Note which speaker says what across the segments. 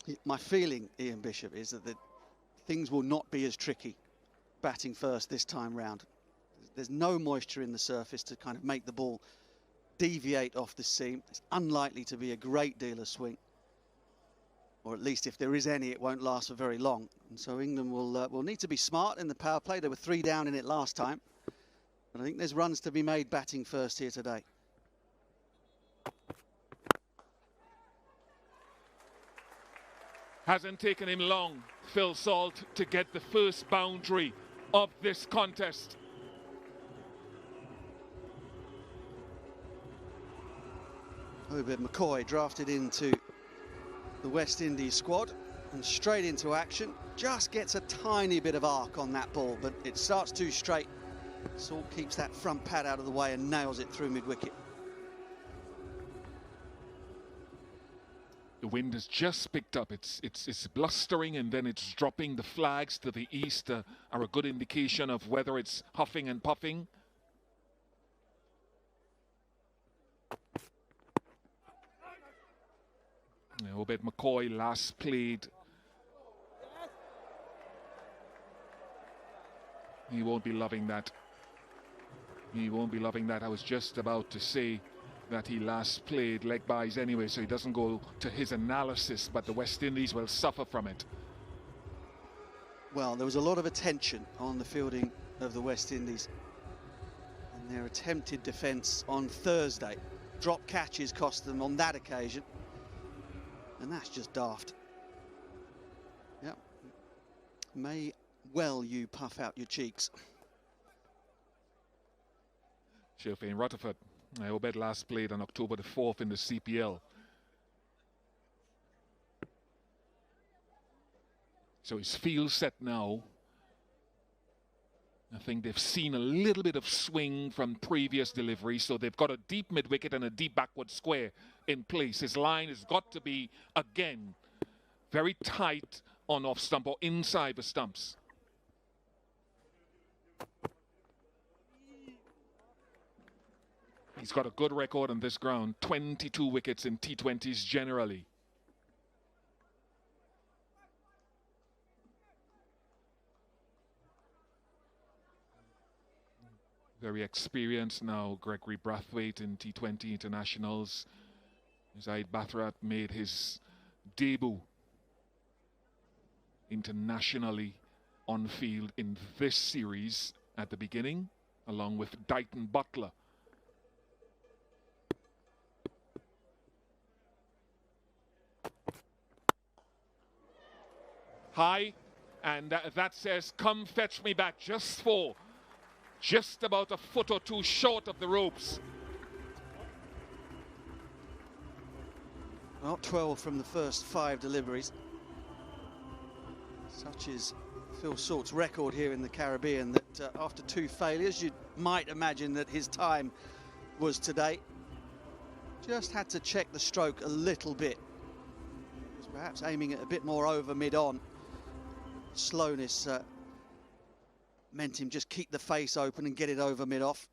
Speaker 1: Oof.
Speaker 2: My feeling, Ian Bishop, is that things will not be as tricky batting first this time round. There's no moisture in the surface to kind of make the ball deviate off the seam. It's unlikely to be a great deal of swing, or at least if there is any, it won't last for very long. And so England will need to be smart in the power play. They were 3 down in it last time, but I think there's runs to be made batting first here today.
Speaker 1: Hasn't taken him long, Phil Salt, to get the first boundary of this contest.
Speaker 2: Obed McCoy drafted into the West Indies squad and straight into action. Just gets a tiny bit of arc on that ball, but it starts too straight. Salt keeps that front pad out of the way and nails it through mid-wicket.
Speaker 1: The wind has just picked up. It's blustering and then it's dropping. The flags to the east are a good indication of whether it's huffing and puffing. Obed McCoy last played. He won't be loving that. He won't be loving that. I was just about to say that he last played leg byes anyway, so he doesn't go to his analysis, but the West Indies will suffer from it.
Speaker 2: Well, there was a lot of attention on the fielding of the West Indies and their attempted defence on Thursday. Drop catches cost them on that occasion, and that's just daft. Yep. May well you puff out your cheeks.
Speaker 1: Shilfane Rutherford. Obed last played on October the 4th in the CPL. So his field set now. I think they've seen a little bit of swing from previous deliveries, so they've got a deep mid-wicket and a deep backward square in place. His line has got to be, again, very tight on off stump or inside the stumps. He's got a good record on this ground, 22 wickets in T20s generally. Very experienced now, Gregory Brathwaite in T20 internationals. Zaid Bathrat made his debut internationally on field in this series at the beginning, along with Dighton Buttler. High, and that says, come fetch me back, just about a foot or two short of the ropes.
Speaker 2: Well, 12 from the first 5 deliveries. Such is Phil Salt's record here in the Caribbean that after 2 failures, you might imagine that his time was today. Just had to check the stroke a little bit. Was perhaps aiming it a bit more over mid-on. Slowness meant him just keep the face open and get it over mid-off.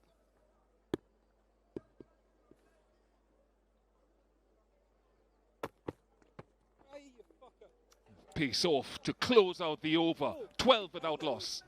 Speaker 1: Pace off to close out the over, 12 without loss.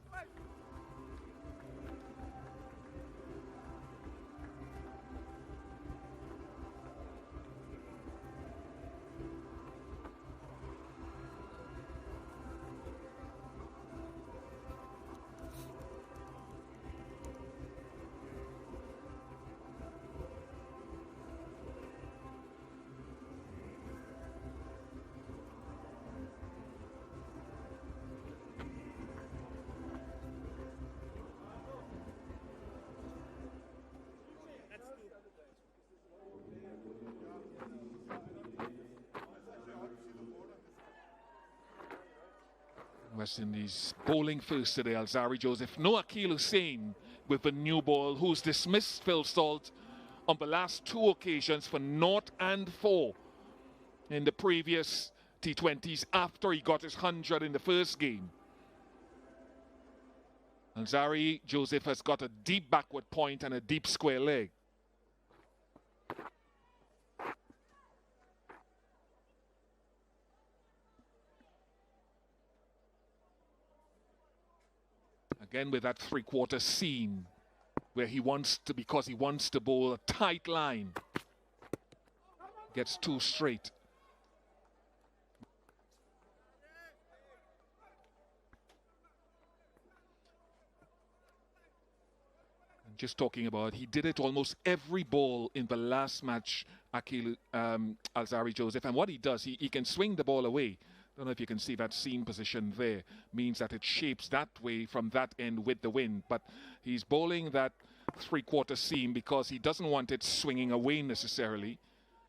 Speaker 1: West Indies bowling first today, Alzarri Joseph. No Akeal Hussain with the new ball, who's dismissed Phil Salt on the last 2 occasions for 0 and 4 in the previous T20s after he got his 100 in the first game. Alzarri Joseph has got a deep backward point and a deep square leg. Again with that three-quarter seam where he wants to, because he wants to bowl a tight line. Gets too straight. And just talking about, he did it almost every ball in the last match, Alzarri Joseph. And what he does, he can swing the ball away. Don't know if you can see that seam position there. Means that it shapes that way from that end with the wind. But he's bowling that three-quarter seam because he doesn't want it swinging away necessarily.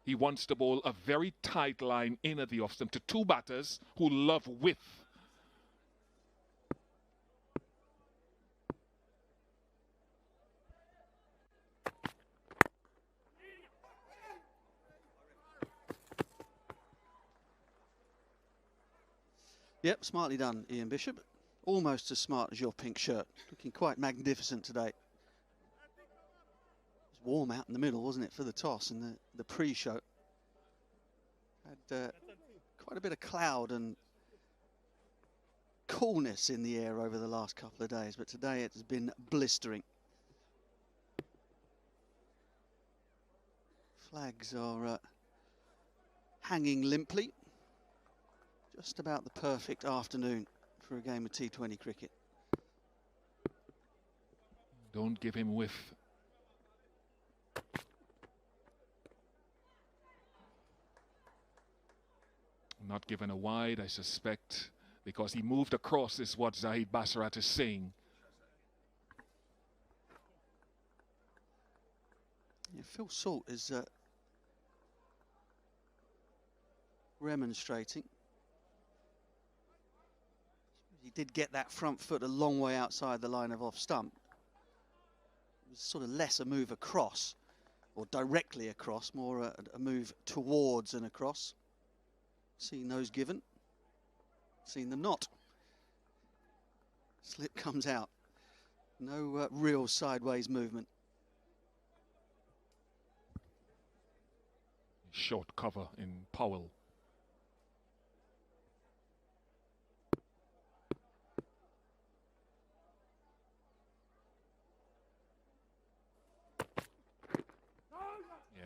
Speaker 1: He wants to bowl a very tight line in at the off-stump to two batters who love width.
Speaker 2: Yep, smartly done, Ian Bishop. Almost as smart as your pink shirt. Looking quite magnificent today. It was warm out in the middle, wasn't it, for the toss and the pre-show. Had quite a bit of cloud and coolness in the air over the last couple of days, but today it's been blistering. Flags are hanging limply. Just about the perfect afternoon for a game of T20 cricket.
Speaker 1: Don't give him whiff. Not given a wide, I suspect, because he moved across, is what Zahid Basharat is saying.
Speaker 2: Yeah, Phil Salt is remonstrating. He did get that front foot a long way outside the line of off stump. It was sort of less a move across or directly across, more a move towards and across. Seen those given, seen them not. Slip comes out. No real sideways movement.
Speaker 1: Short cover in Powell.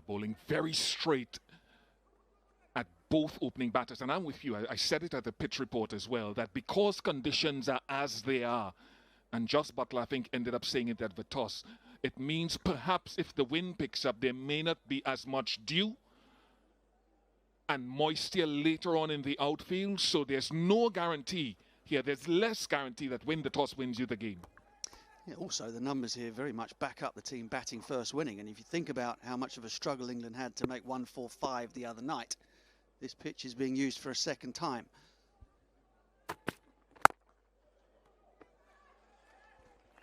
Speaker 1: Bowling very straight at both opening batters. And I'm with you. I said it at the pitch report as well, that because conditions are as they are, and Joss Buttler, I think, ended up saying it at the toss, it means perhaps if the wind picks up, there may not be as much dew and moisture later on in the outfield. So there's no guarantee here. There's less guarantee that when the toss wins you the game.
Speaker 2: Yeah, also, the numbers here very much back up the team batting first winning. And if you think about how much of a struggle England had to make 145 the other night, this pitch is being used for a second time.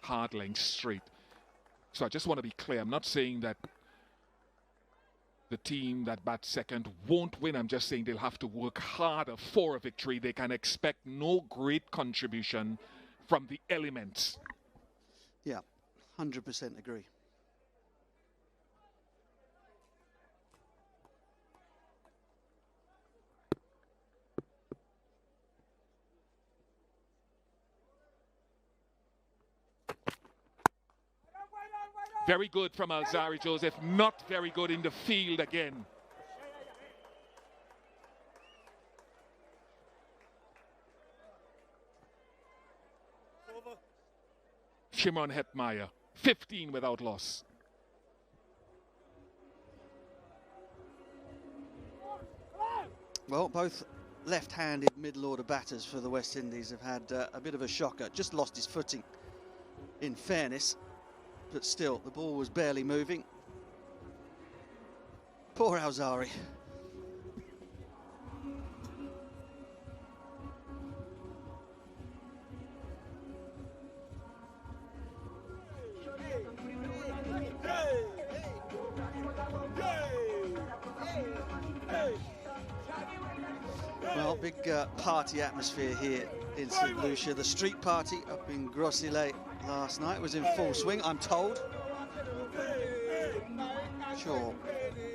Speaker 1: Hard length straight. So I just want to be clear. I'm not saying that the team that bats second won't win. I'm just saying they'll have to work harder for a victory. They can expect no great contribution from the elements.
Speaker 2: Yeah, 100% agree.
Speaker 1: Very good from Alzarri Joseph, not very good in the field again. Shimron Hetmeyer, 15 without loss.
Speaker 2: Well, both left-handed middle-order batters for the West Indies have had a bit of a shocker. Just lost his footing, in fairness, but still, the ball was barely moving. Poor Alzarri. Well, big party atmosphere here in St. Lucia. The street party up in Gros last night was in full swing, I'm told. Sure,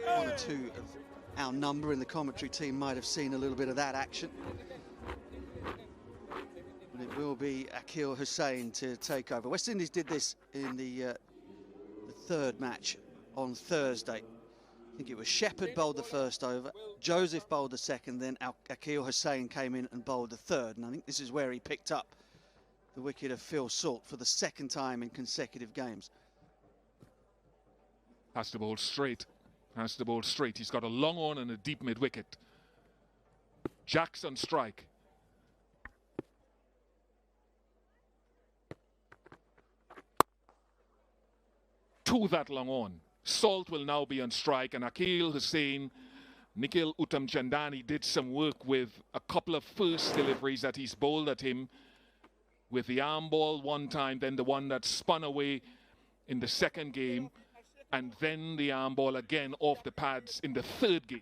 Speaker 2: one or two of our number in the commentary team might have seen a little bit of that action. But it will be Akil Hussain to take over. West Indies did this in the third match on Thursday. I think it was Shepherd bowled the first over, Joseph bowled the second, then Akil Hussain came in and bowled the third. And I think this is where he picked up the wicket of Phil Salt for the second time in consecutive games.
Speaker 1: Has to bowl straight. Has to bowl straight. He's got a long on and a deep mid-wicket. Jackson strike. To that long on. Salt will now be on strike, and Akil Hussain, Nikhil Uttamchandani did some work with a couple of first deliveries that he's bowled at him, with the arm ball one time, then the one that spun away in the second game, and then the arm ball again off the pads in the third game.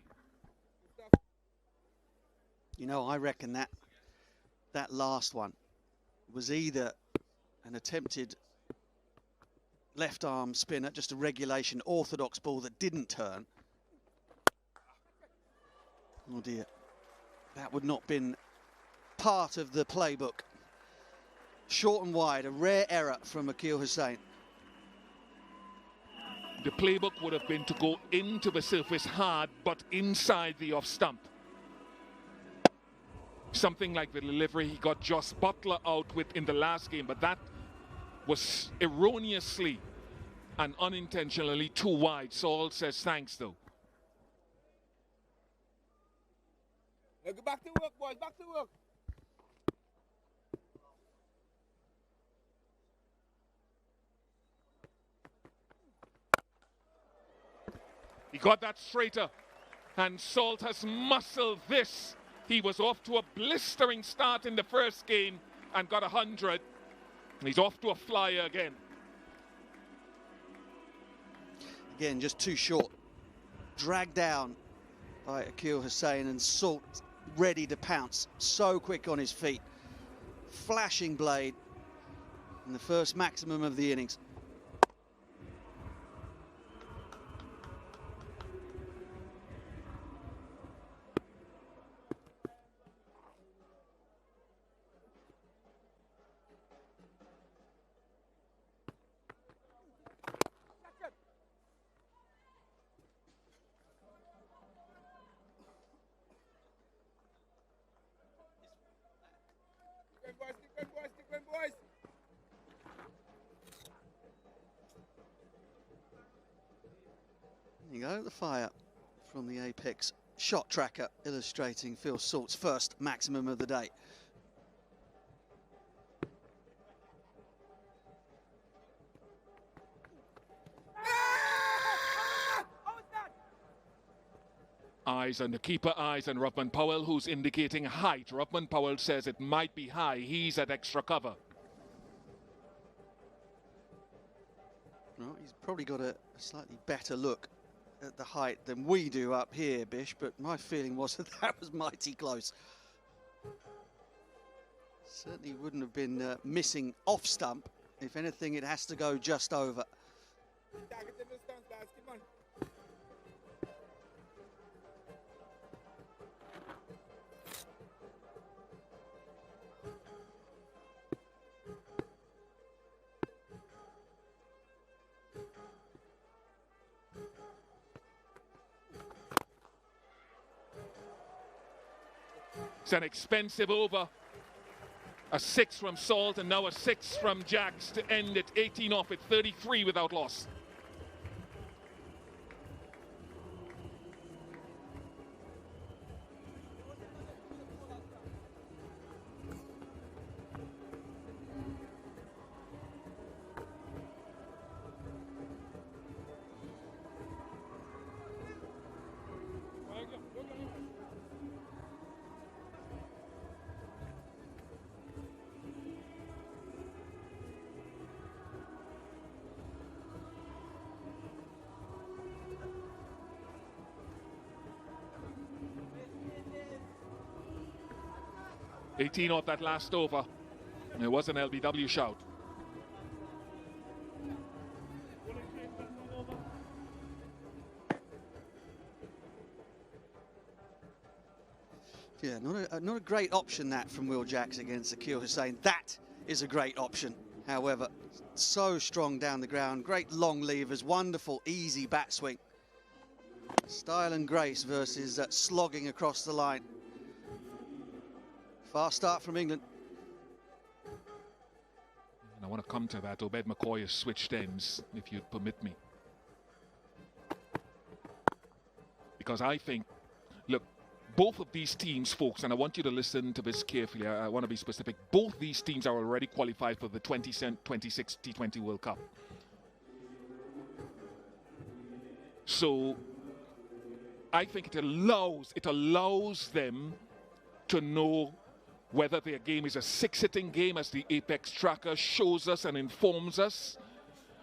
Speaker 2: You know, I reckon that last one was either an attempted left arm spinner, just a regulation orthodox ball that didn't turn. Oh dear, that would not been part of the playbook. Short and wide, a rare error from Akil Hussain.
Speaker 1: The playbook would have been to go into the surface hard, but inside the off stump. Something like the delivery he got Joss Buttler out with in the last game, but that was erroneously and unintentionally too wide. Salt says thanks though.
Speaker 3: Now go back to work, boys, back to work.
Speaker 1: He got that straighter, and Salt has muscled this. He was off to a blistering start in the first game and got 100. He's off to a flyer again.
Speaker 2: Again, just too short. Dragged down by Akil Hussain, and Salt ready to pounce. So quick on his feet. Flashing blade in the first maximum of the innings. There you go, the fire from the Apex shot tracker illustrating Phil Salt's first maximum of the day.
Speaker 1: Eyes on the keeper, eyes on Rubman Powell, who's indicating height. Rubman Powell says it might be high. He's at extra cover.
Speaker 2: Well, he's probably got a slightly better look at the height than we do up here, Bish, but my feeling was that that was mighty close. Certainly wouldn't have been missing off stump. If anything, it has to go just over.
Speaker 1: It's an expensive over. A 6 from Salt and now a 6 from Jacks to end it 18 off at 33 without loss. $18 off that last over. And it was an LBW shout.
Speaker 2: Yeah, not a great option that from Will Jacks against Akil Hussain. That is a great option. However, so strong down the ground, great long levers, wonderful easy bat swing. Style and grace versus slogging across the line. Fast start from England.
Speaker 1: And I want to come to that. Obed McCoy has switched ends, if you'd permit me. Because I think, look, both of these teams, folks, and I want you to listen to this carefully. I want to be specific. Both these teams are already qualified for the 2026 T20 World Cup. So I think it allows them to know whether their game is a six-hitting game, as the Apex tracker shows us and informs us,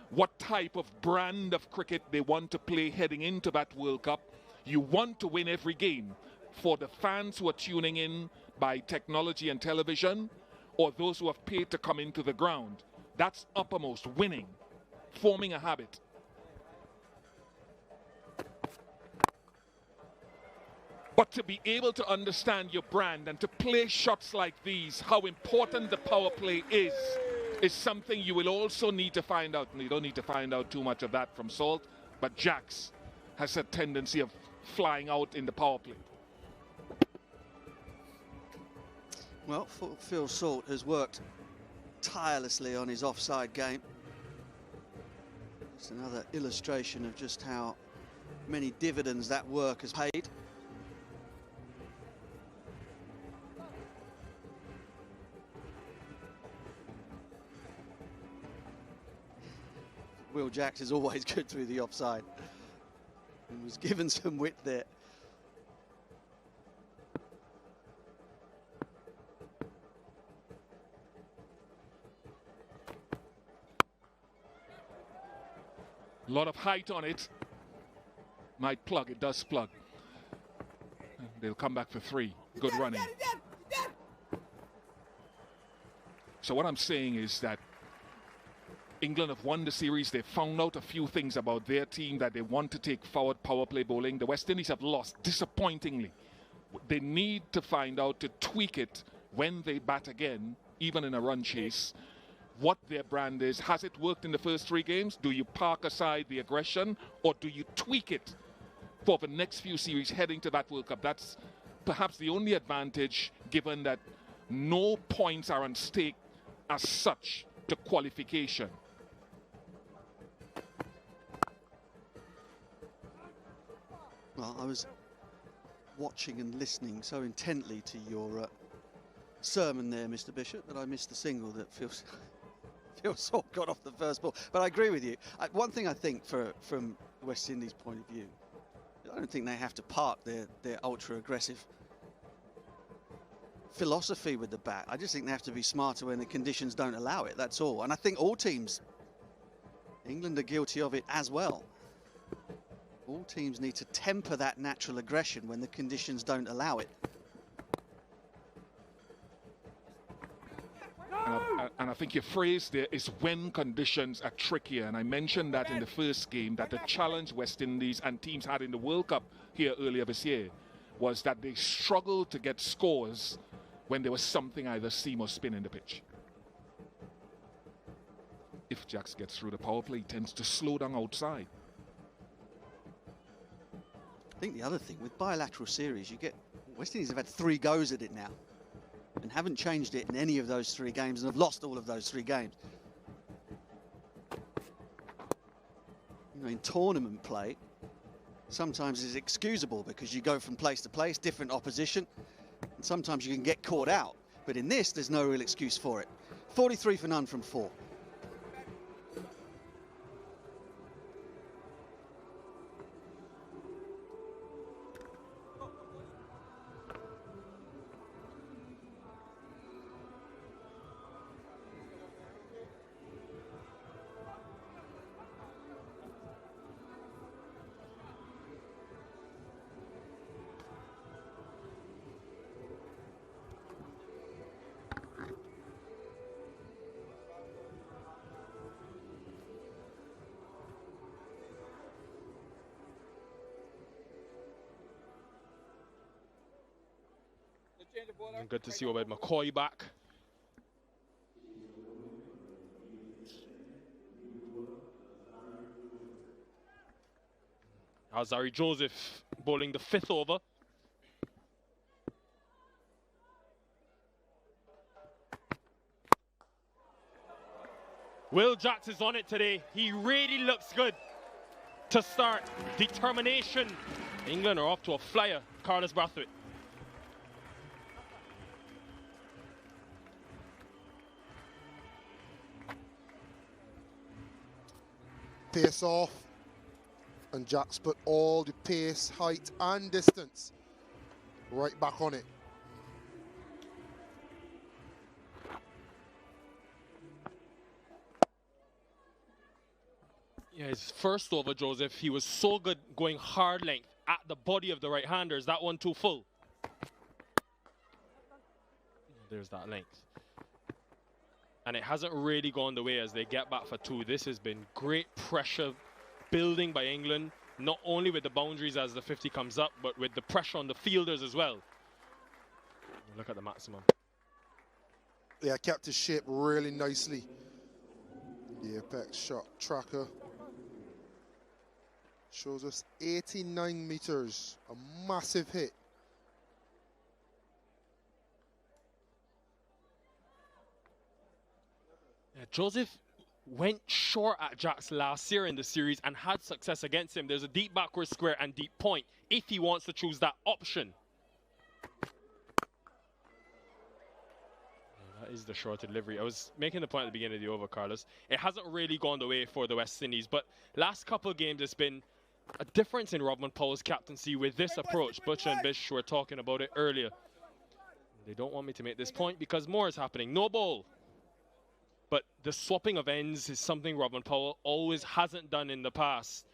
Speaker 1: what type of brand of cricket they want to play heading into that World Cup. You want to win every game. For the fans who are tuning in by technology and television, or those who have paid to come into the ground, that's uppermost, winning, forming a habit. But to be able to understand your brand and to play shots like these, how important the power play is something you will also need to find out. And you don't need to find out too much of that from Salt, but Jacks has a tendency of flying out in the power play.
Speaker 2: Well, Phil Salt has worked tirelessly on his offside game. It's another illustration of just how many dividends that work has paid. Will Jacks is always good through the offside and was given some width there.
Speaker 1: A lot of height on it. Might plug, it does plug. They'll come back for three. Good running. So what I'm saying is that England have won the series. They've found out a few things about their team that they want to take forward power play bowling. The West Indies have lost disappointingly. They need to find out to tweak it when they bat again, even in a run chase, what their brand is. Has it worked in the first three games? Do you park aside the aggression, or do you tweak it for the next few series heading to that World Cup? That's perhaps the only advantage, given that no points are on stake as such to qualification.
Speaker 2: Well, I was watching and listening so intently to your sermon there, Mr. Bishop, that I missed the single that Phil Salt got off the first ball. But I agree with you. One thing I think from the West Indies' point of view, I don't think they have to park their ultra-aggressive philosophy with the bat. I just think they have to be smarter when the conditions don't allow it, that's all. And I think all teams, England are guilty of it as well. All teams need to temper that natural aggression when the conditions don't allow it.
Speaker 1: And I think your phrase there is when conditions are trickier. And I mentioned that in the first game, that the challenge West Indies and teams had in the World Cup here earlier this year was that they struggled to get scores when there was something either seam or spin in the pitch. If Jacks gets through the power play, he tends to slow down outside.
Speaker 2: I think the other thing with bilateral series, you get West Indies have had 3 goes at it now and haven't changed it in any of those 3 games and have lost all of those 3 games. You know, in tournament play, sometimes it's excusable because you go from place to place, different opposition, and sometimes you can get caught out. But in this, there's no real excuse for it. 43 for none from 4.
Speaker 3: change the bowler.
Speaker 4: And good to see Obed McCoy back. Azari Joseph bowling the 5th over. Will Jacks is on it today. He really looks good to start. Determination. England are off to a flyer. Carlos Brathwaite.
Speaker 5: Pace off, and Jacks put all the pace, height and distance right back on it.
Speaker 4: Yeah, his first over, Joseph, he was so good going hard length at the body of the right-handers. That one too full. There's that length. And it hasn't really gone the way as they get back for 2. This has been great pressure building by England, not only with the boundaries as the 50 comes up, but with the pressure on the fielders as well. Look at the maximum.
Speaker 5: Yeah, kept his shape really nicely. The apex shot tracker shows us 89 meters, a massive hit.
Speaker 4: Yeah, Joseph went short at Jacks last year in the series and had success against him. There's a deep backward square and deep point if he wants to choose that option. That is the short delivery. I was making the point at the beginning of the over, Carlos. It hasn't really gone the way for the West Indies, but last couple of games it's been a difference in Rodman Powell's captaincy with this approach. Butcher and Bish were talking about it earlier. They don't want me to make this point because more is happening. No ball. But the swapping of ends is something Rodman Powell always hasn't done in the past,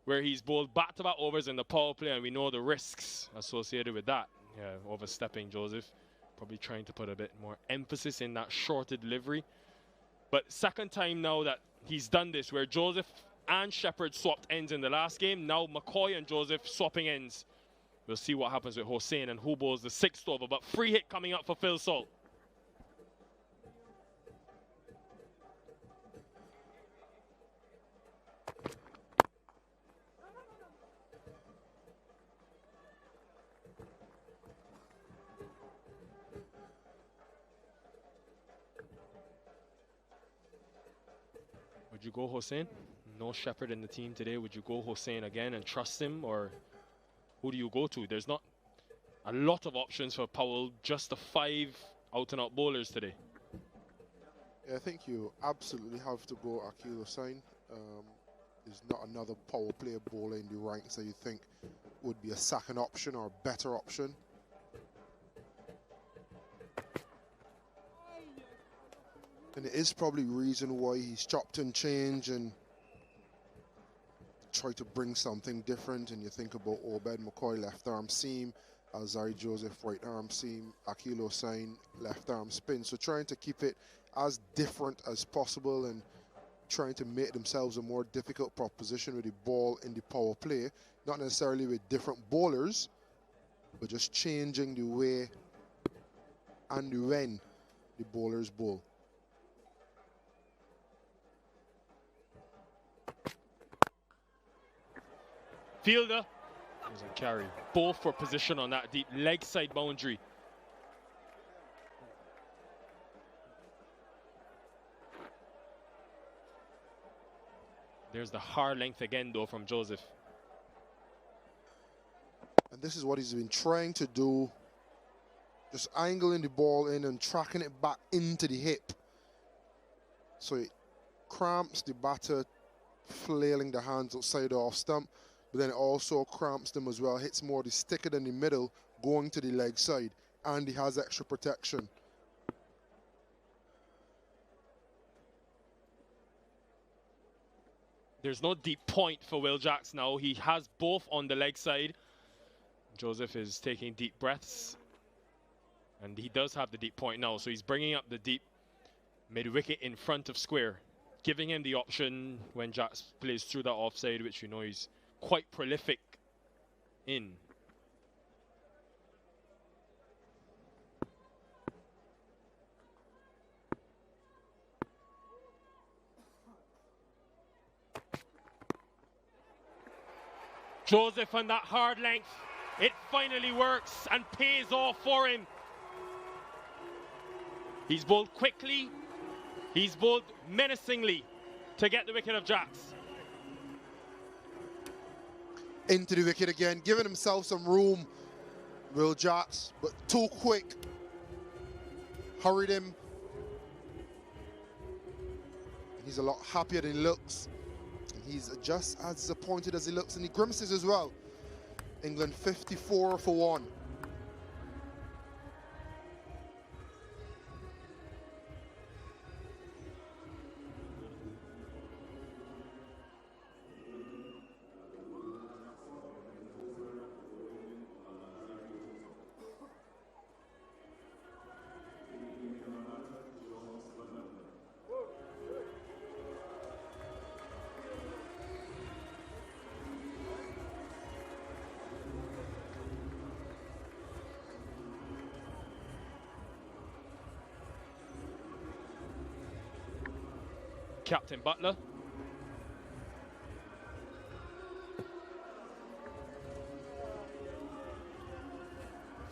Speaker 4: where he's bowled back-to-back overs in the power play, and we know the risks associated with that. Yeah, overstepping Joseph. Probably trying to put a bit more emphasis in that shorter delivery. But second time now that he's done this, where Joseph and Shepherd swapped ends in the last game. Now McCoy and Joseph swapping ends. We'll see what happens with Hossain and who bowls the 6th over. But free hit coming up for Phil Salt. Would you go Hossain? No Shepherd in the team today. Would you go Hossain again and trust him, or who do you go to? There's not a lot of options for Powell, just the 5 out-and-out bowlers today.
Speaker 5: Yeah, I think you absolutely have to go Akil Hossain. There's not another power player bowler in the ranks that you think would be a second option or a better option. And it is probably reason why he's chopped and changed and tried to bring something different. And you think about Obed McCoy, left arm seam, Azari Joseph, right arm seam, Akil Hossain, left arm spin. So trying to keep it as different as possible and trying to make themselves a more difficult proposition with the ball in the power play. Not necessarily with different bowlers, but just changing the way and when the bowlers bowl.
Speaker 4: Fielder doesn't carry. Both for position on that deep leg side boundary. There's the hard length again though from Joseph.
Speaker 5: And this is what he's been trying to do. Just angling the ball in and tracking it back into the hip. So it cramps the batter, flailing the hands outside the off stump. But then it also cramps them as well, hits more the sticker than the middle, going to the leg side, and he has extra protection.
Speaker 4: There's no deep point for Will Jacks now. He has both on the leg side. Joseph is taking deep breaths, and he does have the deep point now, so he's bringing up the deep mid-wicket in front of square, giving him the option when Jacks plays through that offside, which you know he's quite prolific in. Joseph on that hard length. It finally works and pays off for him. He's bowled quickly. He's bowled menacingly to get the wicket of Jacks.
Speaker 5: Into the wicket again, giving himself some room, Will Jacks, but too quick. Hurried him. He's a lot happier than he looks. He's just as disappointed as he looks, and he grimaces as well. England 54 for 1.
Speaker 4: Captain Buttler.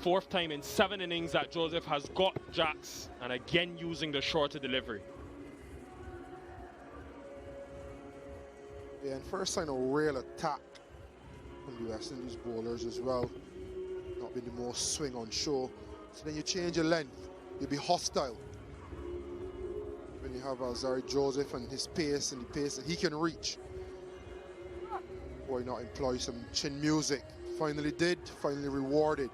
Speaker 4: Fourth time in 7 innings that Joseph has got Jacks, and again using the shorter delivery.
Speaker 5: Yeah, and first sign of real attack from the West Indies bowlers as well. Not been the most swing on show. So then you change your length, you'll be hostile. When you have Alzarri Joseph and his pace and the pace that he can reach. Why not employ some chin music? Finally did, finally rewarded.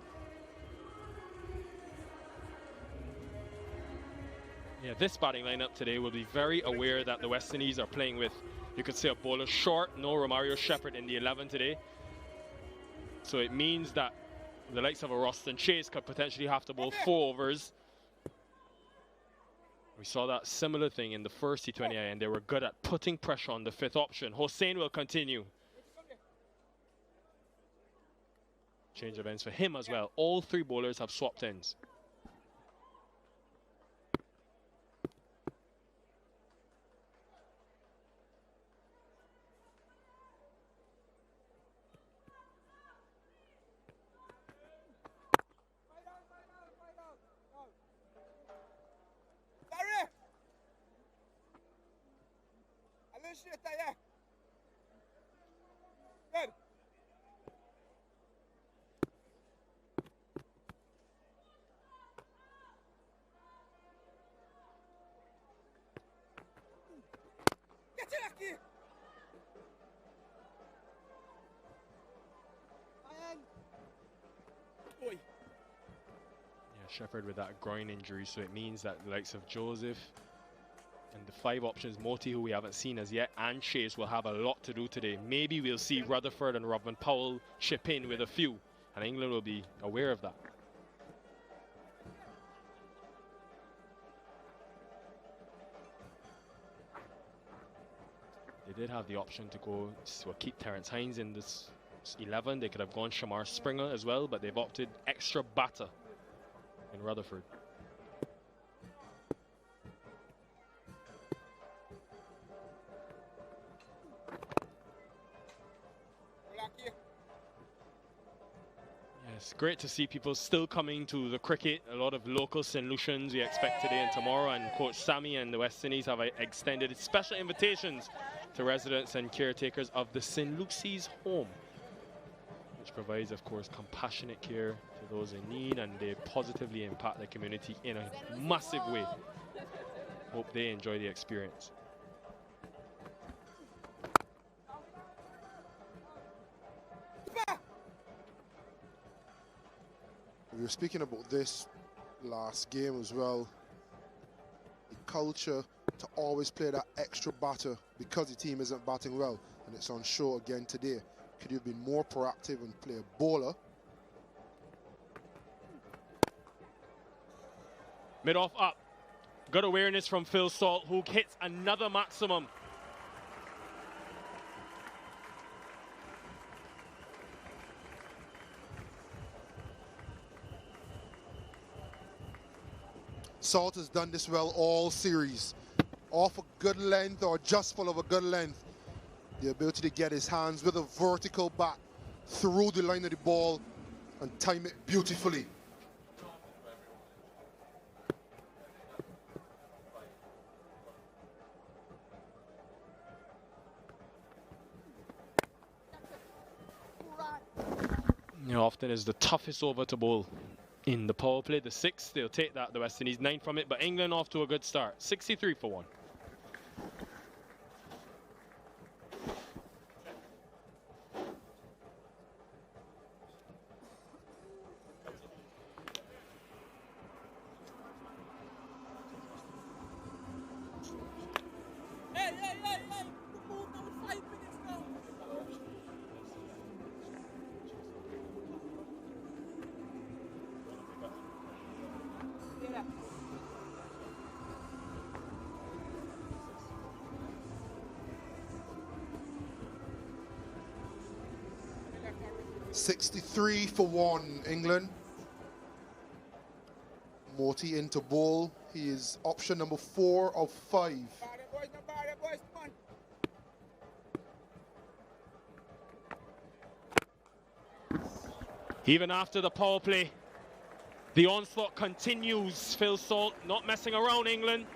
Speaker 4: Yeah, this batting lineup today will be very aware that the West Indies are playing with, you could say, a bowler short, no Romario Shepherd in the 11 today. So it means that the likes of a Roston Chase could potentially have to bowl 4 overs. We saw that similar thing in the first T20I, and they were good at putting pressure on the 5th option. Hossain will continue. Change of ends for him as well. All 3 bowlers have swapped ends.
Speaker 3: Good. Get it aqui. Oi.
Speaker 4: Yeah, Shepherd with that groin injury, so it means that the likes of Joseph and the 5 options, Moti, who we haven't seen as yet, and Chase will have a lot to do today. Maybe we'll see Rutherford and Robin Powell chip in with a few, and England will be aware of that. They did have the option to go, well, keep Terence Hines in this 11. They could have gone Shamar Springer as well, but they've opted extra batter in Rutherford. It's great to see people still coming to the cricket. A lot of local St. Lucians we expect today and tomorrow, and Coach Sammy and the West Indies have extended special invitations to residents and caretakers of the St. Lucy's home, which provides, of course, compassionate care to those in need, and they positively impact the community in a massive way. Hope they enjoy the experience.
Speaker 5: We were speaking about this last game as well. The culture to always play that extra batter because the team isn't batting well, and it's on show again today. Could you have been more proactive and play a bowler?
Speaker 4: Mid-off up. Good awareness from Phil Salt, who hits another maximum.
Speaker 5: Salt has done this well all series. Off a good length or just full of a good length. The ability to get his hands with a vertical bat through the line of the ball and time it beautifully.
Speaker 4: Often is the toughest over to bowl in the power play. The 6, they'll take that, the West Indies 9 from it, but England off to a good start. 63 for 1.
Speaker 3: Yeah.
Speaker 5: 63 for 1, England. Morty into bowl. He is option number 4 of 5.
Speaker 4: Even after the power play, the onslaught continues. Phil Salt not messing around, England.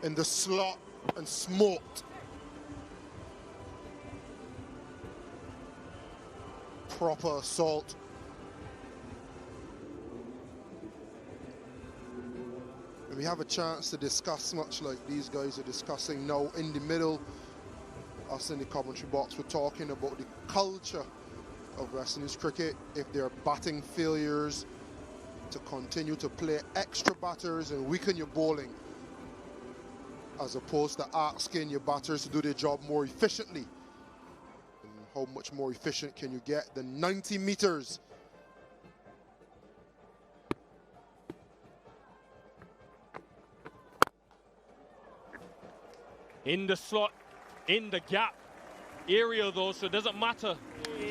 Speaker 5: In the slot and smoked. Proper assault. And we have a chance to discuss, much like these guys are discussing now in the middle. Us in the commentary box, we're talking about the culture of West Indies cricket. If there are batting failures, to continue to play extra batters and weaken your bowling, as opposed to asking your batters to do their job more efficiently. And how much more efficient can you get than 90 meters?
Speaker 4: In the slot, in the gap area though, so it doesn't matter.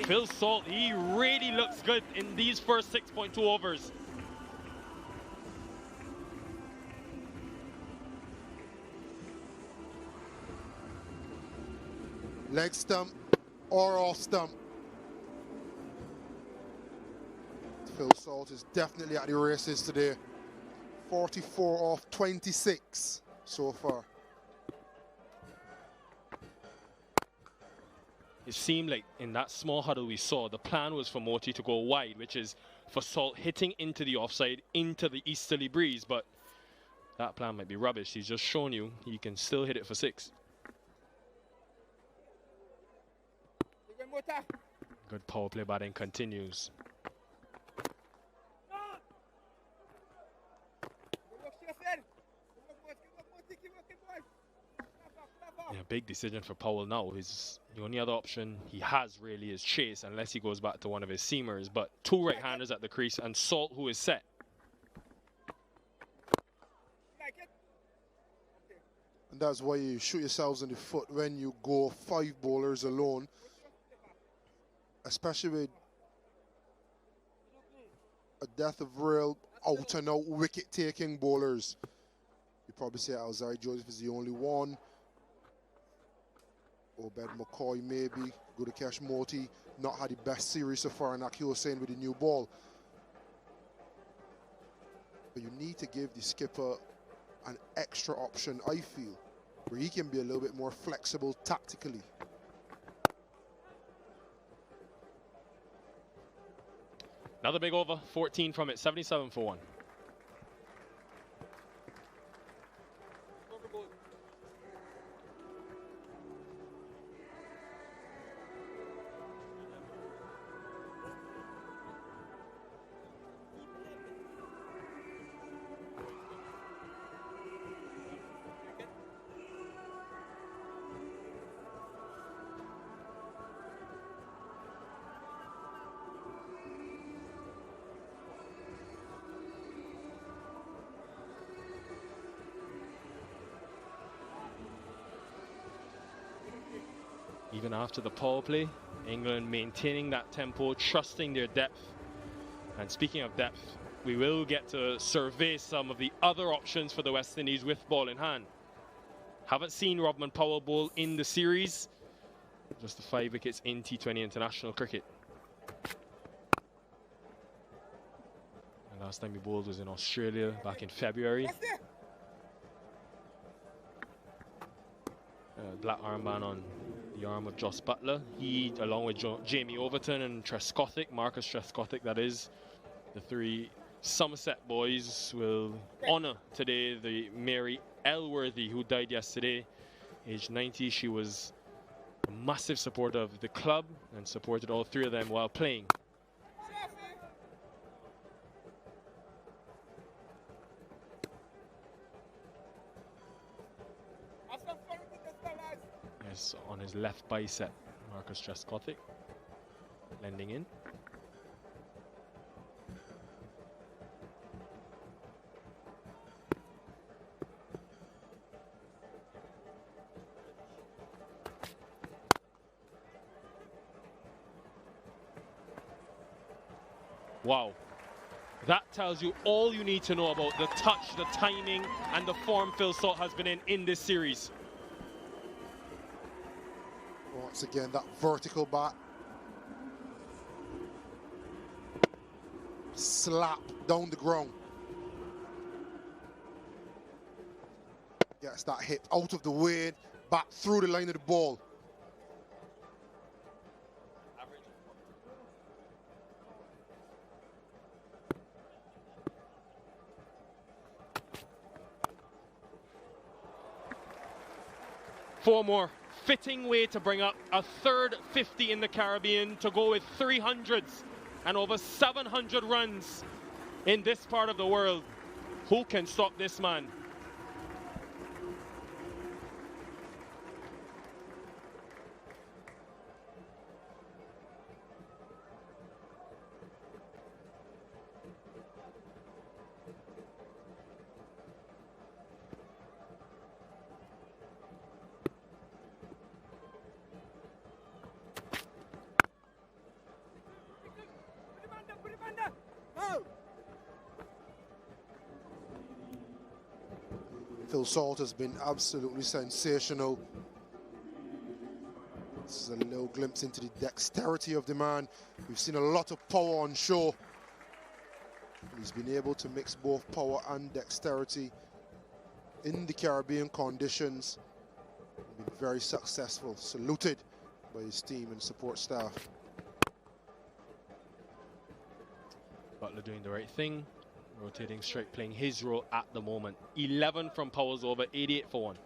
Speaker 4: Phil Salt, he really looks good in these first 6.2 overs.
Speaker 5: Leg stump or off stump. Phil Salt is definitely at the races today. 44 off 26 so far.
Speaker 4: It seemed like in that small huddle we saw, the plan was for Morty to go wide, which is for Salt hitting into the offside, into the easterly breeze, but that plan might be rubbish. He's just shown you he can still hit it for 6. Good power play batting continues. Yeah, big decision for Powell now. The only other option he has really is chase, unless he goes back to one of his seamers. But 2 right-handers at the crease and Salt, who is set.
Speaker 5: And that's why you shoot yourselves in the foot when you go 5 bowlers alone, especially with a death of real out-and-out wicket-taking bowlers. You probably say Alzari Joseph is the only one. Obed McCoy maybe, Gudakesh Morty, not had the best series so far, and Akil was saying with the new ball. But you need to give the skipper an extra option, I feel, where he can be a little bit more flexible tactically.
Speaker 4: Another big over, 14 from it, 77 for 1. Even after the power play, England maintaining that tempo, trusting their depth. And speaking of depth, we will get to survey some of the other options for the West Indies with ball in hand. Haven't seen Rodman Powell bowl in the series. Just the 5 wickets in T20 international cricket. And last time he bowled was in Australia back in February. Black armband on the arm of Jos Buttler. He, along with Jamie Overton and Trescothick, Marcus Trescothick that is, the 3 Somerset boys will honour today the Mary Elworthy, who died yesterday, age 90. She was a massive supporter of the club and supported all 3 of them while playing. Yes, on his left bicep, Marcus Trescothick lending in. Wow, that tells you all you need to know about the touch, the timing, and the form Phil Salt has been in this series.
Speaker 5: Once again, that vertical bat. Slap down the ground. Gets that hit out of the way, back through the line of the ball. Four more. Fitting way to bring up a third 50 in the Caribbean, to go with 300s and over 700 runs in this part of the world. Who can stop this man? Phil Salt has been absolutely sensational. This is a little glimpse into the dexterity of the man. We've seen a lot of power on show. He's been able to mix both power and dexterity in the Caribbean conditions. Been very successful, saluted by his team and support staff. Buttler doing the right thing. Rotating straight, playing his role at the moment. 11 from Powell's over, 88 for 1.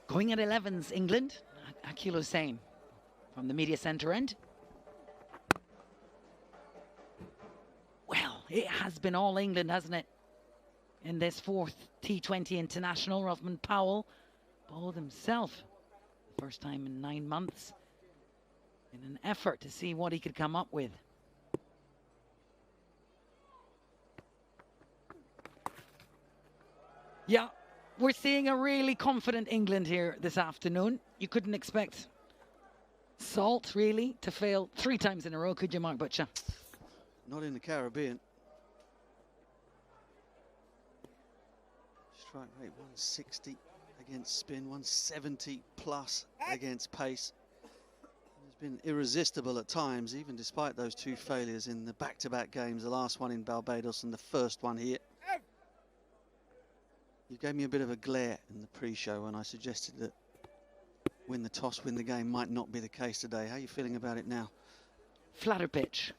Speaker 6: Going at 11s, England. Akil Hussain from the media centre end. Well, it has been all England, hasn't it? In this 4th T20 international, Rodman Powell bowled himself, first time in 9 months, in an effort to see what he could come up with. Yeah, we're seeing a really confident England here this afternoon. You couldn't expect Salt, really, to fail 3 times in a row, could you, Mark Butcher?
Speaker 2: Not in the Caribbean. Strike rate 160 against spin, 170 plus against pace. He's been irresistible at times, even despite those 2 failures in the back-to-back games, the last one in Barbados and the first one here. You gave me a bit of a glare in the pre-show when I suggested that win the toss, win the game might not be the case today. How are you feeling about it now?
Speaker 6: flatter pitch.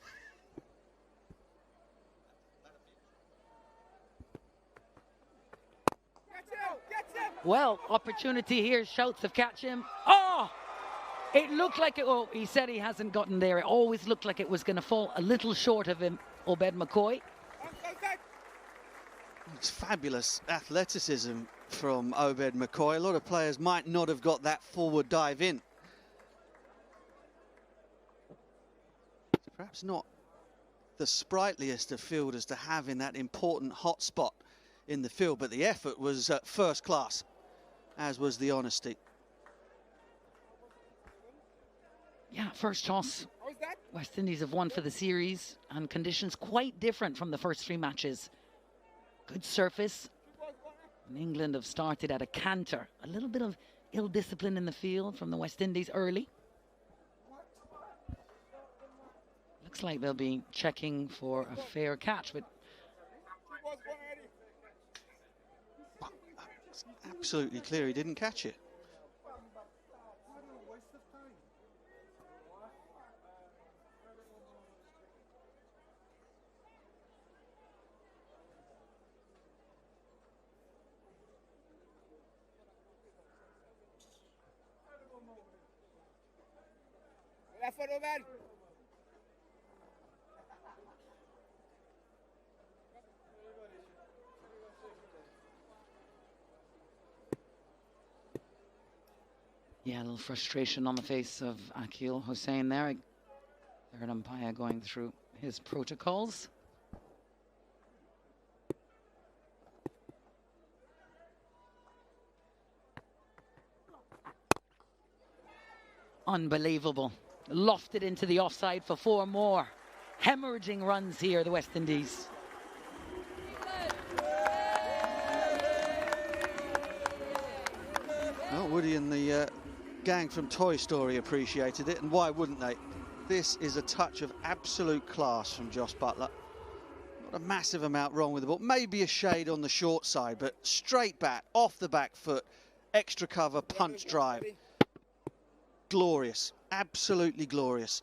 Speaker 6: Well, opportunity here, shouts of catch him. Oh! It looked like it, oh, he said he hasn't gotten there. It always looked like it was going to fall a little short of him, Obed McCoy.
Speaker 2: It's fabulous athleticism from Obed McCoy. A lot of players might not have got that forward dive in. Perhaps not the sprightliest of fielders to have in that important hot spot in the field, but the effort was first class, as was the honesty.
Speaker 6: Yeah, first toss. West Indies have won for the series, and conditions quite different from the first 3 matches. Good surface. And England have started at a canter. A little bit of ill discipline in the field from the West Indies early. Looks like they'll be checking for a fair catch, but
Speaker 2: it's absolutely clear he didn't catch it.
Speaker 3: Left foot over.
Speaker 6: yeah, a little frustration on the face of Akil Hussain there. Third umpire going through his protocols. Unbelievable. Lofted into the offside for 4 more. Hemorrhaging runs here, the West Indies.
Speaker 2: Well, Woody and the gang from Toy Story appreciated it, and why wouldn't they? This is a touch of absolute class from Josh Buttler. Not a massive amount wrong with the ball. Maybe a shade on the short side, but straight bat, off the back foot, extra cover, punch drive. Glorious, absolutely glorious.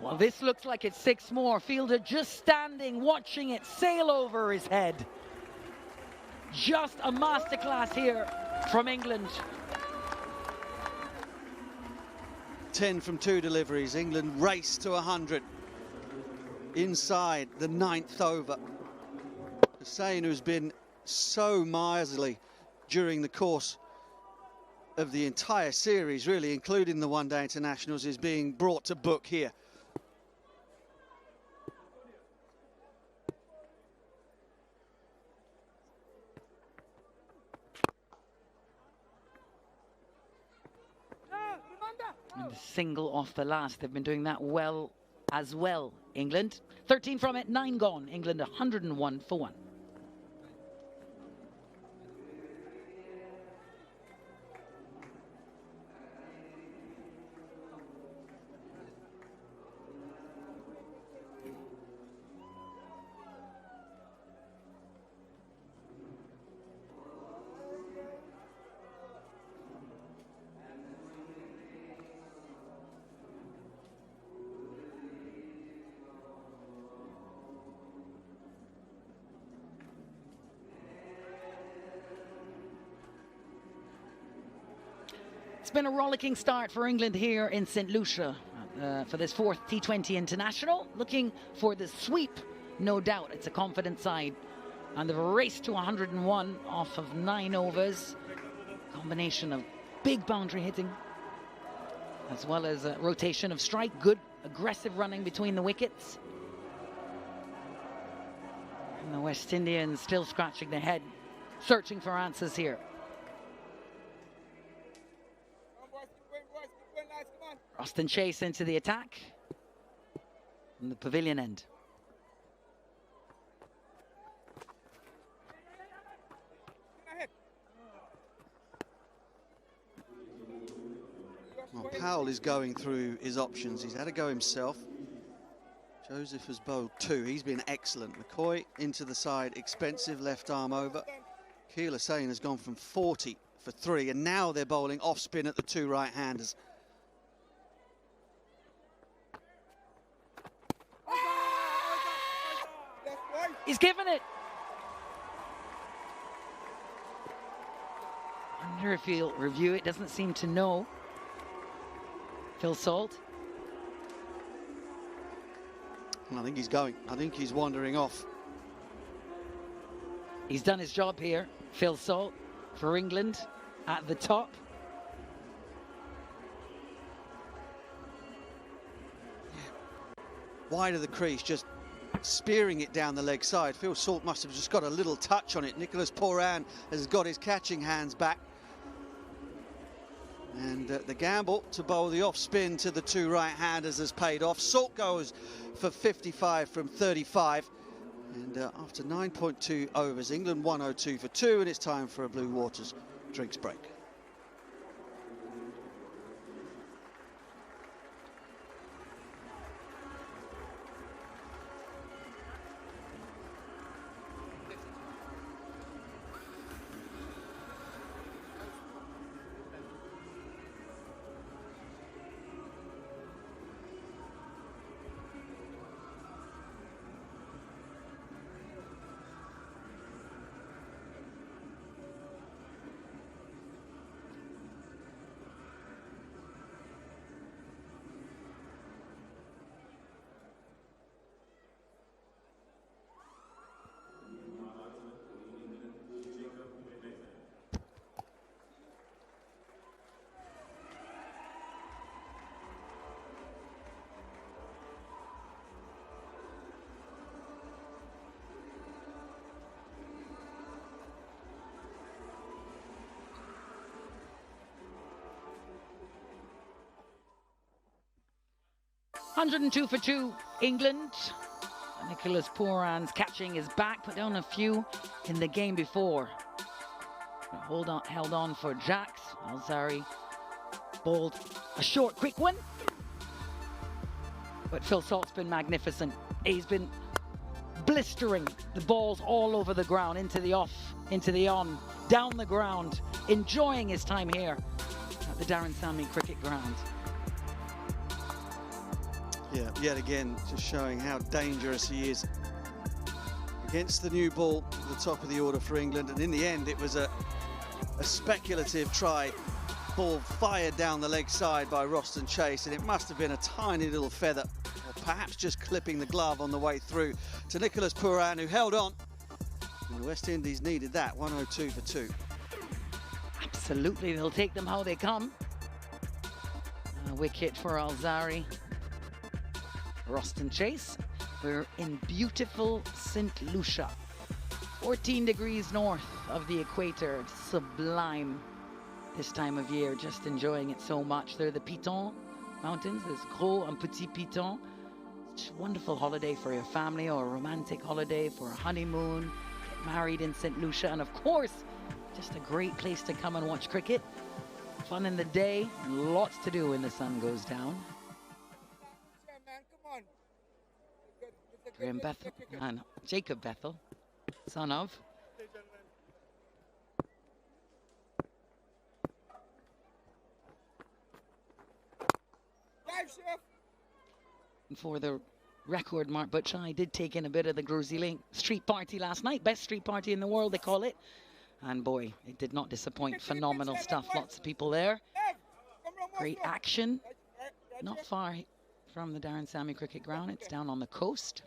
Speaker 6: Well, this looks like it's 6 more. Fielder just standing, watching it sail over his head. Just a masterclass here from England.
Speaker 2: 10 from 2 deliveries. England race to 100. Inside the 9th over. Hussain, who's been so miserly during the course of the entire series, really, including the one-day internationals, is being brought to book here.
Speaker 6: And the single off the last. They've been doing that well as well, England. 13 from it, 9 gone. England 101 for 1. It's been a rollicking start for England here in St. Lucia for this 4th T20 International. Looking for the sweep, no doubt. It's a confident side. And they've raced to 101 off of 9 overs. Combination of big boundary hitting, as well as a rotation of strike. Good, aggressive running between the wickets. And the West Indians still scratching their head, searching for answers here. Austin Chase into the attack from the pavilion end.
Speaker 2: Well, Powell is going through his options. He's had a go himself. Joseph has bowled 2. He's been excellent. McCoy into the side, expensive left arm over. Akil Hussain has gone from 40 for 3, and now they're bowling off spin at the 2 right-handers.
Speaker 6: He's given it. Wonder if he'll review it. Doesn't seem to know. Phil Salt.
Speaker 2: I think he's going. I think he's wandering off.
Speaker 6: He's done his job here. Phil Salt for England at the top.
Speaker 2: Wide of the crease, just spearing it down the leg side. Phil Salt must have just got a little touch on it. Nicholas Pooran has got his catching hands back. And the gamble to bowl the off spin to the 2 right-handers has paid off. Salt goes for 55 from 35. And after 9.2 overs, England 102 for 2, and it's time for a Blue Waters drinks break.
Speaker 6: $102 for 2, England. Nicholas Pooran's catching is back, put down a few in the game before. Held on for Jacks. Alzari bowled a short, quick one. But Phil Salt's been magnificent. He's been blistering the balls all over the ground, into the off, into the on, down the ground, enjoying his time here at the Darren Sammy Cricket Ground.
Speaker 2: Yeah, yet again, just showing how dangerous he is against the new ball at the top of the order for England. And in the end, it was a speculative try. Ball fired down the leg side by Roston Chase, and it must have been a tiny little feather, or perhaps just clipping the glove on the way through to Nicholas Pooran, who held on. And the West Indies needed that, 102 for 2.
Speaker 6: Absolutely, they'll take them how they come. A wicket for Alzari. Roston Chase. We're in beautiful St. Lucia, 14 degrees north of the equator. Sublime this time of year, just enjoying it so much. There are the Piton Mountains, there's Gros and Petit Piton. It's a wonderful holiday for your family, or a romantic holiday for a honeymoon, get married in St. Lucia, and of course, just a great place to come and watch cricket. Fun in the day, and lots to do when the sun goes down. Graham Bethell and Jacob Bethell, son of. And for the record, Mark Shai did take in a bit of the Gros street party last night. Best street party in the world, they call it. And boy, it did not disappoint. Phenomenal stuff. Lots of people there. Great action. Not far from the Darren Sammy Cricket Ground. It's down on the coast.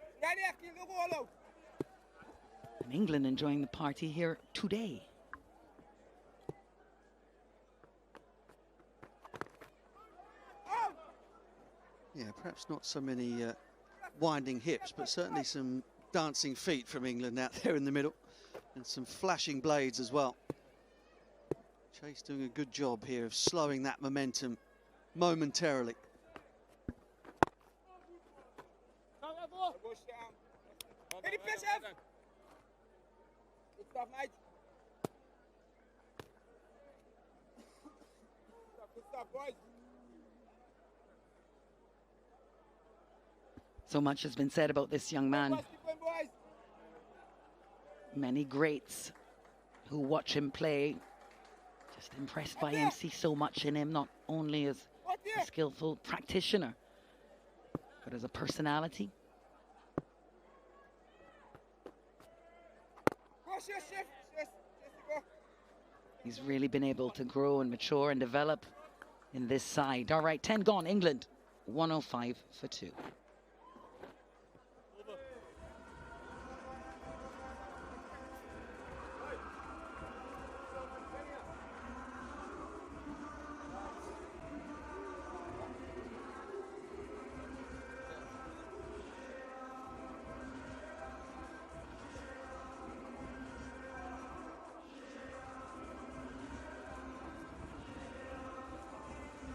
Speaker 6: And England enjoying the party here today.
Speaker 2: Yeah, perhaps not so many winding hips, but certainly some dancing feet from England out there in the middle, and some flashing blades as well. Chase doing a good job here of slowing that momentum momentarily.
Speaker 6: So much has been said about this young man. Many greats who watch him play Just impressed by MC so much in him, not only as a skillful practitioner, but as a personality. He's really been able to grow and mature and develop in this side. All right, 10 gone, England, 105 for 2.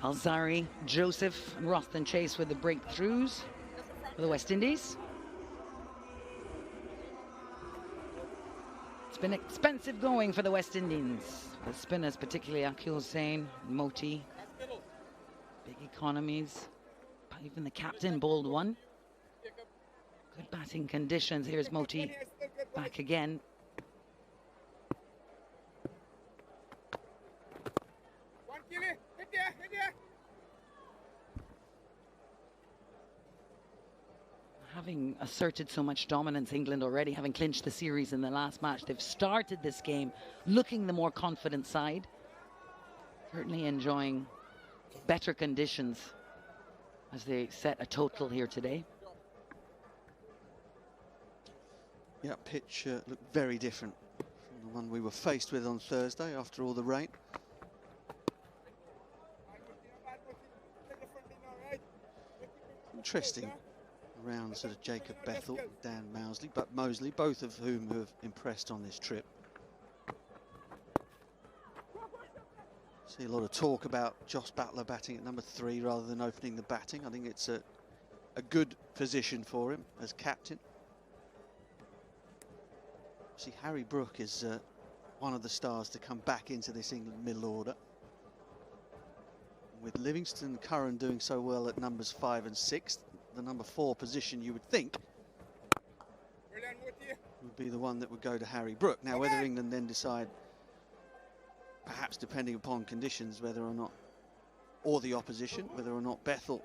Speaker 6: Alzari, Joseph, and Rothen Chase with the breakthroughs for the West Indies. It's been expensive going for the West Indies. The spinners, particularly Akil Hussain, Moti, big economies. Even the captain bowled one. Good batting conditions. Here's Moti back again. Having asserted so much dominance, England already having clinched the series in the last match, they've started this game looking the more confident side. Certainly enjoying better conditions as they set a total here today.
Speaker 2: Yeah, pitch looked very different from the one we were faced with on Thursday after all the rain. Interesting around sort of Jacob Bethell, Dan Mosley, both of whom have impressed on this trip. See a lot of talk about Josh Buttler batting at number 3 rather than opening the batting. I think it's a good position for him as captain. See, Harry Brook is one of the stars to come back into this England middle order. With Livingston and Curran doing so well at numbers 5 and 6, the number 4 position you would think would be the one that would go to Harry Brook. Now, whether England then decide, perhaps depending upon conditions, whether or not, or the opposition, whether or not Bethell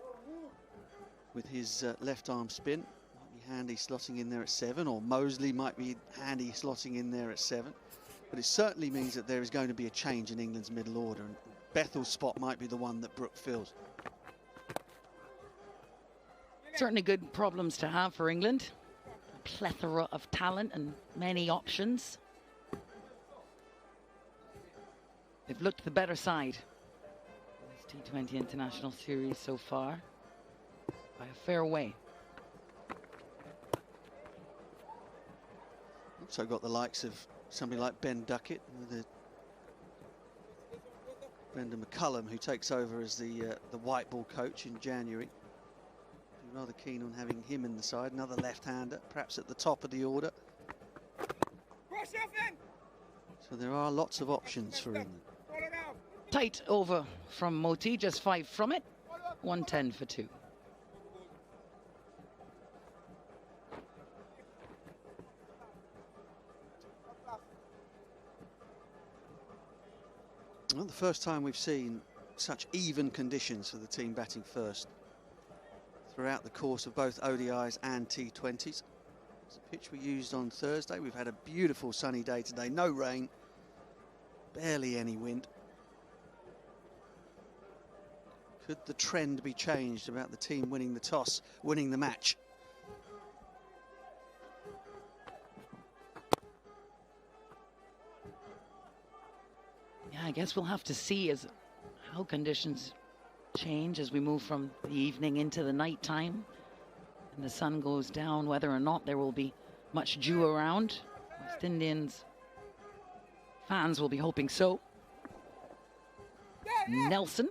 Speaker 2: with his left arm spin might be handy slotting in there at 7, or Mosley might be handy slotting in there at 7. But it certainly means that there is going to be a change in England's middle order, and Bethell's spot might be the one that Brook fills.
Speaker 6: Certainly good problems to have for England. A plethora of talent and many options. They've looked the better side in this T20 International Series so far by a fair way.
Speaker 2: Also got the likes of somebody like Ben Duckett, with Brendan McCullum, who takes over as the white ball coach in January. Be rather keen on having him in the side, another left-hander, perhaps at the top of the order. So there are lots of options for England.
Speaker 6: Tight over from Moti, just 5 from it. 110 for 2.
Speaker 2: Well, the first time we've seen such even conditions for the team batting first throughout the course of both ODIs and T20s. It's a pitch we used on Thursday. We've had a beautiful sunny day today, no rain, barely any wind. Could the trend be changed about the team winning the toss, winning the match?
Speaker 6: Yeah, I guess we'll have to see as how conditions change as we move from the evening into the night time and the sun goes down, whether or not there will be much dew around. West Indians fans will be hoping so. Nelson.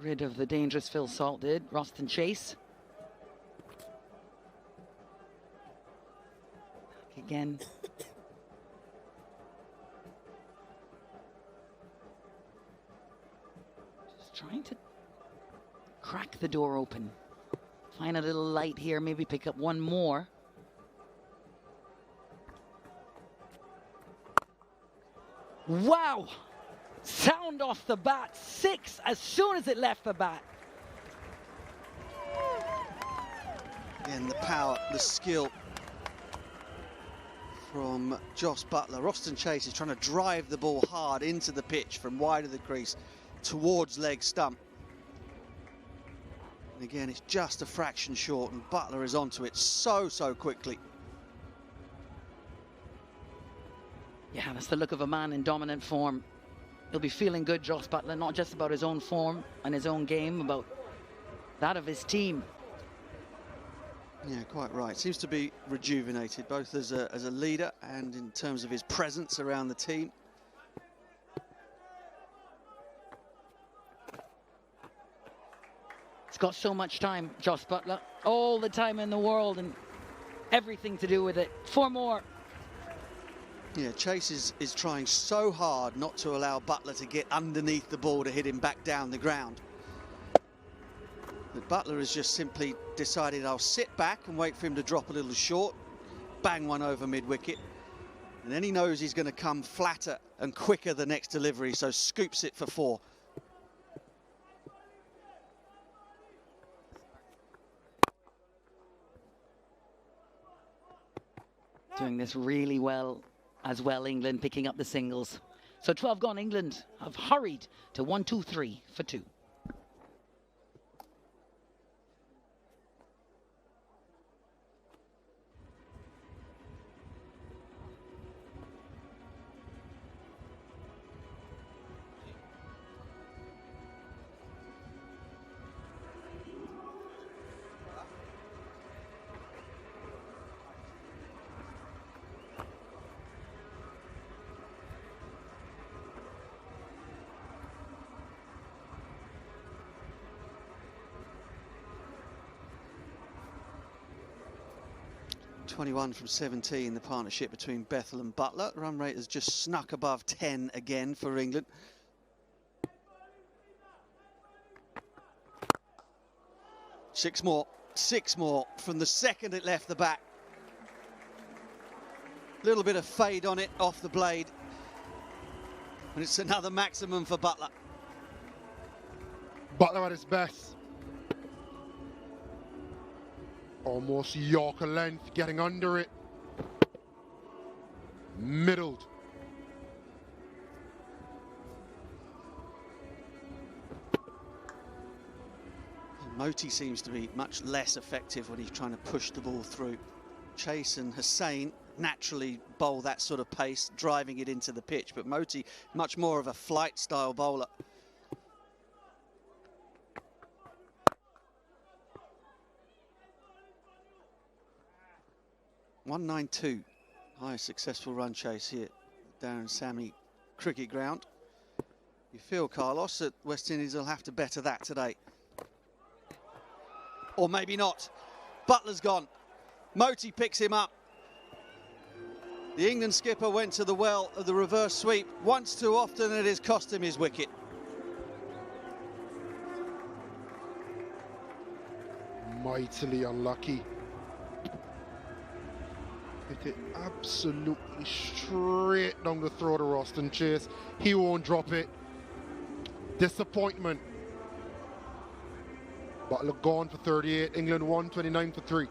Speaker 6: rid of the dangerous Phil Salt, did Roston Chase. Back again. Just trying to crack the door open. Find a little light here, maybe pick up one more. Wow! Sound off the bat, 6 as soon as it left the bat.
Speaker 2: Again, the power, the skill from Josh Buttler. Roston Chase is trying to drive the ball hard into the pitch from wide of the crease towards leg stump. And again, it's just a fraction short, and Buttler is onto it so quickly.
Speaker 6: Yeah, that's the look of a man in dominant form. He'll be feeling good, Josh Buttler, not just about his own form and his own game, about that of his team.
Speaker 2: Yeah, quite right. Seems to be rejuvenated, both as a leader and in terms of his presence around the team.
Speaker 6: He's got so much time, Josh Buttler. All the time in the world and everything to do with it. 4 more.
Speaker 2: Yeah, Chase is trying so hard not to allow Buttler to get underneath the ball to hit him back down the ground. But Buttler has just simply decided, I'll sit back and wait for him to drop a little short, bang one over mid-wicket, and then he knows he's going to come flatter and quicker the next delivery, so scoops it for 4.
Speaker 6: Doing this really well as well, England picking up the singles. So 12 gone, England have hurried to 1-2-3 for 2.
Speaker 2: .21 from 17, the partnership between Bethell and Buttler. Run rate has just snuck above 10 again for England. Six more from the second it left the bat. Little bit of fade on it off the blade, and it's another maximum for Buttler.
Speaker 5: Buttler at his best. Almost Yorker length, getting under it. Middled.
Speaker 2: Moti seems to be much less effective when he's trying to push the ball through. Chase and Hussain naturally bowl that sort of pace, driving it into the pitch, but Moti much more of a flight style bowler. .192, highest successful run chase here at Darren Sammy cricket ground. You feel, Carlos, that West Indies will have to better that today. Or maybe not. Buttler's gone. Moti picks him up. The England skipper went to the well of the reverse sweep once too often, and it has cost him his wicket.
Speaker 5: Mightily unlucky. Hit it absolutely straight down the throat of Roston Chase. He won't drop it. Disappointment. Buttler gone for 38. England 129 for 3.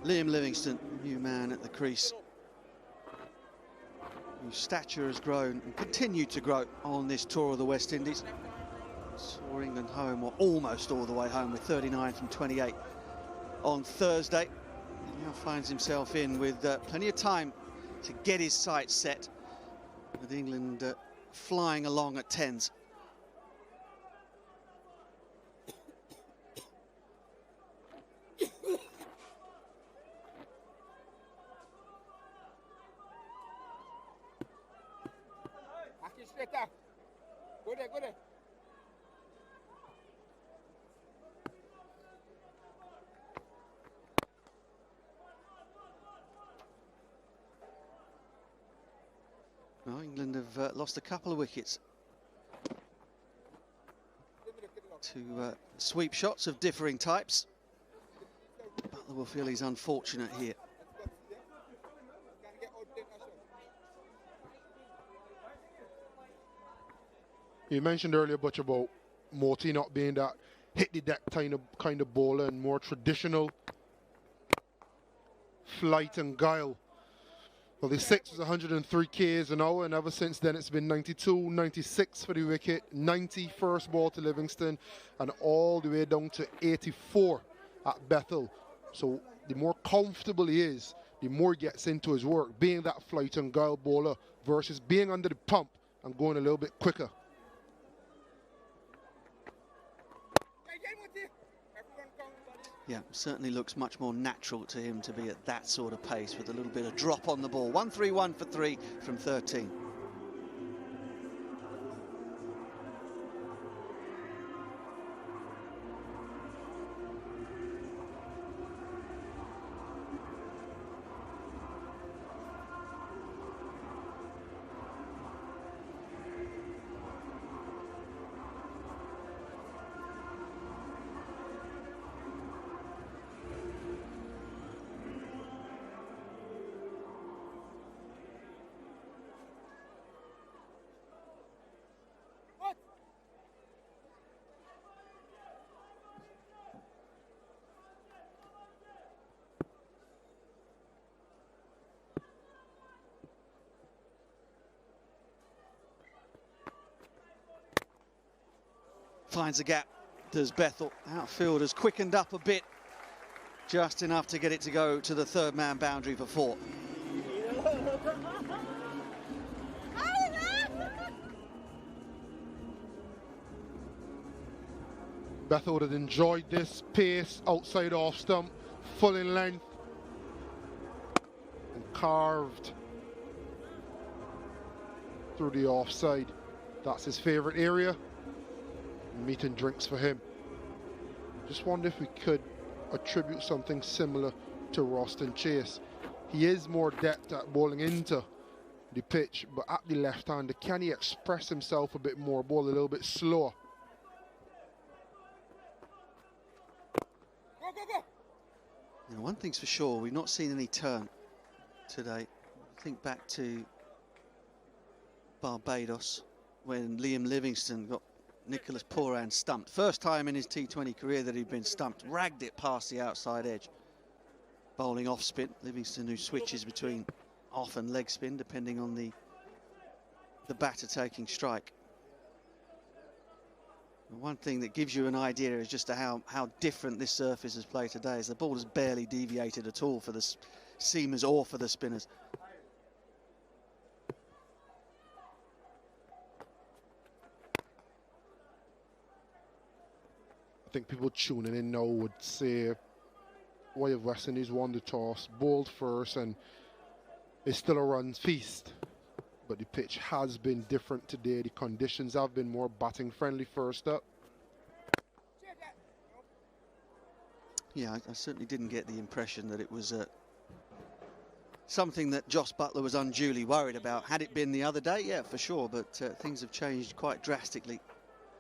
Speaker 2: Liam Livingstone, new man at the crease. whose stature has grown and continued to grow on this tour of the West Indies. Saw England home, or almost all the way home, with 39 from 28 on Thursday. He now finds himself in with plenty of time to get his sights set, with England flying along at tens.
Speaker 3: Go there, go there.
Speaker 2: Well, England have lost a couple of wickets to sweep shots of differing types. Butler will feel he's unfortunate here.
Speaker 5: You mentioned earlier, Butch, about Morty not being that hit the deck kind of bowler, and more traditional flight and guile. Well, the 6 was 103 k's an hour, and ever since then it's been 92, 96 for the wicket, 90 first ball to Livingston, and all the way down to 84 at Bethell. So the more comfortable he is, the more he gets into his work, being that flight and guile bowler versus being under the pump and going a little bit quicker.
Speaker 2: Yeah, certainly looks much more natural to him to be at that sort of pace with a little bit of drop on the ball. 1-3-1 for 3 from 13. Finds a gap, does Bethell. Outfielders quickened up a bit, just enough to get it to go to the third man boundary for 4.
Speaker 5: Bethell would have enjoyed this pace outside off stump, full in length, and carved through the offside. That's his favourite area. Meat and drinks for him. Just wonder if we could attribute something similar to Roston Chase. He is more adept at bowling into the pitch, but at the left-hander, can he express himself a bit more, bowl a little bit slower?
Speaker 3: Go, go, go.
Speaker 2: Now, one thing's for sure, we've not seen any turn today. Think back to Barbados when Liam Livingstone got Nicholas Pooran stumped. First time in his T20 career that he'd been stumped. Ragged it past the outside edge. Bowling off spin. Livingstone, who switches between off and leg spin depending on the batter taking strike. And one thing that gives you an idea is just how different this surface has played today is the ball has barely deviated at all for the seamers or for the spinners.
Speaker 5: I think people tuning in now would say, why have West Indies won the toss, bowled first, and it's still a runs feast? But the pitch has been different today. The conditions have been more batting friendly first up.
Speaker 2: Yeah, I certainly didn't get the impression that it was something that Jos Buttler was unduly worried about. Had it been the other day, yeah, for sure, but things have changed quite drastically.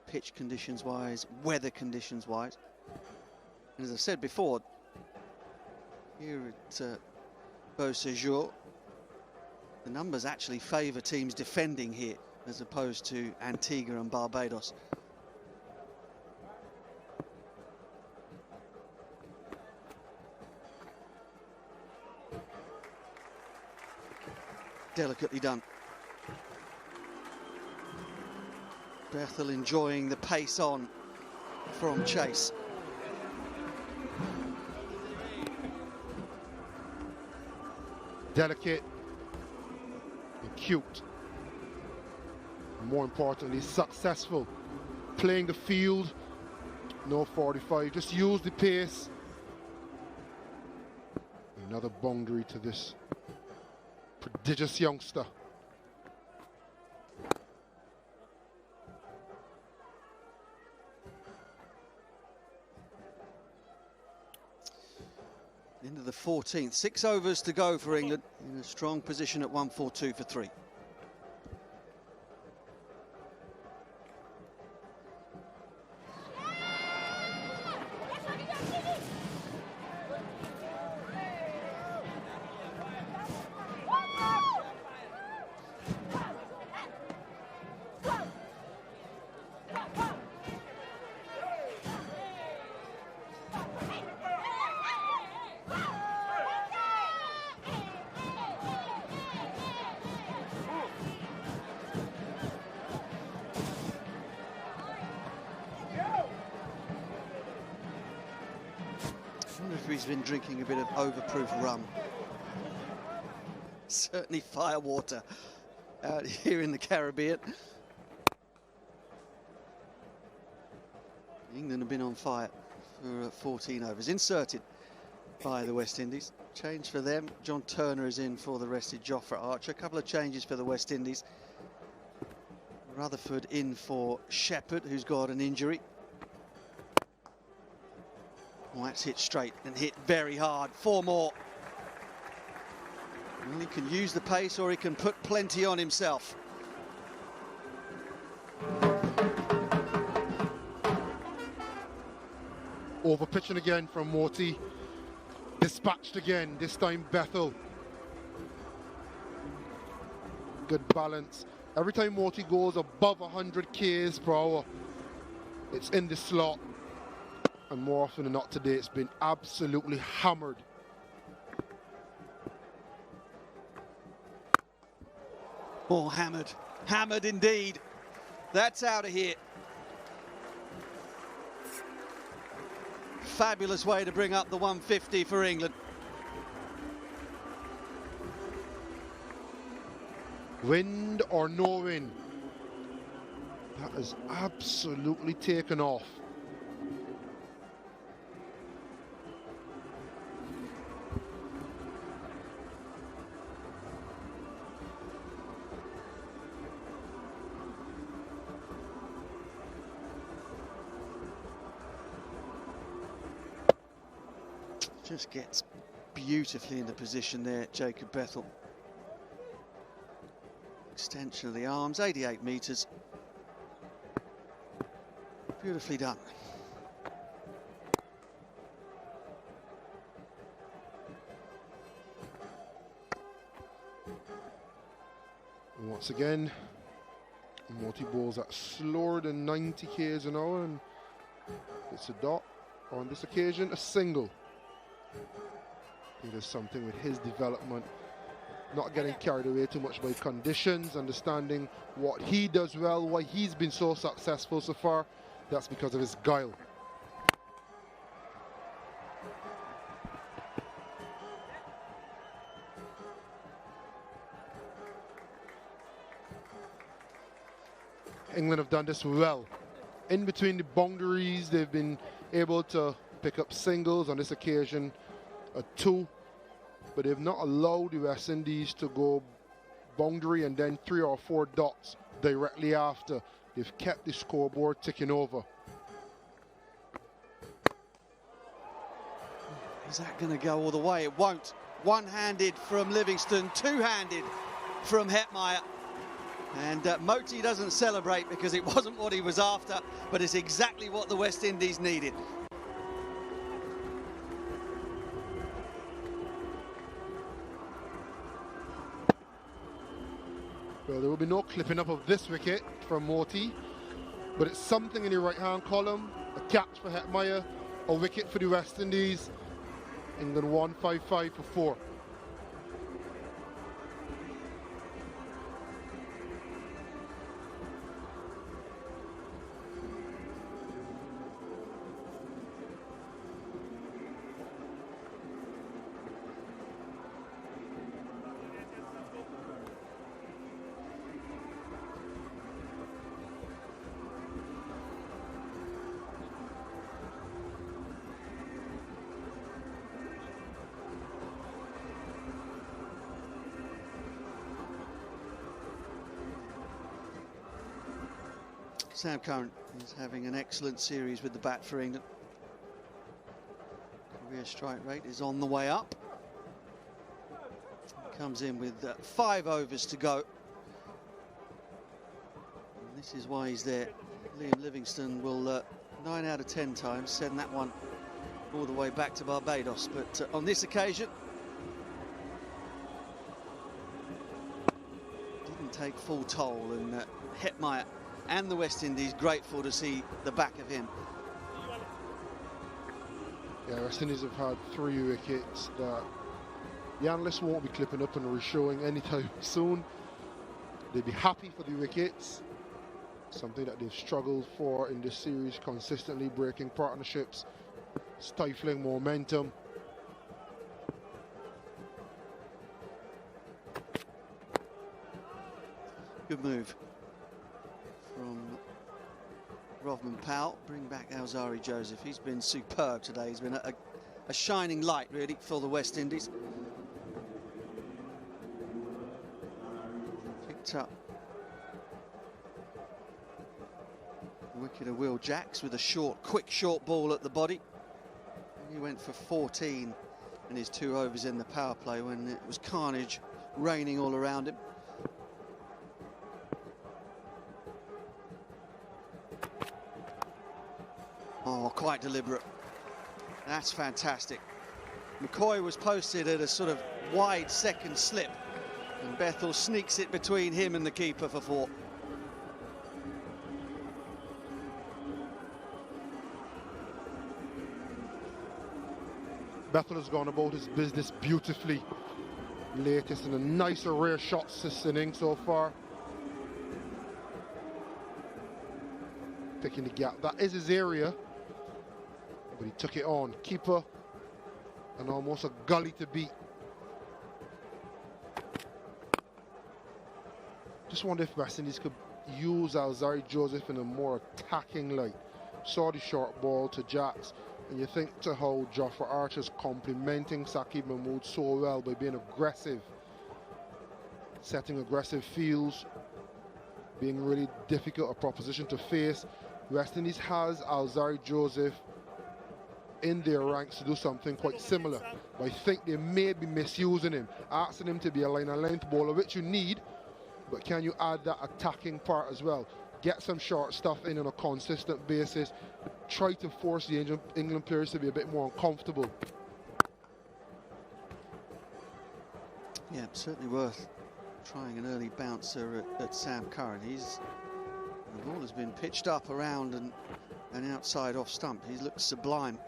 Speaker 2: Pitch conditions wise, weather conditions wise. And as I said before, here at Beausejour, the numbers actually favour teams defending here as opposed to Antigua and Barbados. Delicately done. Bethell enjoying the pace on from Chase.
Speaker 5: Delicate and cute. More importantly, successful. Playing the field, no 45, just use the pace. Another boundary to this prodigious youngster.
Speaker 2: Into the 14th, 6 overs to go for England, in a strong position at 142 for 3. I wonder if he's been drinking a bit of overproof rum. Certainly firewater out here in the Caribbean. England have been on fire for 14 overs. Inserted by the West Indies. Change for them. John Turner is in for the rested Jofra Archer. A couple of changes for the West Indies. Rutherford in for Shepherd, who's got an injury. Oh, that's hit straight and hit very hard. 4 more. Well, he can use the pace or he can put plenty on himself.
Speaker 5: Over pitching again from Morty. Dispatched again, this time Bethell. Good balance. Every time Morty goes above 100 k's per hour, it's in the slot. And more often than not today, it's been absolutely hammered.
Speaker 2: Oh, hammered. Hammered indeed. That's out of here. Fabulous way to bring up the 150 for England.
Speaker 5: Wind or no wind, that is absolutely taken off.
Speaker 2: Just gets beautifully into position there, Jacob Bethell. Extension of the arms, 88 metres. Beautifully done.
Speaker 5: And once again, Morty balls at slower than 90 k's an hour, and it's a dot. On this occasion, a single. I think there's something with his development, not getting carried away too much by conditions, understanding what he does well, why he's been so successful so far. That's because of his guile. England have done this well. In between the boundaries, they've been able to pick up singles. On this occasion, a 2. But they've not allowed the West Indies to go boundary and then 3 or 4 dots directly after. They've kept the scoreboard ticking over.
Speaker 2: Is that going to go all the way? It won't. One-handed from Livingston, two-handed from Hetmeyer. And Moti doesn't celebrate because it wasn't what he was after, but it's exactly what the West Indies needed.
Speaker 5: Well, there will be no clipping up of this wicket from Morty, but it's something in the right-hand column. A catch for Hetmeyer, a wicket for the West Indies. England 155 for 4.
Speaker 2: Sam Curran is having an excellent series with the bat for England. Career strike rate is on the way up. He comes in with 5 overs to go. And this is why he's there. Liam Livingstone will 9 out of 10 times send that one all the way back to Barbados, but on this occasion didn't take full toll, and Hetmeyer and the West Indies grateful to see the back of him.
Speaker 5: Yeah, West Indies have had 3 wickets that the analysts won't be clipping up and re-showing anytime soon. They'd be happy for the wickets, something that they've struggled for in this series, consistently breaking partnerships, stifling momentum.
Speaker 2: Good move from Rovman Powell. Bring back Alzari Joseph. He's been superb today. He's been a shining light, really, for the West Indies. Picked up the wicket of Will Jacks with a quick short ball at the body. He went for 14 in his 2 overs in the power play when it was carnage raining all around him. Oh, quite deliberate. That's fantastic. McCoy was posted at a sort of wide second slip, and Bethell sneaks it between him and the keeper for 4.
Speaker 5: Bethell has gone about his business beautifully. Latest in a nice array of shots this inning so far. Picking the gap. That is his area. But he took it on. Keeper. And almost a gully to beat. Just wonder if West Indies could use Alzari Joseph in a more attacking light. Saw the short ball to Jacks. And you think to how Jofra Archer's complementing Saqib Mahmood so well by being aggressive, setting aggressive fields, being really difficult a proposition to face. West Indies has Alzari Joseph in their ranks to do something quite similar. But I think they may be misusing him, asking him to be a line and length bowler, which you need, but can you add that attacking part as well? Get some short stuff in on a consistent basis. Try to force the England players to be a bit more uncomfortable.
Speaker 2: Yeah, certainly worth trying an early bouncer at Sam Curran. The ball has been pitched up around and outside off stump. He looks sublime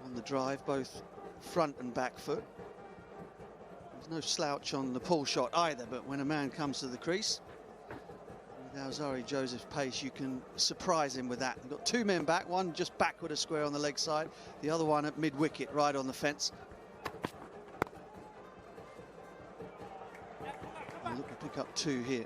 Speaker 2: on the drive, both front and back foot. There's no slouch on the pull shot either, but when a man comes to the crease, with Alzari Joseph's pace, you can surprise him with that. You've got 2 men back, one just backward a square on the leg side, the other one at mid-wicket, right on the fence. And look to pick up 2 here.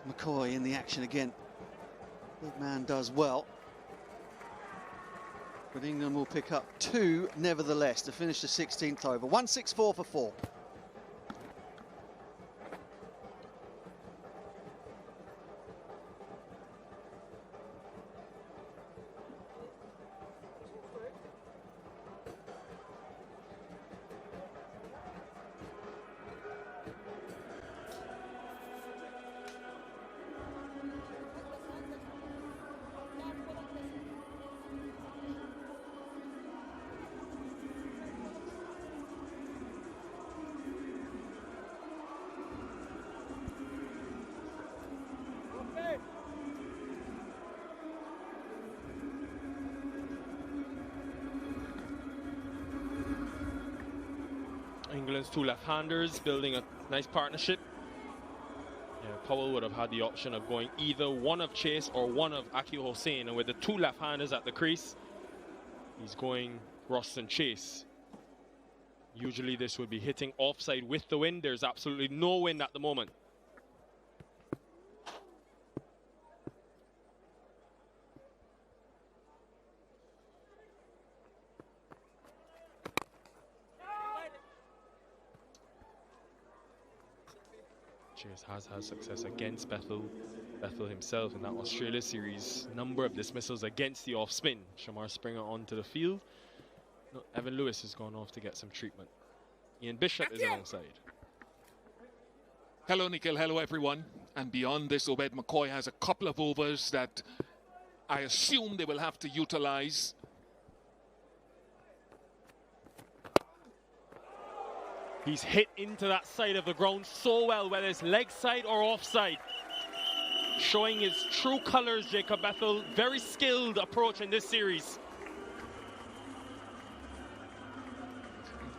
Speaker 2: McCoy in the action again. Big man does well. But England will pick up 2 nevertheless to finish the 16th over. 164 for 4.
Speaker 4: England's two left-handers building a nice partnership. Yeah, Powell would have had the option of going either one of Chase or one of Akil Hossein, and with the two left-handers at the crease, he's going Ross and Chase. Usually this would be hitting offside with the wind. There's absolutely no wind at the moment. Chase has had success against Bethell himself in that Australia series. Number of dismissals against the off spin. Shamar Springer onto the field. No, Evan Lewis has gone off to get some treatment. Ian Bishop is alongside.
Speaker 1: Hello, Nikhil. Hello, everyone. And beyond this, Obed McCoy has a couple of overs that I assume they will have to utilize.
Speaker 4: He's hit into that side of the ground so well, whether it's leg side or offside. Showing his true colors, Jacob Bethell. Very skilled approach in this series.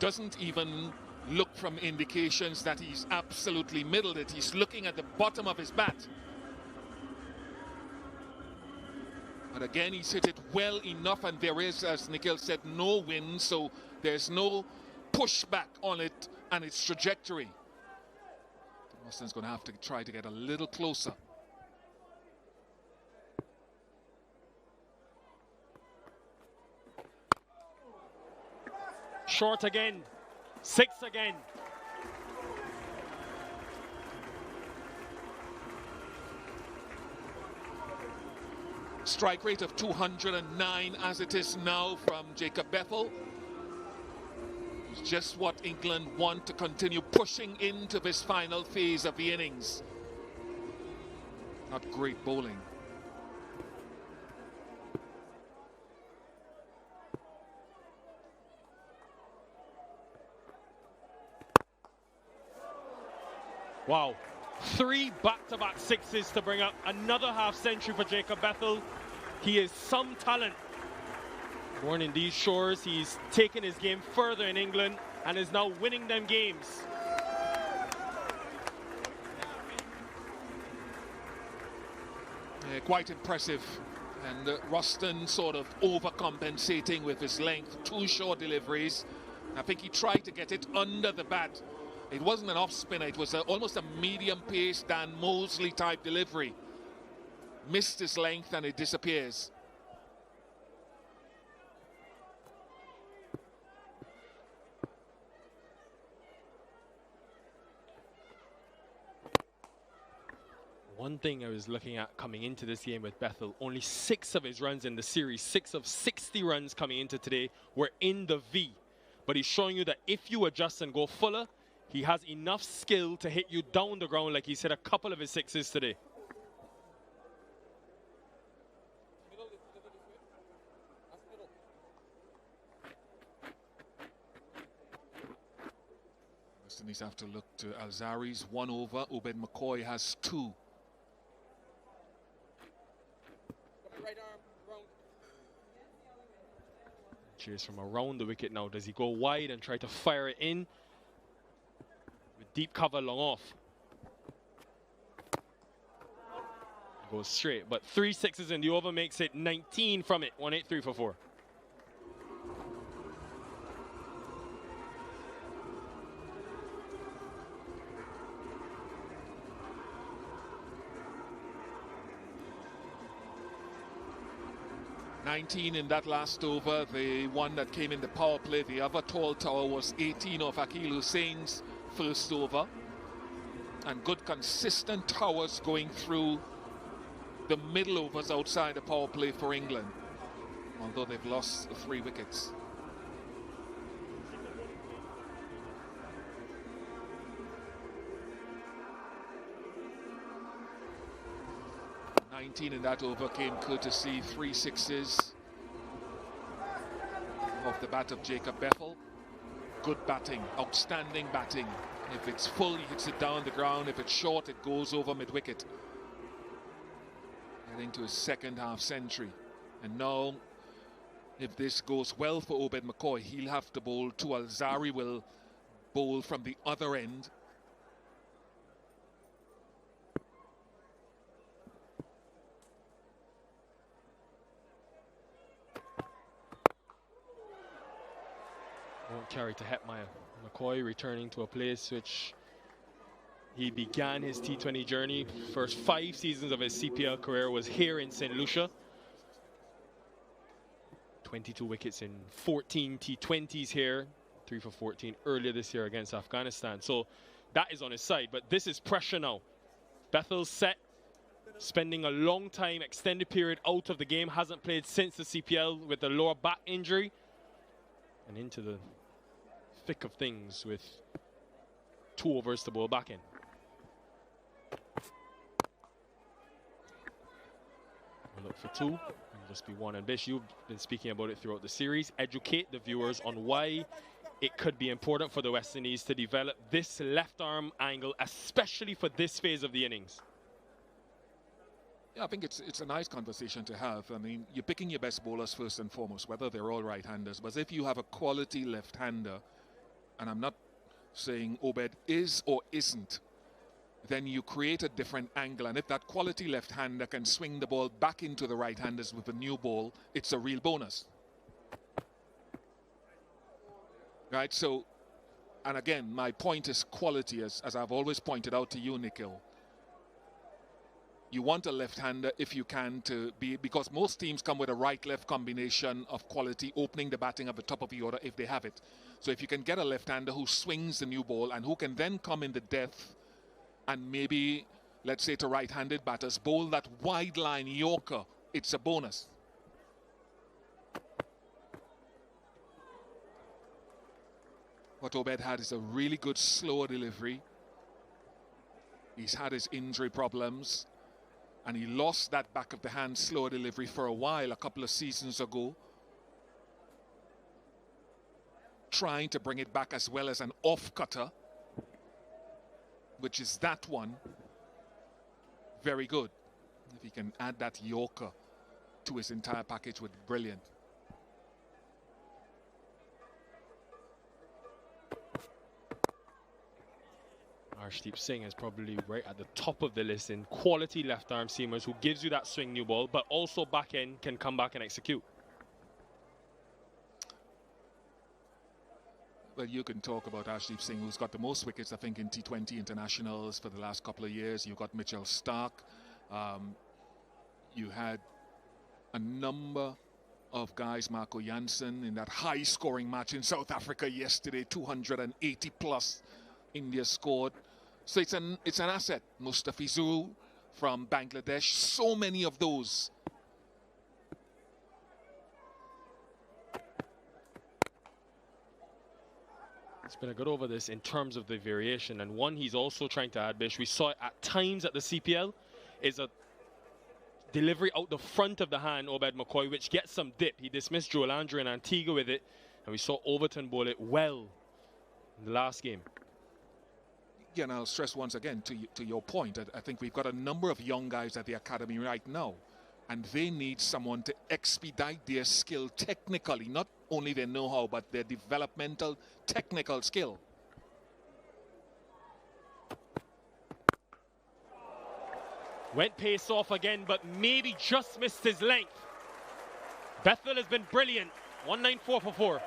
Speaker 1: Doesn't even look from indications that he's absolutely middled it. He's looking at the bottom of his bat. But again, he's hit it well enough, and there is, as Nikhil said, no wind, so there's no pushback on it and its trajectory. Austin's going to have to try to get a little closer.
Speaker 4: Short again. 6 again.
Speaker 1: Strike rate of 209 as it is now from Jacob Bethell. It's just what England want to continue pushing into this final phase of the innings. Not great bowling.
Speaker 4: Wow. 3 back-to-back sixes to bring up another half-century for Jacob Bethell. He is some talent. Born in these shores, he's taken his game further in England and is now winning them games.
Speaker 1: Yeah, quite impressive. And Ruston sort of overcompensating with his length. 2 short deliveries. I think he tried to get it under the bat. It wasn't an off spinner, it was almost a medium pace Dan Mosley type delivery. Missed his length and it disappears.
Speaker 4: One thing I was looking at coming into this game with Bethell, only 6 of his runs in the series, 6 of 60 runs coming into today were in the V. But he's showing you that if you adjust and go fuller, he has enough skill to hit you down the ground like he's hit a couple of his 6s today.
Speaker 1: West Indies have to look to Alzari's 1 over. Obed McCoy has 2.
Speaker 4: Chase from around the wicket now. Does he go wide and try to fire it in? With deep cover long off. Goes straight, but 3 6s in the over makes it 19 from it. 183 for 4.
Speaker 1: $19 in that last over, the one that came in the power play. The other tall tower was 18 of Akil Hussein's first over. And good consistent towers going through the middle overs outside the power play for England, although they've lost 3 wickets. In that over came courtesy 3 6s off the bat of Jacob Bethell. Good batting, outstanding batting. If it's full, he hits it down the ground. If it's short, it goes over mid-wicket. Heading to his 2nd half century. And now, if this goes well for Obed McCoy, he'll have to bowl 2. Alzari will bowl from the other end.
Speaker 4: Won't carry to Hetmeyer. McCoy returning to a place which he began his T20 journey. First 5 seasons of his CPL career was here in St. Lucia. 22 wickets in 14 T20s here. 3 for 14 earlier this year against Afghanistan. So that is on his side, but this is pressure now. Bethell set, spending a long time, extended period out of the game. Hasn't played since the CPL with the lower back injury. And into the thick of things with 2 overs to bowl back in. We'll look for 2 and just be 1. And Bish, you've been speaking about it throughout the series. Educate the viewers on why it could be important for the West Indies to develop this left arm angle, especially for this phase of the innings.
Speaker 1: Yeah, I think it's a nice conversation to have. I mean, you're picking your best bowlers first and foremost, whether they're all right-handers. But if you have a quality left-hander, and I'm not saying Obed is or isn't, then you create a different angle. And if that quality left-hander can swing the ball back into the right-handers with a new ball, it's a real bonus. Right, so, and again, my point is quality, as I've always pointed out to you, Nikhil. You want a left-hander if you can to be, because most teams come with a right-left combination of quality, opening the batting at the top of the order if they have it. So if you can get a left-hander who swings the new ball and who can then come in the depth and maybe, let's say to right-handed batters, bowl that wide line Yorker, it's a bonus. What Obed had is a really good slower delivery. He's had his injury problems, and he lost that back of the hand slower delivery for a while, a couple of seasons ago. Trying to bring it back as well as an off cutter, which is that one. Very good. If he can add that Yorker to his entire package, would be brilliant.
Speaker 4: Arshdeep Singh is probably right at the top of the list in quality left-arm seamers who gives you that swing new ball, but also back end can come back and execute.
Speaker 1: Well, you can talk about Arshdeep Singh, who's got the most wickets, I think, in T20 internationals for the last couple of years. You've got Mitchell Stark. You had a number of guys, Marco Jansen, in that high-scoring match in South Africa yesterday, 280 plus. India scored. So it's an asset. Mustafizur from Bangladesh. So many of those.
Speaker 4: It's been a good over this in terms of the variation, and one he's also trying to add, Bish, we saw it at times at the CPL, is a delivery out the front of the hand, Obed McCoy, which gets some dip. He dismissed Joel Andrew and Antigua with it, and we saw Overton bowl it well in the last game.
Speaker 1: Yeah, and I'll stress once again to your point, I think we've got a number of young guys at the academy right now, and they need someone to expedite their skill technically, not only their know-how, but their developmental technical skill.
Speaker 4: Went pace off again, but maybe just missed his length. Bethell has been brilliant. 194 for 4.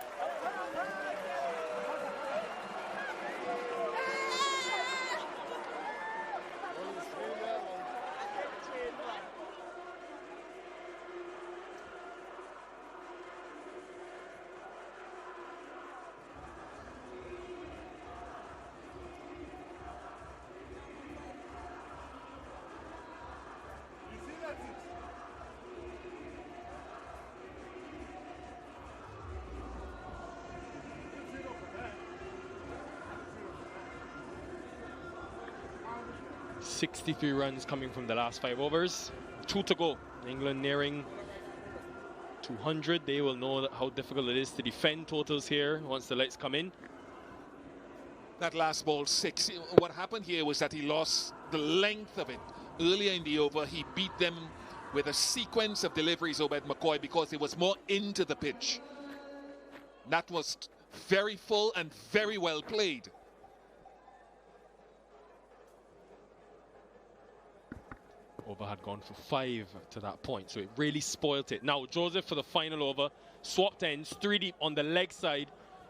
Speaker 4: .63 runs coming from the last 5 overs. 2 to go. England nearing 200. They will know how difficult it is to defend totals here once the lights come in.
Speaker 1: That last ball 6. What happened here was that he lost the length of it. Earlier in the over, he beat them with a sequence of deliveries, Obed McCoy, because it was more into the pitch. That was Very full and very well played.
Speaker 4: Over had gone for 5 to that point, so it really spoilt it. Now Joseph for the final over, swapped ends, 3 deep on the leg side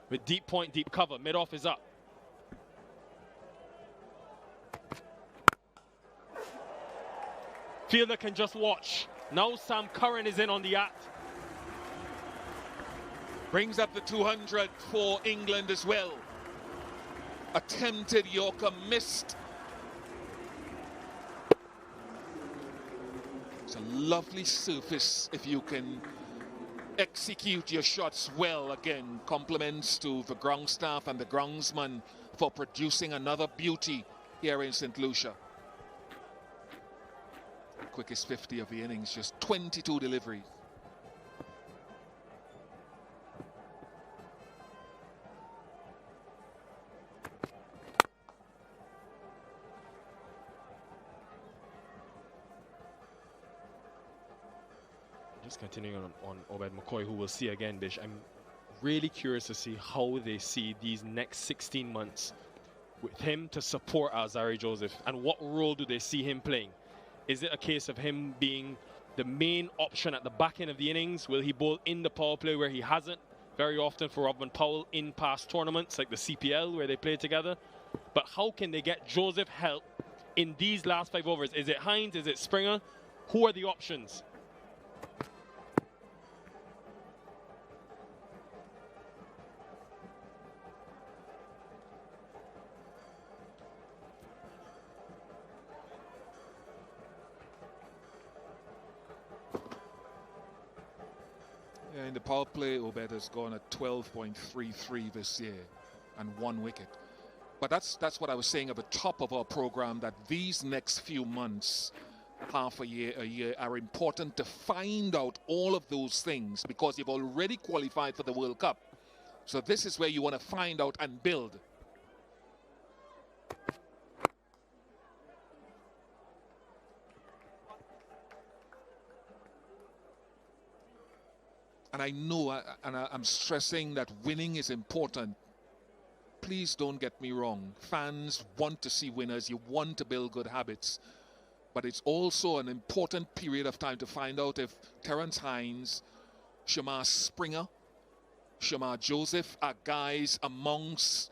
Speaker 4: with deep point, deep cover. Mid-off is up. Fielder can just watch. Now Sam Curran is in on the act.
Speaker 1: Brings up the 200 for England as well. Attempted Yorker, missed. It's a lovely surface if you can execute your shots well. Again, compliments to the ground staff and the groundsman for producing another beauty here in St. Lucia. Quickest 50 of the innings, just 22 deliveries.
Speaker 4: Just continuing on Obed McCoy, who we'll see again, Bish. I'm really curious to see how they see these next 16 months with him to support Alzarri Joseph, and what role do they see him playing? Is it a case of him being the main option at the back end of the innings? Will he bowl in the power play where he hasn't very often for Robin Powell in past tournaments like the CPL where they play together? But how can they get Joseph help in these last 5 overs? Is it Hines? Is it Springer? Who are the options?
Speaker 1: Yeah, in the power play, Obed has gone at 12.33 this year and 1 wicket. But that's what I was saying at the top of our program, that these next few months, half a year, are important to find out all of those things, because you've already qualified for the World Cup. So this is where you want to find out and build. And I know, I'm stressing that winning is important. Please don't get me wrong. Fans want to see winners. You want to build good habits. But it's also an important period of time to find out if Terence Hines, Shamar Springer, Shamar Joseph are guys amongst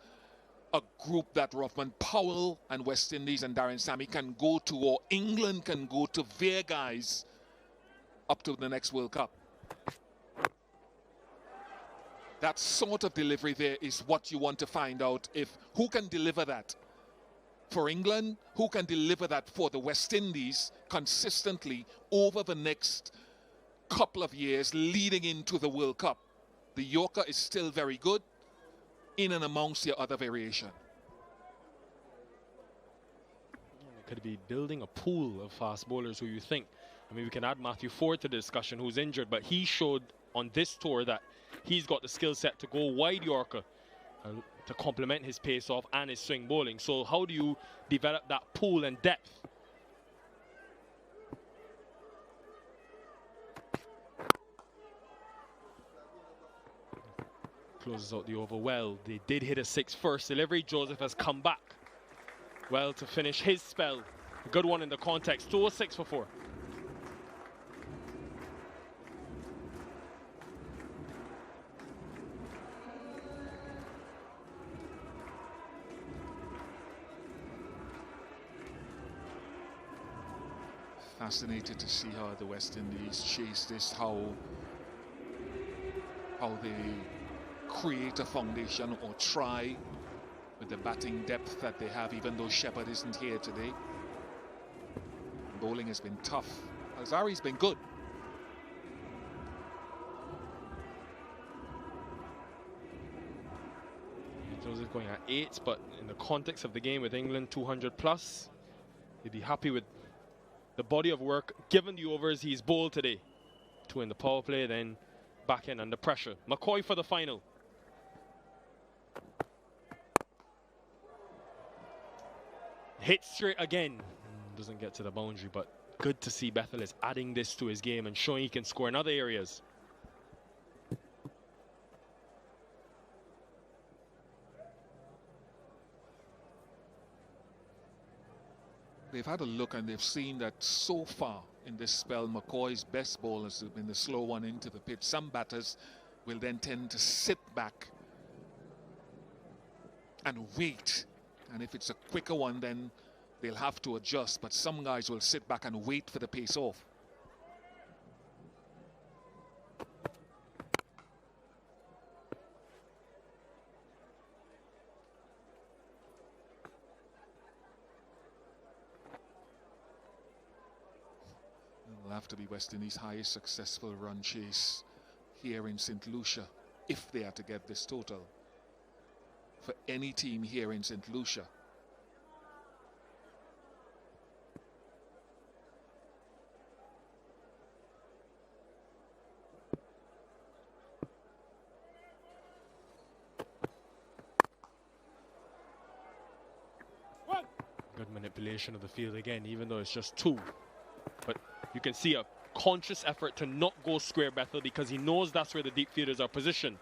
Speaker 1: a group that Robin Powell and West Indies and Darren Sammy can go to, or England can go to their guys up to the next World Cup. That sort of delivery there is what you want to find out, if who can deliver that for England, who can deliver that for the West Indies consistently over the next couple of years leading into the World Cup. The Yorker is still very good in and amongst your other variation.
Speaker 4: Could be building a pool of fast bowlers who you think. I mean, we can add Matthew Ford to the discussion, who's injured, but he showed on this tour that he's got the skill set to go wide Yorker to complement his pace off and his swing bowling. So how do you develop that pool and depth? Closes out the over well. They did hit a 6 first delivery. Joseph has come back well to finish his spell. A good one in the context. 206 for 4.
Speaker 1: Fascinated to see how the West Indies chase this, how they create a foundation or try with the batting depth that they have, even though Shepherd isn't here today. Bowling has been tough. Alzarri's been good.
Speaker 4: Joseph going at 8, but in the context of the game with England 200 plus, you'd be happy with the body of work given the overs he's bowled today. 2 in the power play, then back in under pressure. McCoy for the final. Hit straight again. Doesn't get to the boundary, but good to see Bethell is adding this to his game and showing he can score in other areas.
Speaker 1: they've had a look and they've seen that so far in this spell, McCoy's best ball has been the slow one into the pitch. Some batters will then tend to sit back and wait. And if it's a quicker one, then they'll have to adjust. But some guys will sit back and wait for the pace off. It'll have to be West Indies' highest successful run chase here in St. Lucia if they are to get this total. For any team here in St. Lucia.
Speaker 4: Good manipulation of the field again, even though it's just 2. But you can see a conscious effort to not go square Bethell because he knows that's where the deep fielders are positioned.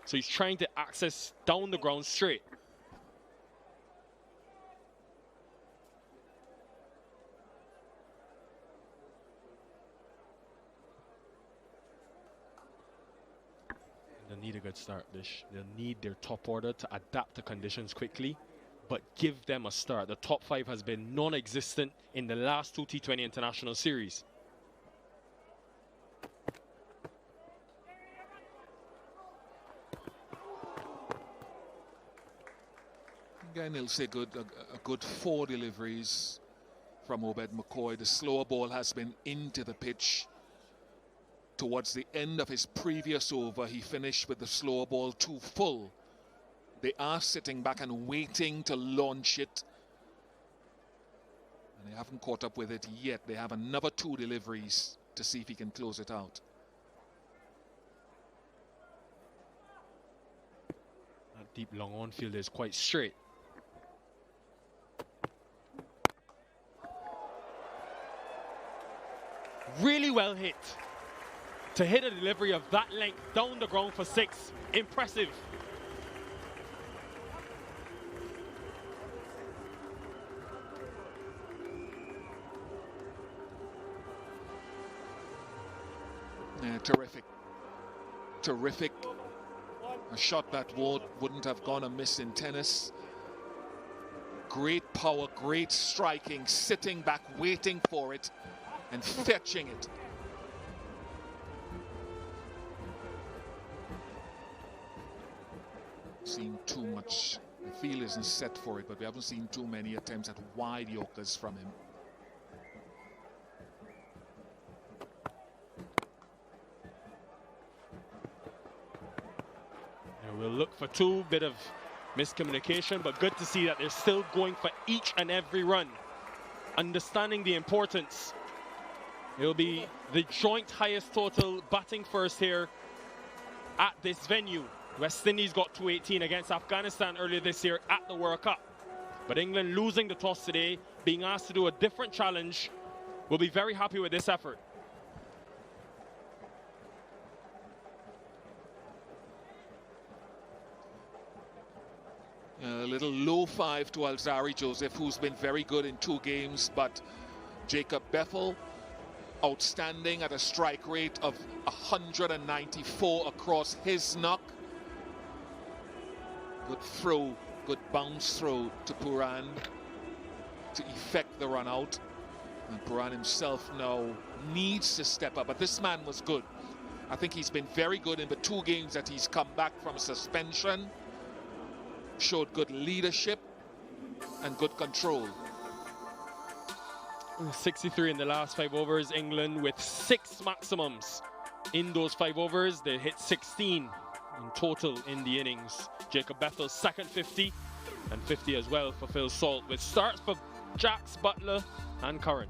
Speaker 4: So he's trying to access down the ground straight. They'll need a good start, Bish. They'll need their top order to adapt to conditions quickly, but give them a start. The top 5 has been non-existent in the last 2 T20 international series.
Speaker 1: Again, he'll say a good 4 deliveries from Obed McCoy. The slower ball has been into the pitch. Towards the end of his previous over, he finished with the slower ball too full. They are sitting back and waiting to launch it. And they haven't caught up with it yet. They have another 2 deliveries to see if he can close it out.
Speaker 4: That deep long on field is quite straight. Really well hit. To hit a delivery of that length down the ground for 6, impressive.
Speaker 1: Yeah, terrific. Terrific. A shot that wouldn't have gone amiss in tennis. Great power, great striking, sitting back, waiting for it, and fetching it. Seen too much. The field isn't set for it, but we haven't seen too many attempts at wide Yorkers from him.
Speaker 4: And we'll look for 2, bit of miscommunication, but good to see that they're still going for each and every run. Understanding the importance. It'll be the joint highest total batting first here at this venue. West Indies got 218 against Afghanistan earlier this year at the World Cup. But England losing the toss today, being asked to do a different challenge, will be very happy with this effort.
Speaker 1: A little low 5 to Alzarri Joseph, who's been very good in 2 games, but Jacob Bethell, outstanding at a strike rate of 194 across his knock. Good throw, good bounce throw to Puran to effect the run out. And Puran himself now needs to step up, but this man was good. I think he's been very good in the 2 games that he's come back from suspension. Showed good leadership and good control.
Speaker 4: 63 in the last 5 overs. England with 6 maximums in those 5 overs. They hit 16 in total in the innings. Jacob Bethell's second 50 and 50 as well for Phil Salt, with starts for Jacks, Buttler and Curran.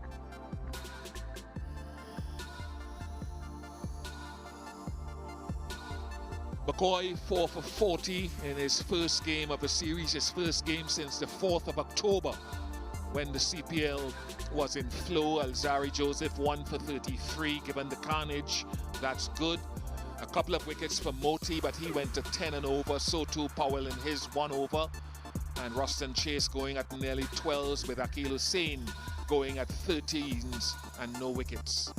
Speaker 1: McCoy 4 for 40 in his first game of the series, his first game since the 4th of October when the CPL was in flow. Alzarri Joseph 1 for 33, given the carnage, that's good. A couple of wickets for Moti, but he went to 10 and over, so too Powell in his 1 over. And Ruston Chase going at nearly 12s with Akil Hussain going at 13s and no wickets.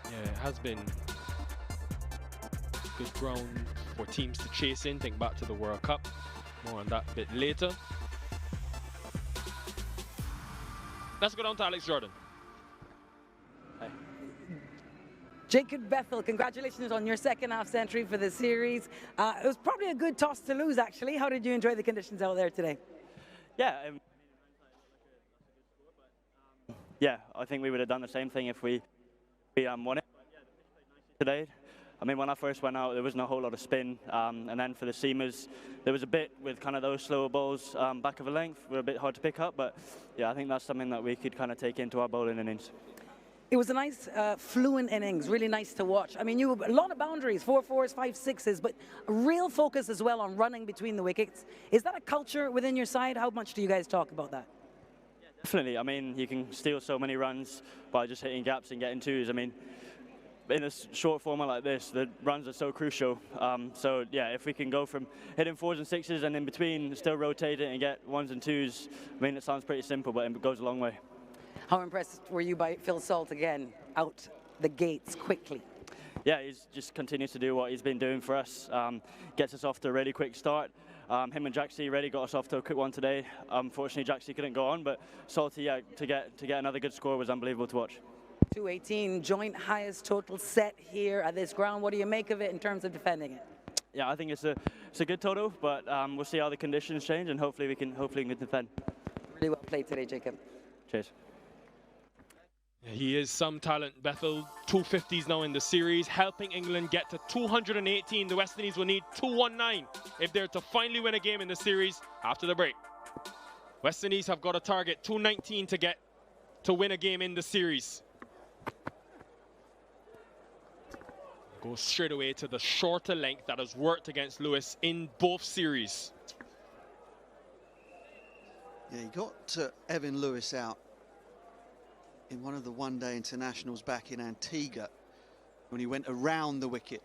Speaker 4: Yeah, it has been good ground for teams to chase in. Think back to the World Cup. More on that a bit later. Let's go down to Alex Jordan.
Speaker 6: Jacob Bethell, congratulations on your second half century for the series. It was probably a good toss to lose, actually. How did you enjoy the conditions out there today?
Speaker 7: Yeah, yeah, I think we would have done the same thing if we won it today. I mean, when I first went out, there wasn't a whole lot of spin, and then for the seamers, there was a bit with kind of those slower balls back of a length, were a bit hard to pick up, but yeah, I think that's something that we could kind of take into our bowling innings.
Speaker 6: It was a nice, fluent innings, really nice to watch. I mean, you a lot of boundaries, 4-4s, 5-6s, but a real focus as well on running between the wickets. Is that a culture within your side? How much do you guys talk about that?
Speaker 7: Definitely. I mean, you can steal so many runs by just hitting gaps and getting twos. I mean, in a short format like this, the runs are so crucial. So yeah, if we can go from hitting 4s and 6s and in between still rotate it and get 1s and 2s, I mean, it sounds pretty simple, but it goes a long way.
Speaker 6: How impressed were you by Phil Salt again, out the gates quickly?
Speaker 7: Yeah, he just continues to do what he's been doing for us. Gets us off to a really quick start. Him and Jaxie really got us off to a quick one today. Unfortunately, Jaxie couldn't go on, but Salty, yeah, to get another good score was unbelievable to watch.
Speaker 6: 218, joint highest total set here at this ground. What do you make of it in terms of defending it?
Speaker 7: Yeah, I think it's a good total, but we'll see how the conditions change, and hopefully we can defend.
Speaker 6: Really well played today, Jacob.
Speaker 7: Cheers.
Speaker 4: He is some talent, Bethell. 250s now in the series, helping England get to 218. The West Indies will need 219 if they're to finally win a game in the series after the break. West Indies have got a target, 219 to win a game in the series. Goes straight away to the shorter length that has worked against Lewis in both series.
Speaker 2: Yeah, he got Evin Lewis out in one of the one-day internationals back in Antigua when he went around the wicket,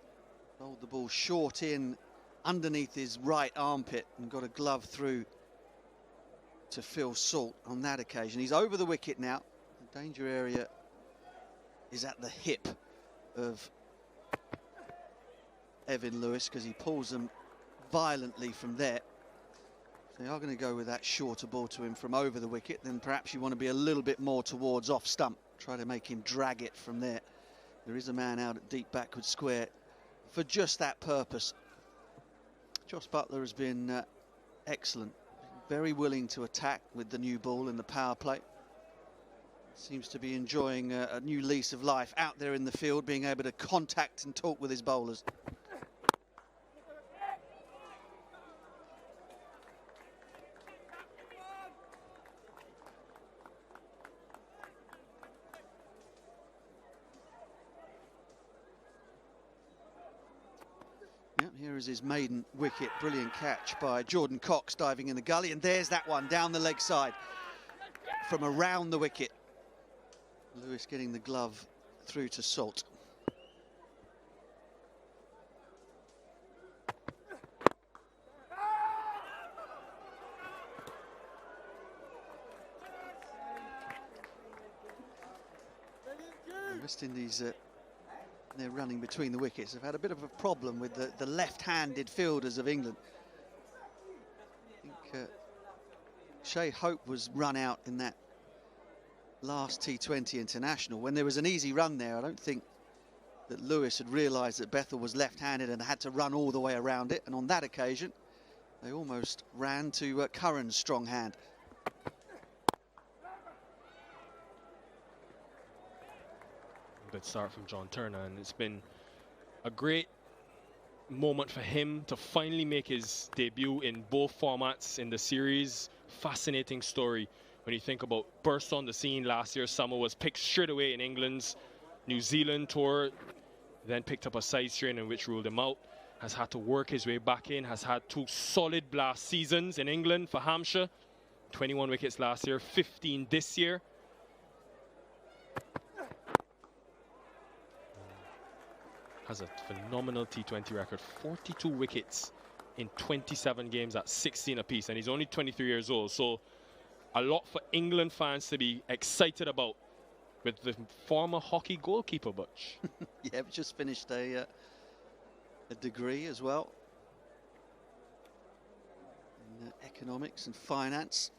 Speaker 2: rolled the ball short in underneath his right armpit and got a glove through to Phil Salt on that occasion. He's over the wicket now. The danger area is at the hip of Evin Lewis because he pulls them violently from there. They are going to go with that shorter ball to him from over the wicket. Then perhaps you want to be a little bit more towards off stump. Try to make him drag it from there. There is a man out at deep backward square for just that purpose. Josh Buttler has been excellent. Very willing to attack with the new ball in the power play. Seems to be enjoying a new lease of life out there in the field, being able to contact and talk with his bowlers. Here is his maiden wicket. Brilliant catch by Jordan Cox diving in the gully, and there's that one down the leg side from around the wicket. Lewis getting the glove through to Salt. West Indies they're running between the wickets. They've had a bit of a problem with the left-handed fielders of England. I think Shai was run out in that last T20 international. When there was an easy run there, I don't think that Lewis had realised that Bethell was left-handed and had to run all the way around it. And on that occasion, they almost ran to Curran's strong hand.
Speaker 4: Good start from John Turner, and it's been a great moment for him to finally make his debut in both formats in the series. Fascinating story when you think about burst on the scene last year summer, was picked straight away in England's New Zealand tour, then picked up a side strain in which ruled him out, has had to work his way back in, has had 2 solid blast seasons in England for Hampshire, 21 wickets last year, 15 this year. Has a phenomenal T20 record, 42 wickets in 27 games at 16 apiece, and he's only 23 years old. So a lot for England fans to be excited about with the former hockey goalkeeper, Butch.
Speaker 2: Yeah, we just finished a degree as well in economics and finance.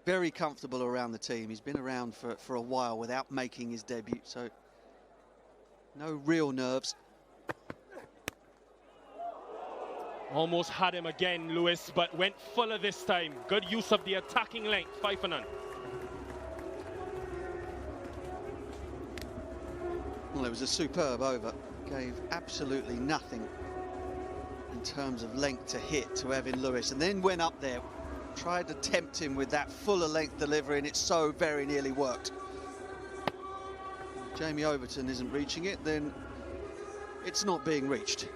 Speaker 2: Very comfortable around the team. He's been around for a while without making his debut, so no real nerves.
Speaker 4: Almost had him again, Lewis, but went fuller this time. Good use of the attacking length, 5 for none.
Speaker 2: Well, it was a superb over. Gave absolutely nothing in terms of length to hit to Evin Lewis, and then went up there, tried to tempt him with that fuller length delivery, and it so very nearly worked. If Jamie Overton isn't reaching it, then it's not being reached.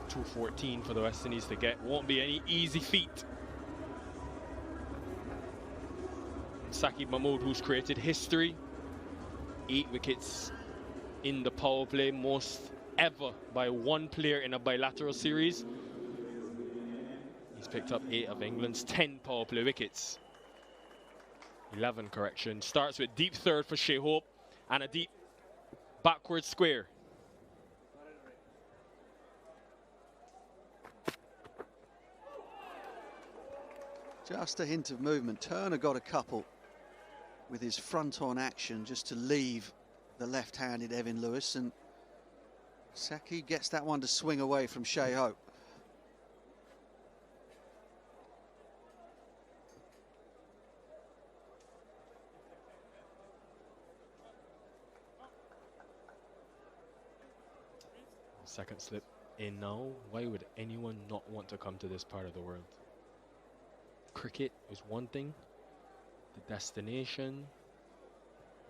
Speaker 4: .214 for the West Indies to get. Won't be any easy feat. Saqib Mahmood, who's created history. 8 wickets in the power play, most ever by one player in a bilateral series. He's picked up 8 of England's 10 power play wickets. 11, correction. Starts with deep third for Shai Hope and a deep backward square.
Speaker 2: Just a hint of movement. Turner got a couple with his front-on action just to leave the left-handed Evin Lewis, and Saqib gets that one to swing away from Shai Hope.
Speaker 4: Second slip in now. Why would anyone not want to come to this part of the world? Cricket is one thing, the destination,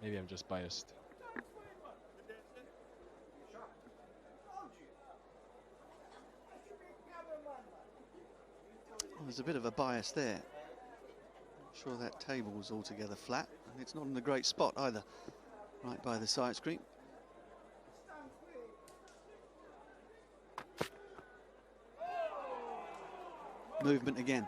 Speaker 4: maybe I'm just biased.
Speaker 2: Well, there's a bit of a bias there. Not sure that table was altogether flat, and it's not in a great spot either, right by the side screen. Movement again.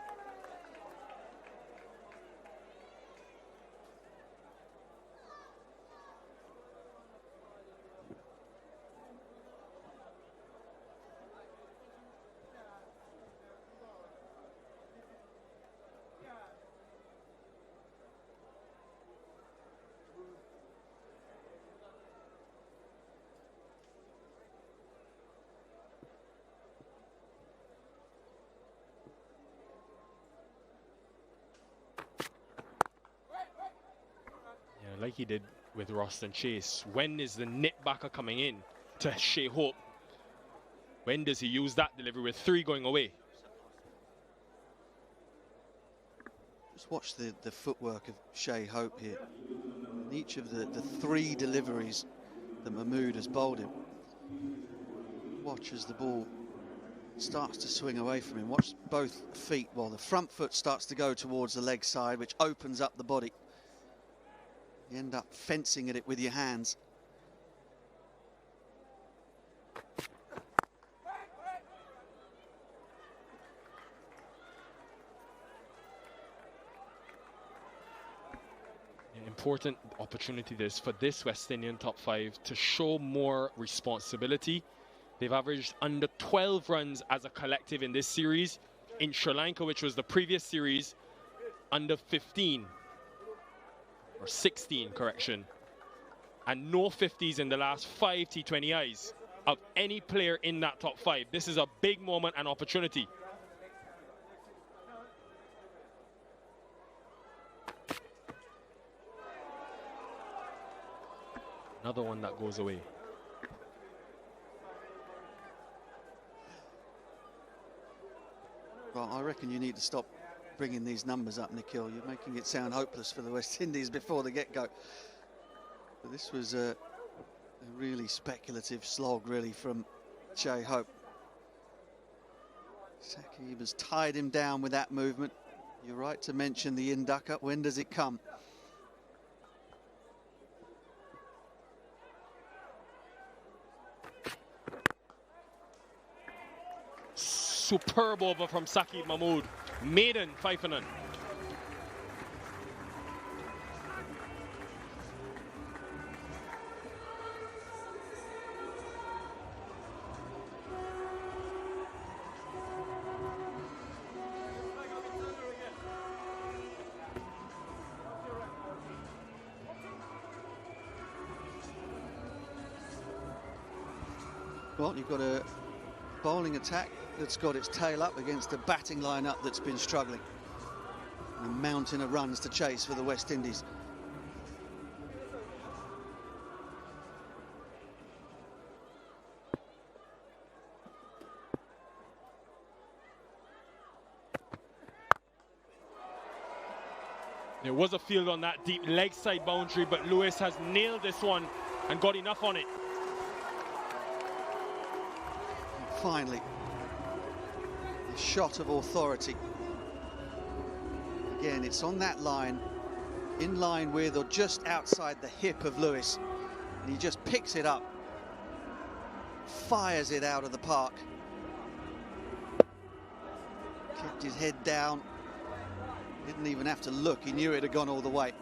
Speaker 4: Like he did with Roston Chase. When is the nip backer coming in to Shai Hope? When does he use that delivery with 3 going away?
Speaker 2: Just watch the footwork of Shai Hope here. In each of the 3 deliveries that Mahmood has bowled him. Watch as the ball starts to swing away from him. Watch both feet. Well, the front foot starts to go towards the leg side, which opens up the body. You end up fencing at it with your hands.
Speaker 4: An important opportunity this for this West Indian top 5 to show more responsibility. They've averaged under 12 runs as a collective in this series. In Sri Lanka, which was the previous series, under 15. Or 16, correction. And no 50s in the last 5 T20Is of any player in that top 5. This is a big moment and opportunity. Another one that goes away.
Speaker 2: Well, I reckon you need to stop bringing these numbers up, Nikhil. You're making it sound hopeless for the West Indies before the get-go. But this was a really speculative slog, really, from Shai Hope. Saqib has tied him down with that movement. You're right to mention the inducker. When does it come?
Speaker 4: Superb over from Saqib Mahmood. Maiden Pfeiffernan.
Speaker 2: Well, you've got a bowling attack that's got its tail up against a batting lineup that's been struggling. And a mountain of runs to chase for the West Indies.
Speaker 4: There was a field on that deep leg side boundary, but Lewis has nailed this one and got enough on it.
Speaker 2: Finally, a shot of authority. Again, it's on that line, in line with or just outside the hip of Lewis. And he just picks it up, fires it out of the park. Kept his head down, didn't even have to look, he knew it had gone all the way.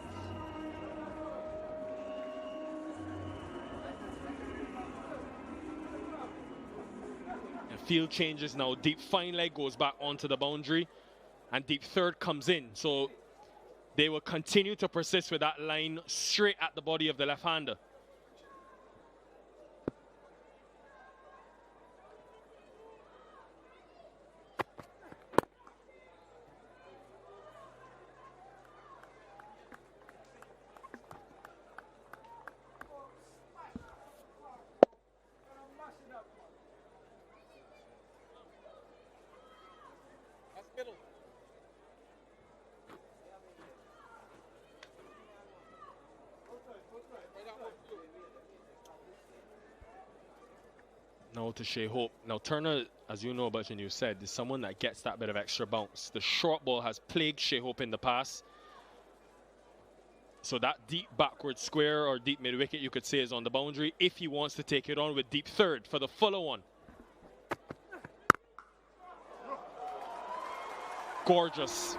Speaker 4: Field changes now. Deep fine leg goes back onto the boundary and deep third comes in. So they will continue to persist with that line straight at the body of the left-hander. Now to Shai Hope. Now Turner, as you know, but you said, is someone that gets that bit of extra bounce. The short ball has plagued Shai Hope in the past. So that deep backward square or deep mid wicket, you could say, is on the boundary if he wants to take it on with deep third for the fuller one. Gorgeous.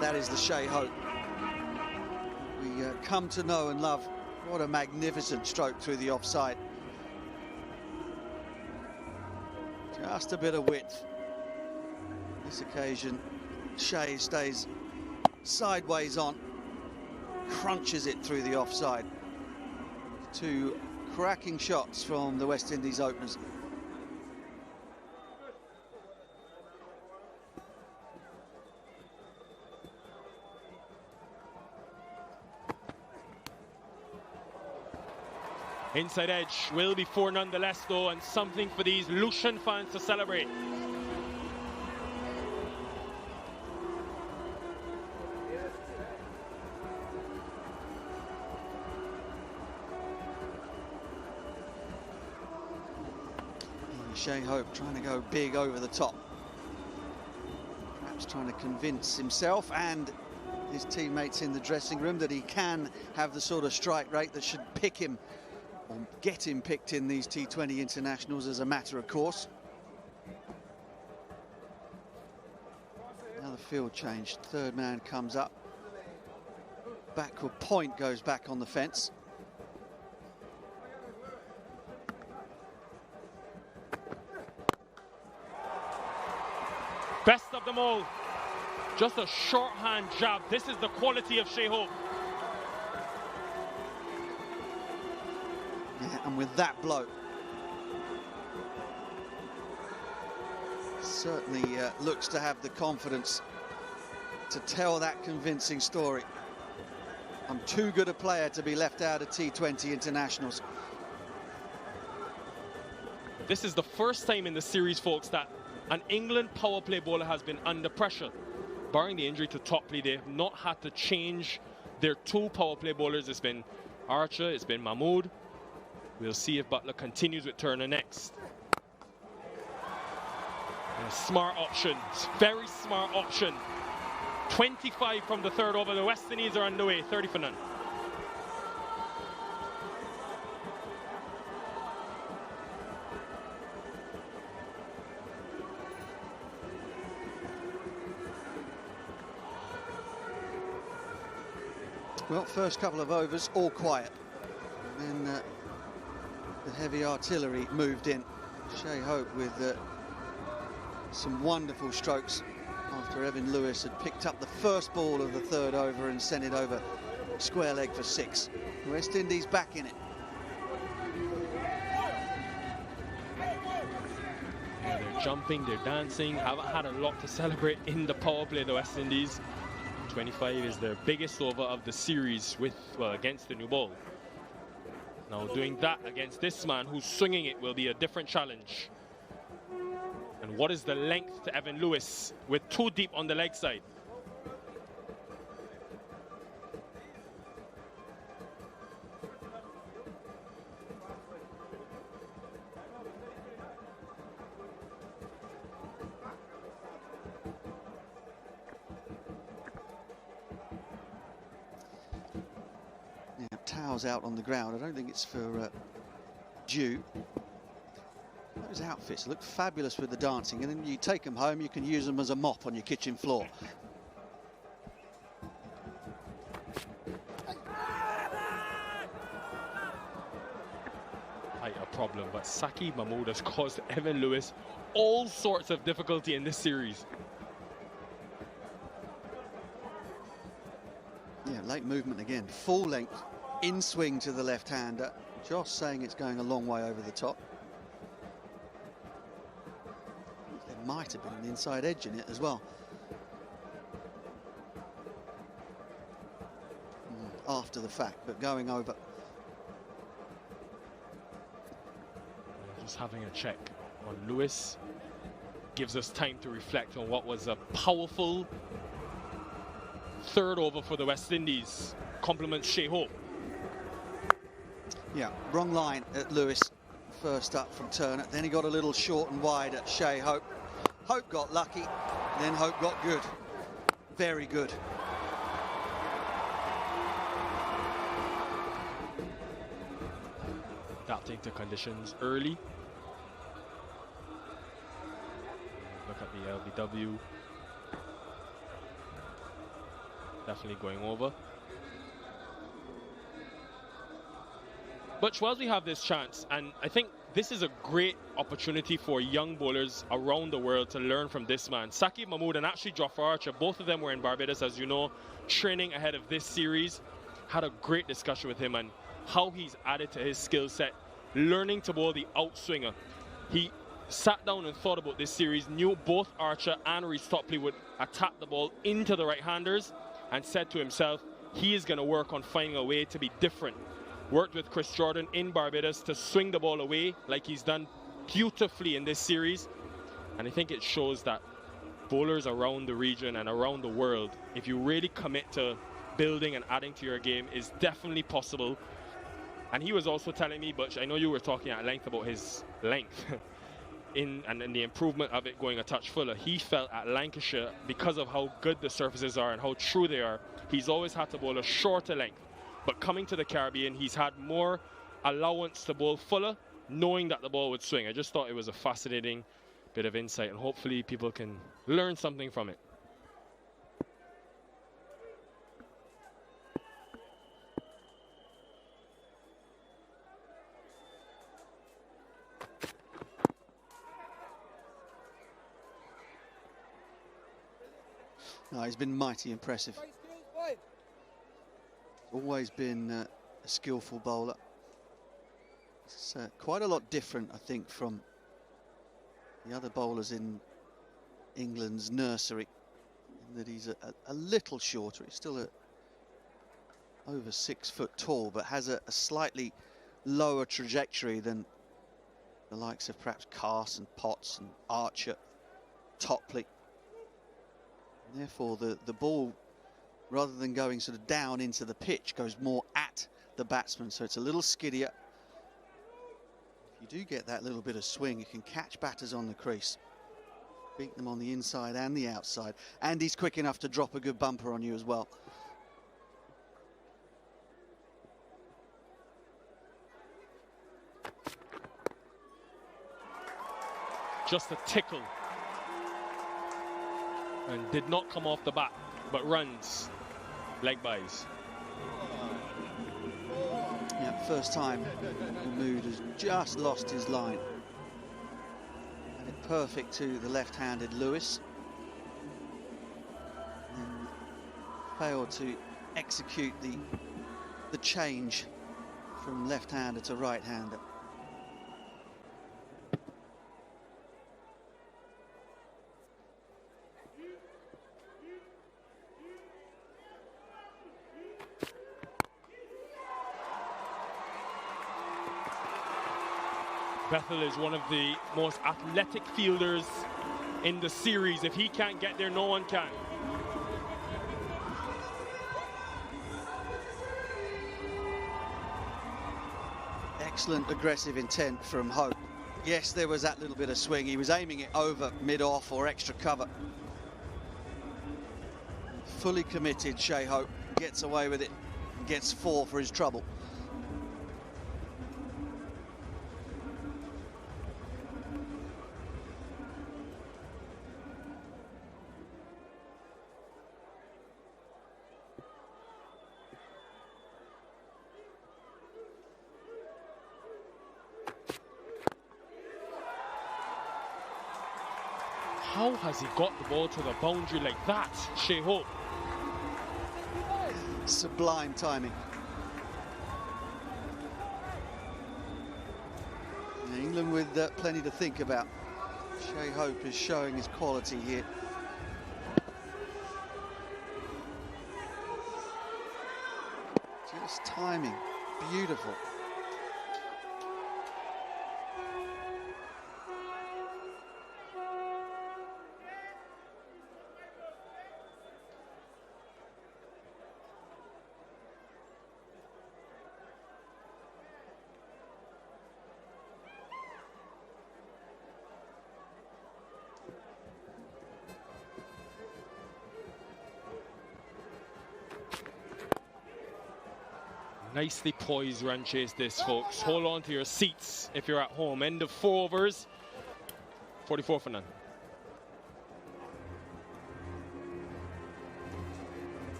Speaker 2: That is the Shai Hope we come to know and love. What a magnificent stroke through the offside. Just a bit of width. This occasion, Shai stays sideways on, crunches it through the offside. Two cracking shots from the West Indies openers.
Speaker 4: Inside edge will be four nonetheless, though, and something for these Lucian fans to celebrate.
Speaker 2: Shai Hope trying to go big over the top. Perhaps trying to convince himself and his teammates in the dressing room that he can have the sort of strike rate that should pick him or get him picked in these T20 internationals as a matter of course. Now the field change. Third man comes up. Backward point goes back on the fence.
Speaker 4: Best of them all. Just a shorthand jab. This is the quality of Shai Hope.
Speaker 2: Yeah, and with that blow, certainly looks to have the confidence to tell that convincing story. I'm too good a player to be left out of T20 internationals.
Speaker 4: This is the first time in the series, folks, that an England power play bowler has been under pressure. Barring the injury to Topley, they have not had to change their two power play bowlers. It's been Archer, it's been Mahmood. We'll see if Buttler continues with Turner next. A smart option, very smart option. 25 from the third over. The West Indies are underway, 30 for none.
Speaker 2: Well, first couple of overs, all quiet. And then the heavy artillery moved in. Shai with some wonderful strokes after Evin Lewis had picked up the first ball of the third over and sent it over square leg for 6. West Indies back in it.
Speaker 4: Yeah, they're jumping, they're dancing. Haven't had a lot to celebrate in the power play, the West Indies. 25 is their biggest over of the series against the new ball. Now doing that against this man who's swinging it will be a different challenge. And what is the length to Evin Lewis with 2 deep on the leg side?
Speaker 2: Towels out on the ground. I don't think it's for due. Those outfits look fabulous with the dancing, and then you take them home, you can use them as a mop on your kitchen floor.
Speaker 4: Quite a problem, but Saqib Mahmood has caused Evin Lewis all sorts of difficulty in this series.
Speaker 2: Yeah, late movement again, full length, in swing to the left-hander. Josh saying it's going a long way over the top. There might have been an inside edge in it as well. After the fact, but going over.
Speaker 4: Just having a check on Lewis. Gives us time to reflect on what was a powerful third over for the West Indies. Compliments Shai.
Speaker 2: Yeah, wrong line at Lewis. First up from Turner. Then he got a little short and wide at Shai. Hope got lucky. Then Hope got good. Very good.
Speaker 4: Adapting to conditions early. Look at the LBW. Definitely going over. But whilst we have this chance, and I think this is a great opportunity for young bowlers around the world to learn from this man. Saqib Mahmood and actually Jofra Archer, both of them were in Barbados, as you know, training ahead of this series. Had a great discussion with him and how he's added to his skill set, learning to bowl the outswinger. He sat down and thought about this series, knew both Archer and Reece Topley would attack the ball into the right-handers, and said to himself, he is going to work on finding a way to be different. Worked with Chris Jordan in Barbados to swing the ball away like he's done beautifully in this series. And I think it shows that bowlers around the region and around the world, if you really commit to building and adding to your game, is definitely possible. And he was also telling me, Butch, I know you were talking at length about his length and the improvement of it going a touch fuller. He felt at Lancashire, because of how good the surfaces are and how true they are, he's always had to bowl a shorter length. But coming to the Caribbean, he's had more allowance to bowl fuller, knowing that the ball would swing. I just thought it was a fascinating bit of insight, and hopefully people can learn something from it.
Speaker 2: No, he's been mighty impressive. Always been a skillful bowler. It's quite a lot different, I think, from the other bowlers in England's nursery, in that he's a little shorter. He's still over 6 foot tall, but has a slightly lower trajectory than the likes of perhaps Carson, Potts and Archer, Topley. And therefore, the ball, rather than going sort of down into the pitch, goes more at the batsman, so it's a little skiddier. If you do get that little bit of swing, you can catch batters on the crease. Beat them on the inside and the outside. And he's quick enough to drop a good bumper on you as well.
Speaker 4: Just a tickle. And did not come off the bat, but runs. Leg buys.
Speaker 2: Yeah, first time Mahmood has just lost his line. And it perfect to the left-handed Lewis. And failed to execute the change from left-hander to right-hander.
Speaker 4: Bethell is one of the most athletic fielders in the series. If he can't get there, no one can.
Speaker 2: Excellent aggressive intent from Hope. Yes, there was that little bit of swing. He was aiming it over mid-off or extra cover. Fully committed, Shai Hope gets away with it and gets 4 for his trouble.
Speaker 4: How has he got the ball to the boundary like that, Shai Hope?
Speaker 2: Sublime timing. England with plenty to think about. Shai Hope is showing his quality here. Just timing, beautiful.
Speaker 4: Nicely poised run chase this, folks. Hold on to your seats if you're at home. End of 4 overs. 44 for none.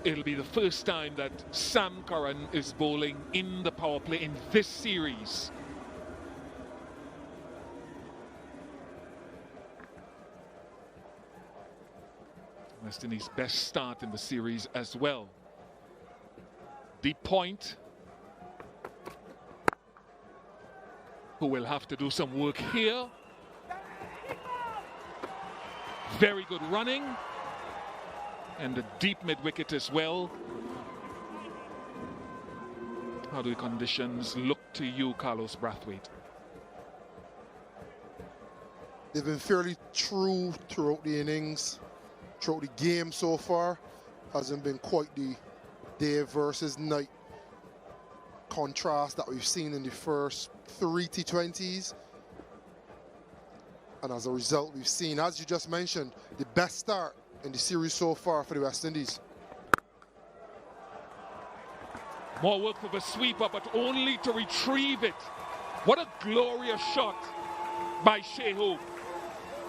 Speaker 1: It'll be the first time that Sam Curran is bowling in the power play in this series. West Indies' best start in the series as well. Deep point. Who will have to do some work here. Very good running. And the deep mid-wicket as well. How do the conditions look to you, Carlos Brathwaite?
Speaker 5: They've been fairly true throughout the innings, throughout the game so far. Hasn't been quite the day versus night contrast that we've seen in the first 3 T20s. And as a result, we've seen, as you just mentioned, the best start in the series so far for the West Indies.
Speaker 1: More work for the sweeper, but only to retrieve it. What a glorious shot by Shai Hope.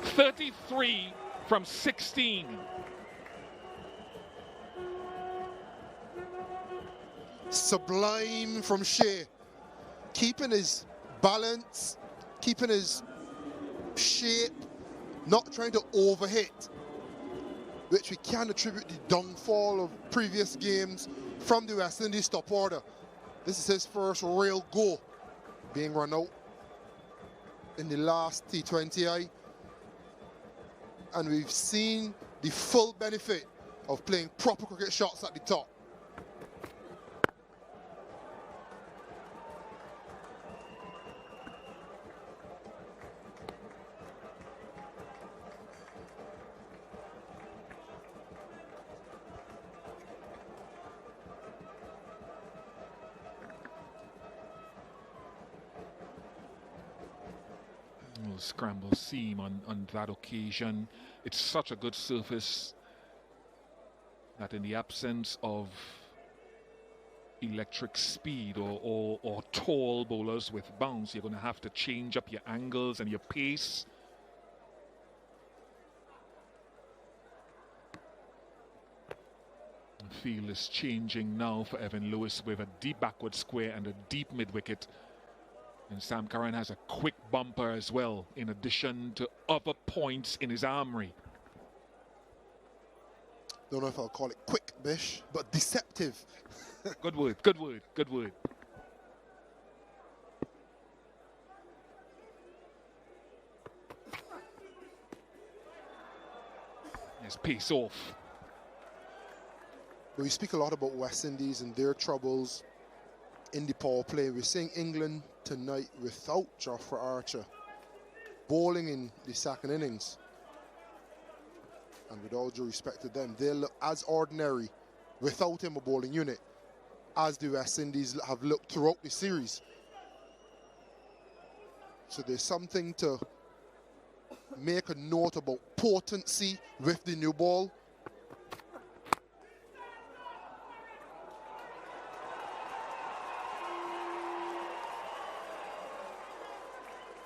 Speaker 1: 33 from 16.
Speaker 5: Sublime from Shai. Keeping his balance, keeping his shape, not trying to overhit, which we can attribute the downfall of previous games from the West Indies top order. This is his first real go being run out in the last T20I, and we've seen the full benefit of playing proper cricket shots at the top.
Speaker 1: Scramble seam on that occasion. It's such a good surface that in the absence of electric speed or tall bowlers with bounce, you're going to have to change up your angles and your pace. The field is changing now for Evin Lewis with a deep backward square and a deep mid-wicket. And Sam Curran has a quick bumper as well, in addition to other points in his armory.
Speaker 5: Don't know if I'll call it quick, Bish, but deceptive.
Speaker 1: Good word, good word, good word. There's pace off.
Speaker 5: But we speak a lot about West Indies and their troubles in the power play. We're seeing England tonight without Jofra Archer bowling in the second innings, and with all due respect to them, they look as ordinary without him a bowling unit as the West Indies have looked throughout the series. So there's something to make a note about potency with the new ball.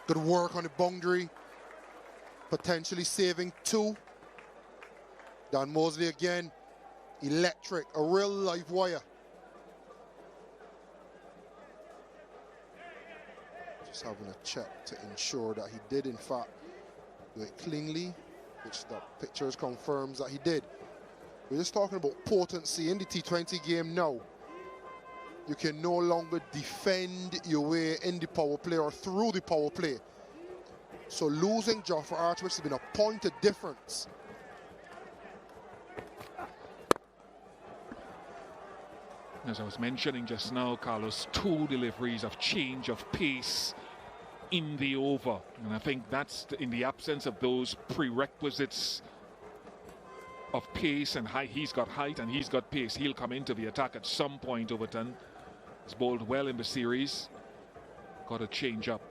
Speaker 5: Good work on the boundary, potentially saving 2. Dan Mosley again, electric, a real live wire. Just having a check to ensure that he did in fact do it cleanly, which the pictures confirms that he did. We're just talking about potency in the T20 game now. You can no longer defend your way in the power play or through the power play. So losing Jofra Archer, which has been a point of difference.
Speaker 1: As I was mentioning just now, Carlos, 2 deliveries of change of pace in the over. And I think that's in the absence of those prerequisites of pace and height. He's got height and he's got pace. He'll come into the attack at some point, Overton. He's bowled well in the series. Got to change up.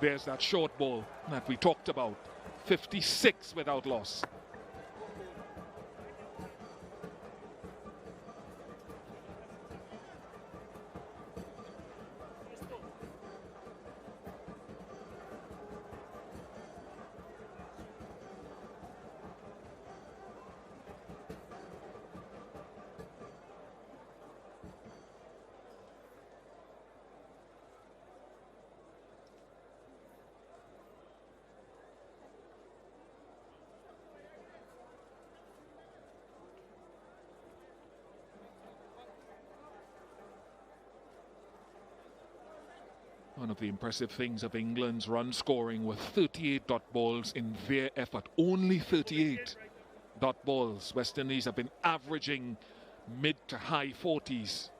Speaker 1: There's that short ball that we talked about. 56 without loss. One of the impressive things of England's run scoring were 38 dot balls in their effort. Only 38 dot balls. West Indies have been averaging mid to high 40s.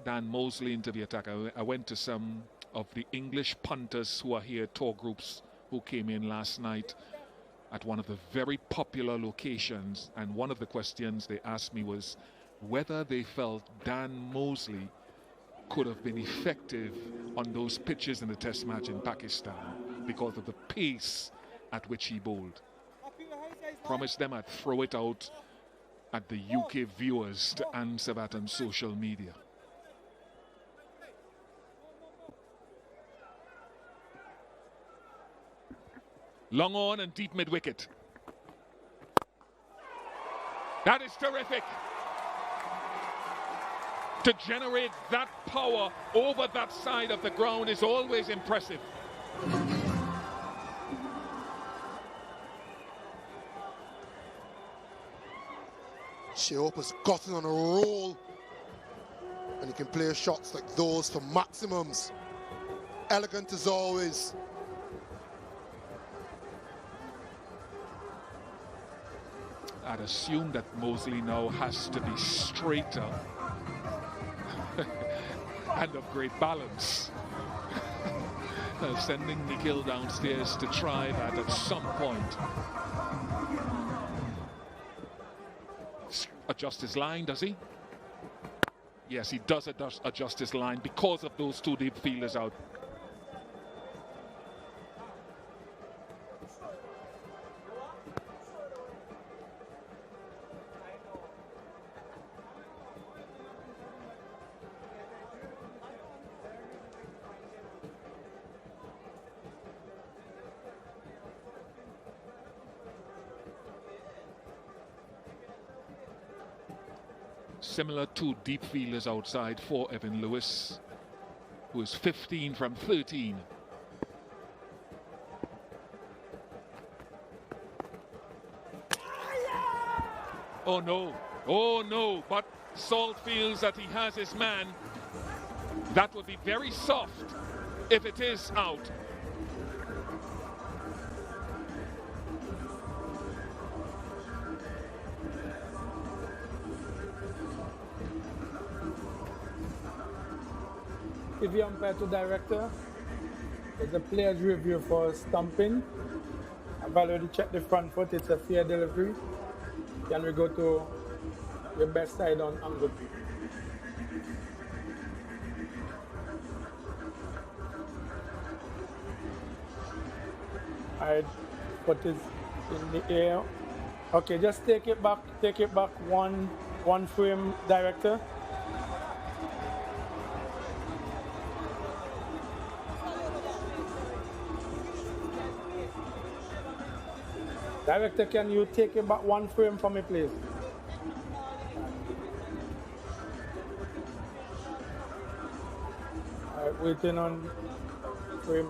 Speaker 1: Dan Mosley into the attack. I went to some of the English punters who are here, tour groups who came in last night at one of the very popular locations, and one of the questions they asked me was whether they felt Dan Mosley could have been effective on those pitches in the test match in Pakistan because of the pace at which he bowled. Promised them I'd throw it out at the UK viewers to answer that on social media. Long on and deep mid-wicket. That is terrific. To generate that power over that side of the ground is always impressive.
Speaker 5: Shai has gotten on a roll, and he can play shots like those for maximums. Elegant as always.
Speaker 1: I'd assume that Mosley now has to be straighter and of great balance. Sending Nikhil downstairs to try that at some point. Adjust his line, does he? Yes, he does adjust his line because of those two deep fielders out. Similar to deep fielders outside for Evin Lewis, who is 15 from 13. Oh no, but Salt feels that he has his man. That would be very soft if it is out.
Speaker 8: If you umpire to director, there's a player's review for stumping. I've already checked the front foot, it's a fair delivery. Can we go to your best side on angle? Alright, foot is in the air. Okay, just take it back one frame, director. Director, can you take it back one frame for me, please? All right, waiting on frame.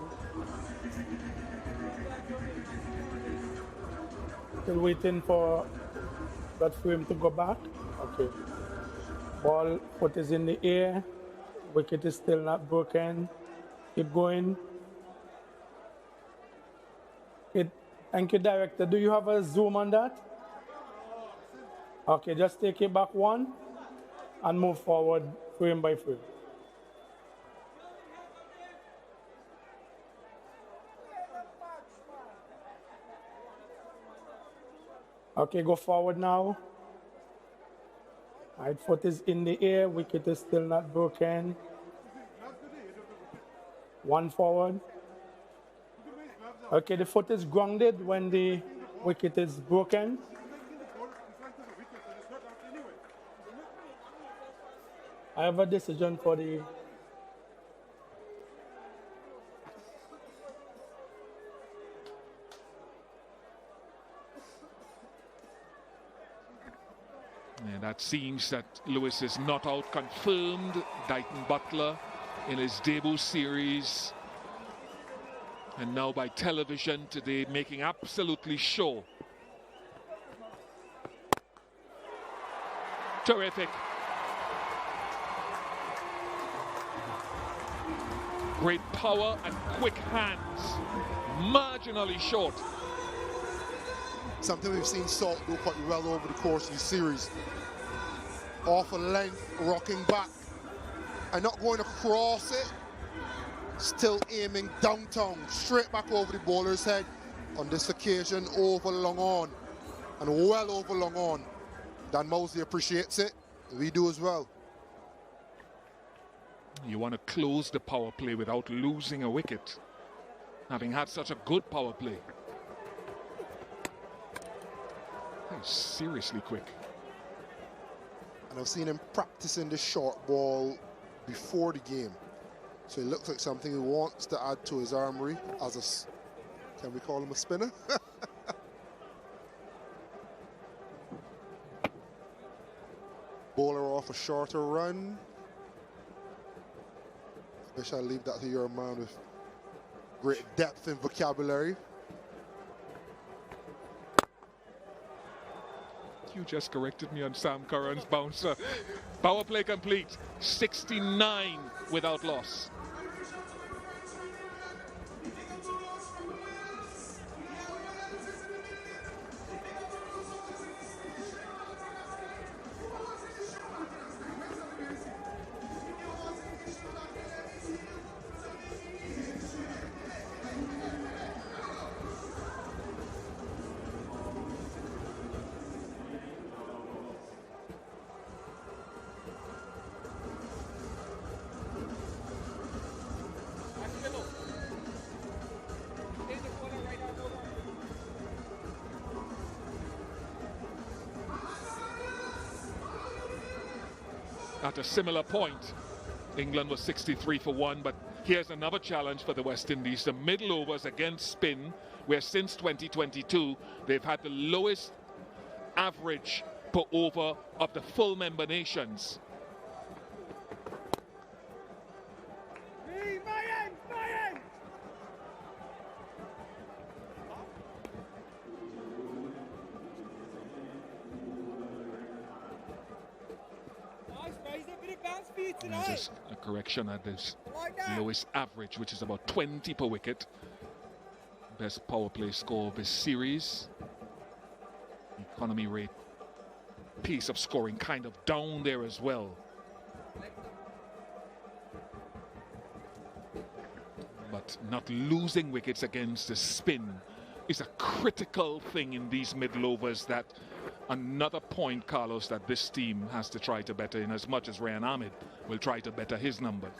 Speaker 8: Still waiting for that frame to go back. Okay. Ball, foot is in the air. Wicket is still not broken. Keep going. Thank you, director. Do you have a zoom on that? Okay, just take it back one and move forward frame by frame. Okay, go forward now. Right foot is in the air, wicket is still not broken. One forward. Okay, the foot is grounded when the wicket is broken. I have a decision for the...
Speaker 1: Yeah, that seems that Lewis is not out confirmed. Dighton Buttler in his debut series. And now by television today, making absolutely sure. Terrific. Great power and quick hands. Marginally short.
Speaker 5: Something we've seen Salt do quite well over the course of the series. Off a length, rocking back, and not going across it. Still aiming downtown, straight back over the bowler's head. On this occasion, over long on, and well over long on. Dan Mosley appreciates it, we do as well.
Speaker 1: You want to close the power play without losing a wicket, having had such a good power play. That was seriously quick.
Speaker 5: And I've seen him practicing the short ball before the game. So it looks like something he wants to add to his armory as a, can we call him a spinner? Bowler off a shorter run. I wish I'd leave that to your man with great depth and vocabulary.
Speaker 1: You just corrected me on Sam Curran's bouncer. Power play complete. 69 without loss. At a similar point, England was 63 for 1, but here's another challenge for the West Indies. The middle overs against spin, where since 2022, they've had the lowest average per over of the full member nations. Just a correction at this lowest average, which is about 20 per wicket. Best power play score of this series. Economy rate, pace of scoring kind of down there as well. But not losing wickets against the spin is a critical thing in these middle overs. That another point, Carlos, that this team has to try to better, in as much as Ryan Ahmed will try to better his numbers.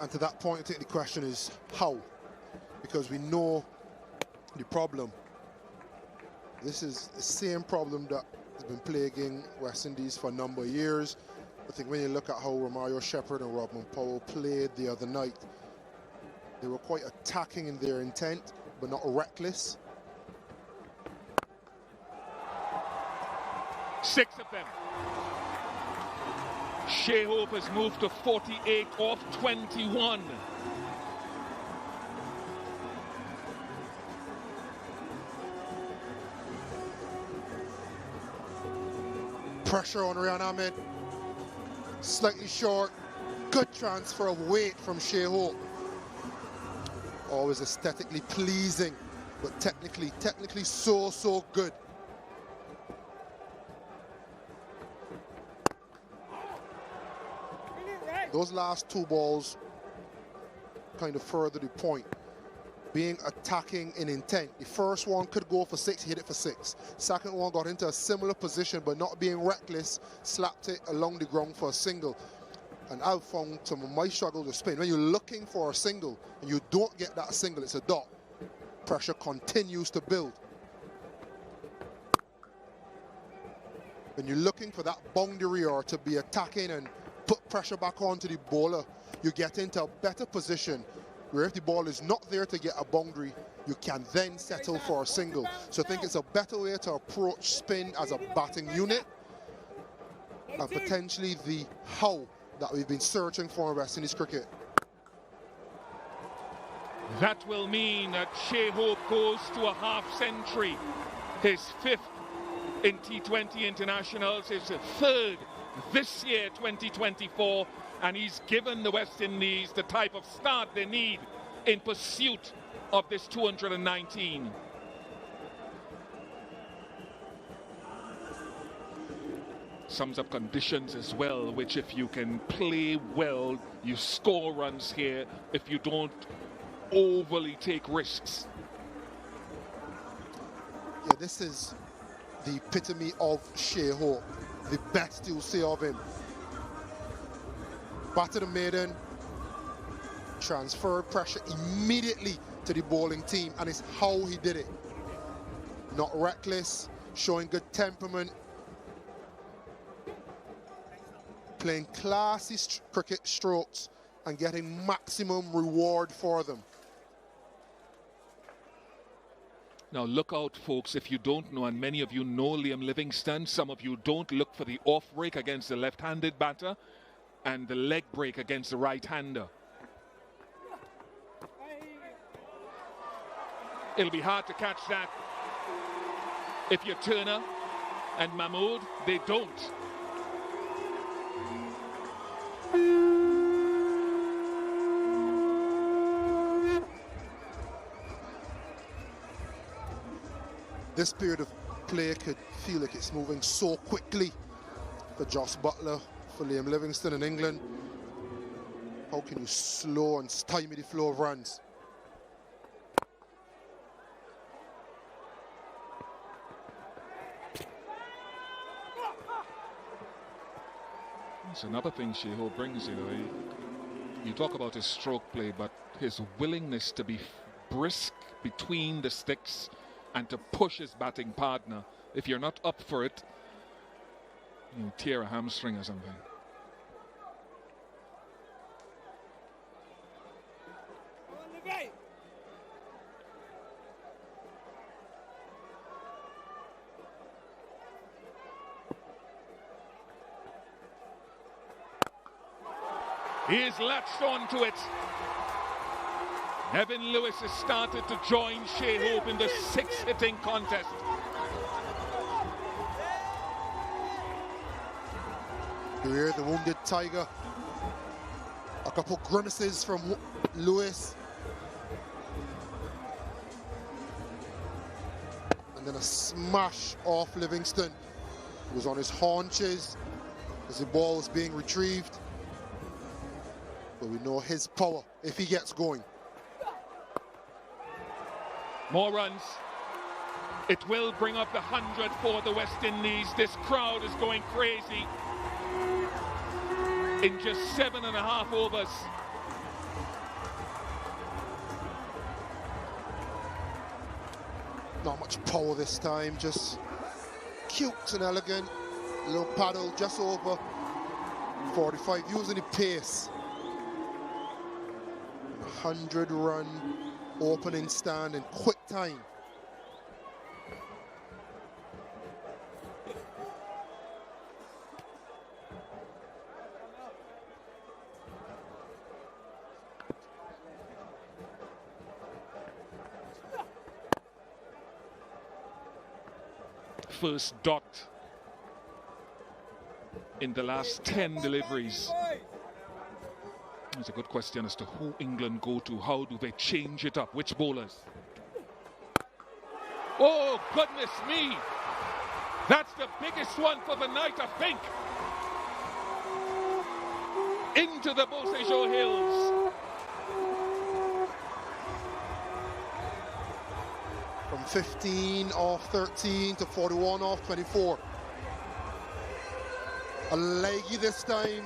Speaker 5: And to that point, I think the question is how? Because we know the problem. This is the same problem that has been plaguing West Indies for a number of years. I think when you look at how Romario Shepherd and Rodman Powell played the other night, they were quite attacking in their intent, but not reckless.
Speaker 1: 6 of them. Shai has moved to 48 off 21.
Speaker 5: Pressure on Ryan Ahmed. Slightly short. Good transfer of weight from Shai. Always aesthetically pleasing, but technically so good. Those last 2 balls kind of further the point. Being attacking in intent. The first one could go for 6, hit it for 6. Second one got into a similar position, but not being reckless, slapped it along the ground for a single. And I've found some of my struggles with spin. When you're looking for a single and you don't get that single, it's a dot. Pressure continues to build. When you're looking for that boundary or to be attacking and put pressure back onto the bowler, you get into a better position where if the ball is not there to get a boundary, you can then settle for a single. So I think it's a better way to approach spin as a batting unit, and potentially the how that we've been searching for in West Indies cricket.
Speaker 1: That will mean that Shai goes to a half century, his 5th in T20 internationals, his 3rd this year, 2024, and he's given the West Indies the type of start they need in pursuit of this 219. Sums up conditions as well, which if you can play well, you score runs here if you don't overly take risks.
Speaker 5: Yeah, this is the epitome of Shai, the best you'll see of him. Batted the maiden, transferred pressure immediately to the bowling team, and it's how he did it. Not reckless, showing good temperament, playing classy cricket strokes and getting maximum reward for them.
Speaker 1: Now look out, folks, if you don't know, and many of you know Liam Livingstone, some of you don't, look for the off break against the left-handed batter and the leg break against the right-hander. It'll be hard to catch that if you're Turner and Mahmood. They don't.
Speaker 5: This period of play could feel like it's moving so quickly for Josh Buttler, for Liam Livingstone in England. How can you slow and stymie the flow of runs?
Speaker 1: That's another thing Shai brings, you know. You talk about his stroke play, but his willingness to be brisk between the sticks and to push his batting partner. If you're not up for it, you tear a hamstring or something. He is latched onto it. Evin Lewis has started to join Shai Hope in the six-hitting contest.
Speaker 5: Here, the wounded tiger. A couple grimaces from Lewis. And then a smash off Livingstone. He was on his haunches as the ball was being retrieved. But we know his power if he gets going.
Speaker 1: More runs. It will bring up the 100 for the West Indies. This crowd is going crazy. In just 7.5 overs.
Speaker 5: Not much power this time, just cute and elegant. A little paddle just over 45, using the pace. 100-run opening stand in quick time.
Speaker 1: First dot in the last 10 deliveries. It's a good question as to who England go to. How do they change it up? Which bowlers? Oh, goodness me! That's the biggest one for the night, I think. Into the Beausejour Hills.
Speaker 5: From 15 off 13 to 41 off 24. A leggy this time.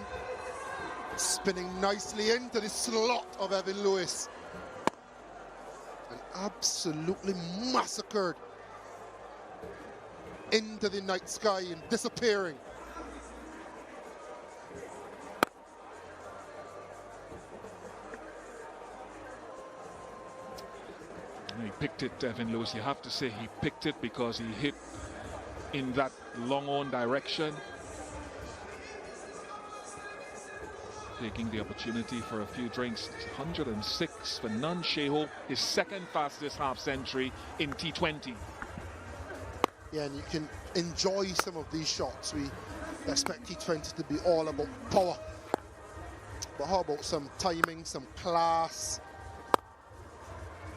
Speaker 5: Spinning nicely into the slot of Evin Lewis. And absolutely massacred into the night sky and disappearing.
Speaker 1: He picked it, Evin Lewis. You have to say he picked it because he hit in that long on direction. Taking the opportunity for a few drinks. 106 for Nan Shai Hope, his second fastest half century in T20.
Speaker 5: Yeah, and you can enjoy some of these shots. We expect T20 to be all about power. But how about some timing, some class,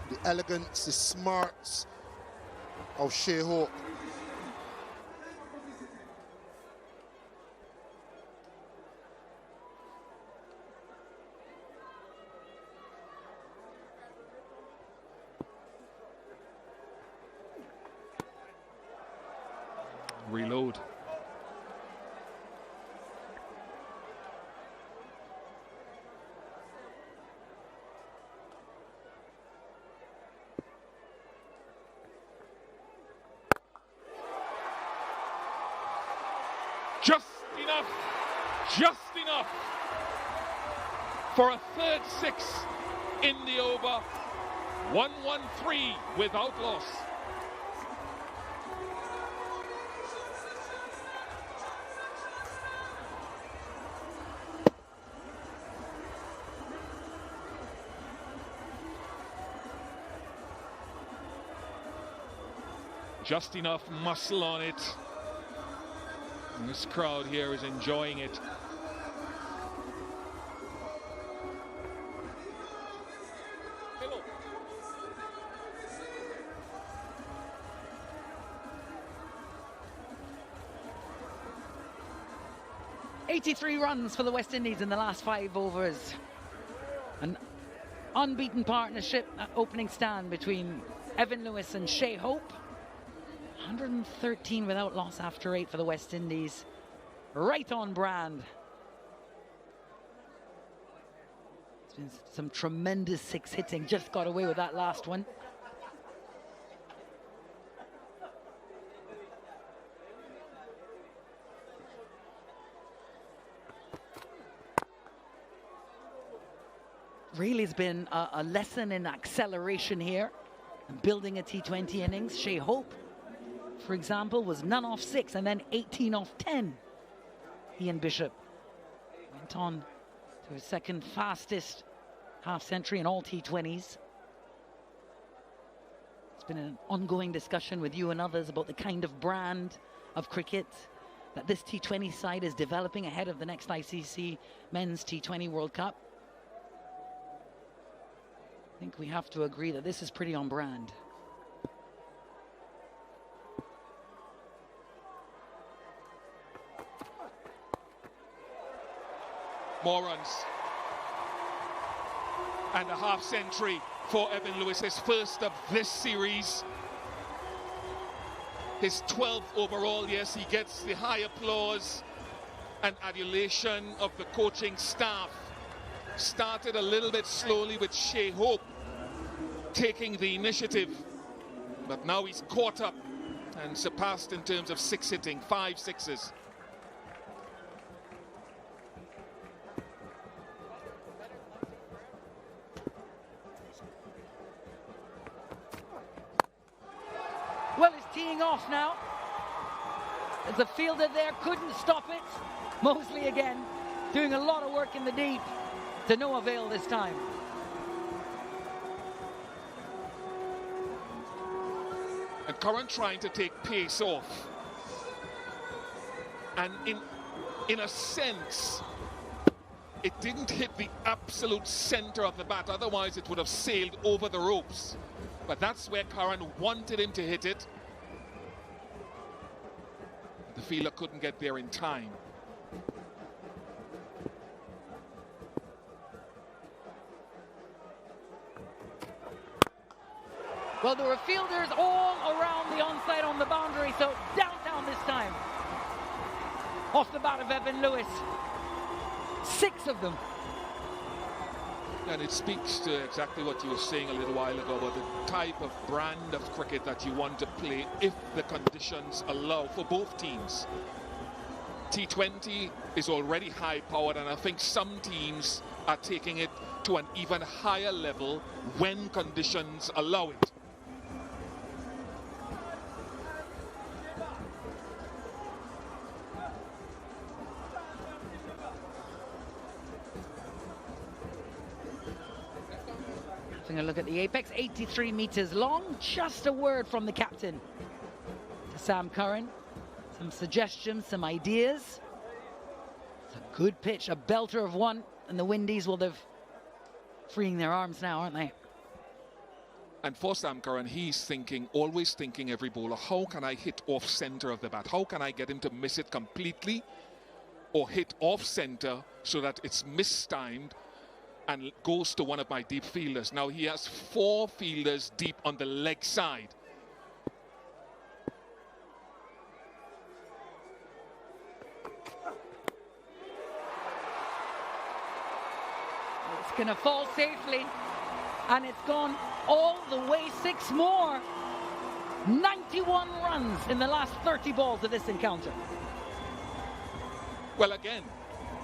Speaker 5: the elegance, the smarts of Shai Hope.
Speaker 1: reload. Just enough for a third six in the over. 1-1-3 without loss. Just enough muscle on it. And this crowd here is enjoying it. Hello.
Speaker 6: 83 runs for the West Indies in the last 5 overs. An unbeaten partnership at opening stand between Evin Lewis and Shai Hope. 113 without loss after 8 for the West Indies. Right on brand. It's been some tremendous 6 hitting. Just got away with that last one. Really has been a lesson in acceleration here and building a T20 innings. Shai Hope, for example, was none off 6 and then 18 off 10. Ian Bishop went on to his second fastest half century in all T20s. It's been an ongoing discussion with you and others about the kind of brand of cricket that this T20 side is developing ahead of the next ICC Men's T20 World Cup. I think we have to agree that this is pretty on brand.
Speaker 1: More runs. And a half century for Evin Lewis, his first of this series. His 12th overall. Yes, he gets the high applause and adulation of the coaching staff. Started a little bit slowly with Shai Hope taking the initiative, but now he's caught up and surpassed in terms of 6 hitting, 5 sixes.
Speaker 6: Well, he's teeing off now. The fielder there couldn't stop it. Mosley again doing a lot of work in the deep, to no avail this time.
Speaker 1: And Curran trying to take pace off. And in a sense, it didn't hit the absolute center of the bat, otherwise it would have sailed over the ropes. But that's where Curran wanted him to hit it. The fielder couldn't get there in time.
Speaker 6: Well, there were fielders all around the onside on the boundary, so downtown this time. Off the bat of Evin Lewis. 6 of them.
Speaker 1: And it speaks to exactly what you were saying a little while ago about the type of brand of cricket that you want to play if the conditions allow for both teams. T20 is already high-powered, and I think some teams are taking it to an even higher level when conditions allow it.
Speaker 6: A look at the apex, 83 meters long. Just a word from the captain to Sam Curran. Some suggestions, some ideas. It's a good pitch, a belter of one, and the Windies will have freeing their arms now, aren't they?
Speaker 1: And for Sam Curran, he's thinking, always thinking every bowler, how can I hit off center of the bat? How can I get him to miss it completely or hit off center so that it's mistimed and goes to one of my deep fielders. Now he has 4 fielders deep on the leg side.
Speaker 6: gonna fall safely. And it's gone all the way 6 more. 91 runs in the last 30 balls of this encounter.
Speaker 1: Well, again,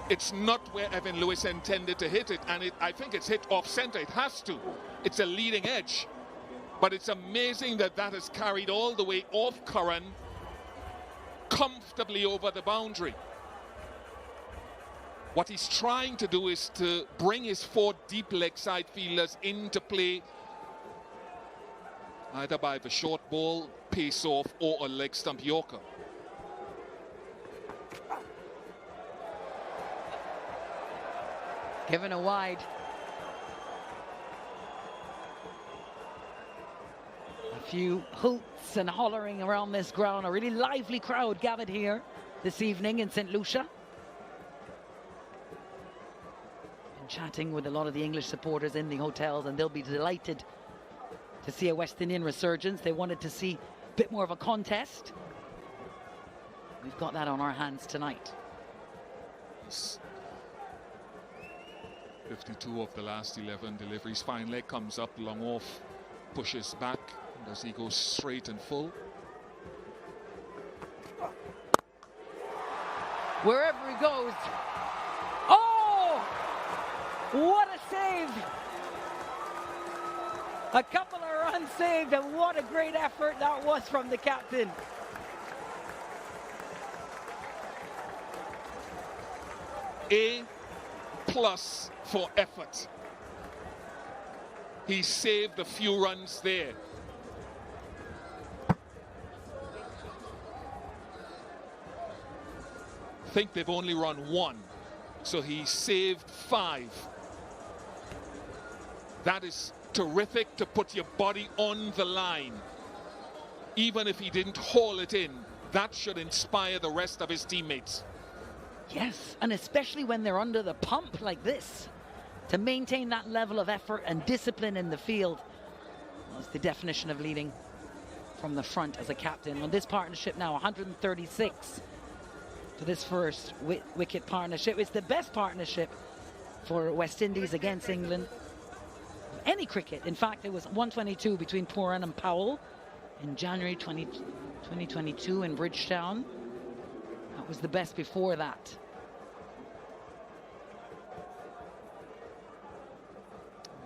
Speaker 1: it's not where Evin Lewis intended to hit it, and I think it's hit off center. It has to. It's a leading edge. But it's amazing that that is carried all the way off Curran, comfortably over the boundary. What he's trying to do is to bring his 4 deep leg side fielders into play, either by the short ball, pace off, or a leg stump yorker.
Speaker 6: Given a wide. A few hoots and hollering around this ground. A really lively crowd gathered here this evening in St. Lucia. Been chatting with a lot of the English supporters in the hotels, and they'll be delighted to see a West Indian resurgence. They wanted to see a bit more of a contest. We've got that on our hands tonight.
Speaker 1: 52 of the last 11 deliveries. Fine leg comes up, long off, pushes back. Does he go straight and full?
Speaker 6: Wherever he goes. Oh! What a save! A couple of runs saved, and what a great effort that was from the captain.
Speaker 1: A+ for effort. He saved a few runs there. I think they've only run 1, so he saved 5. That is terrific, to put your body on the line. Even if he didn't haul it in, that should inspire the rest of his teammates.
Speaker 6: Yes, and especially when they're under the pump like this, to maintain that level of effort and discipline in the field. That's the definition of leading from the front as a captain. On this partnership now, 136 for this first wicket partnership. It's the best partnership for West Indies against England. Any cricket. In fact, it was 122 between Pooran and Powell in January 2022 in Bridgetown. That was the best before that.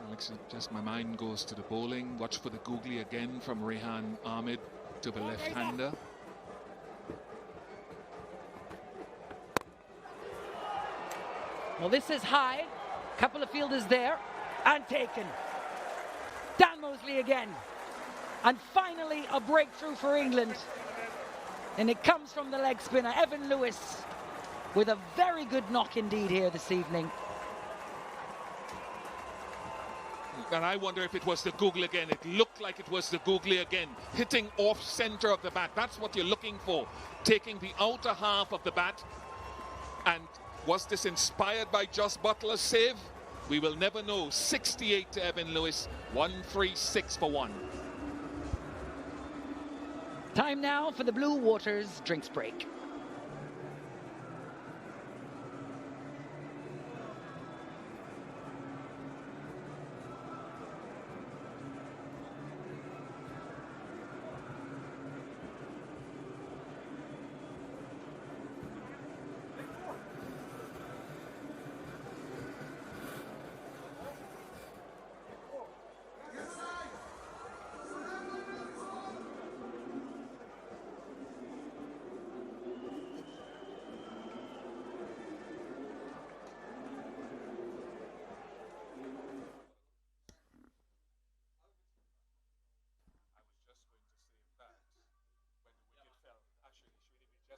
Speaker 1: Alex, just my mind goes to the bowling. Watch for the googly again from Rehan Ahmed to the left-hander.
Speaker 6: Well, this is high. Couple of fielders there and taken. Dan Mosley again. And finally a breakthrough for England. And it comes from the leg spinner, Evin Lewis, with a very good knock indeed here this evening.
Speaker 1: And I wonder if it was the googly again. It looked like it was the googly again, hitting off center of the bat. That's what you're looking for, taking the outer half of the bat. And was this inspired by just Buttler's save? We will never know. 68 to Evin Lewis, 136 for 1.
Speaker 6: Time now for the Blue Waters drinks break.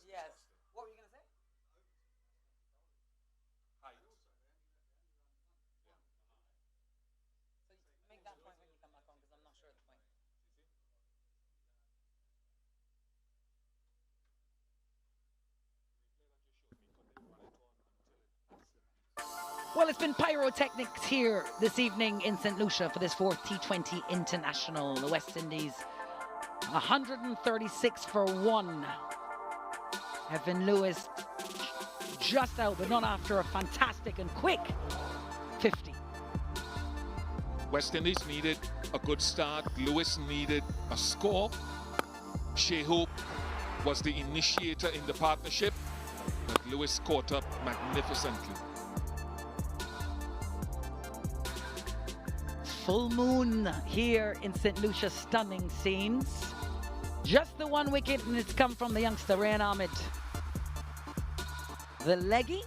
Speaker 6: Yes. What were you going to say?
Speaker 1: Height.
Speaker 6: So make that point when you come back on, because I'm not sure of the point. Well, it's been pyrotechnics here this evening in St. Lucia for this 4th T20 International. The West Indies 136 for 1. Evin Lewis just out, but not after a fantastic and quick 50.
Speaker 1: West Indies needed a good start. Lewis needed a score. Shai was the initiator in the partnership, but Lewis caught up magnificently.
Speaker 6: Full moon here in St. Lucia, stunning scenes. Just the one wicket, and it's come from the youngster, Rehan Ahmed. The leggy.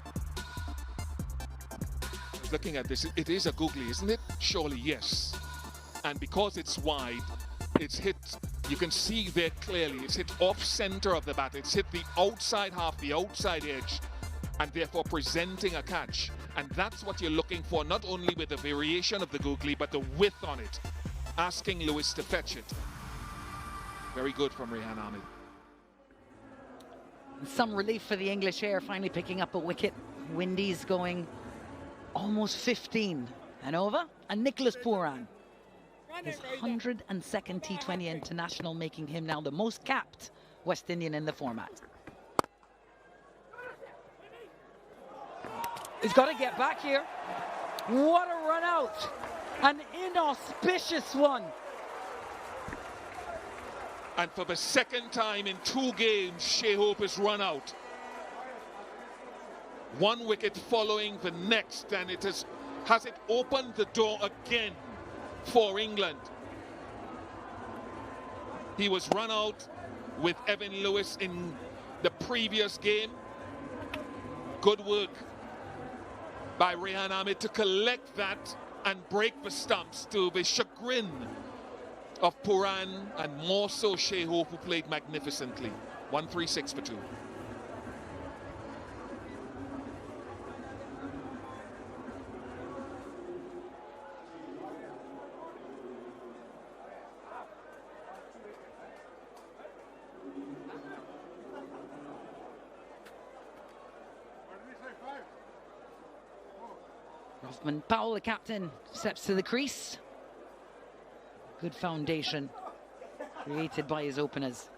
Speaker 1: Looking at this, it is a googly, isn't it? Surely, yes. And because it's wide, it's hit, you can see there clearly, it's hit off center of the bat. It's hit the outside half, the outside edge, and therefore presenting a catch. And that's what you're looking for, not only with the variation of the googly, but the width on it. Asking Lewis to fetch it. Very good from Rehan Ahmed.
Speaker 6: Some relief for the English air, finally picking up a wicket. Windies going almost 15 and over. And Nicholas Pooran, his 102nd T20 international, making him now the most capped West Indian in the format. He's got to get back here. What a run out. An inauspicious one.
Speaker 1: And for the second time in 2 games, Shai has run out. 1 wicket following the next, and it has it opened the door again for England. He was run out with Evin Lewis in the previous game. Good work by Rehan Ahmed to collect that and break the stumps, to the chagrin of Pooran and more so Shai, who played magnificently. 136 for 2.
Speaker 6: Powell, the captain, steps to the crease. Good foundation created by his openers.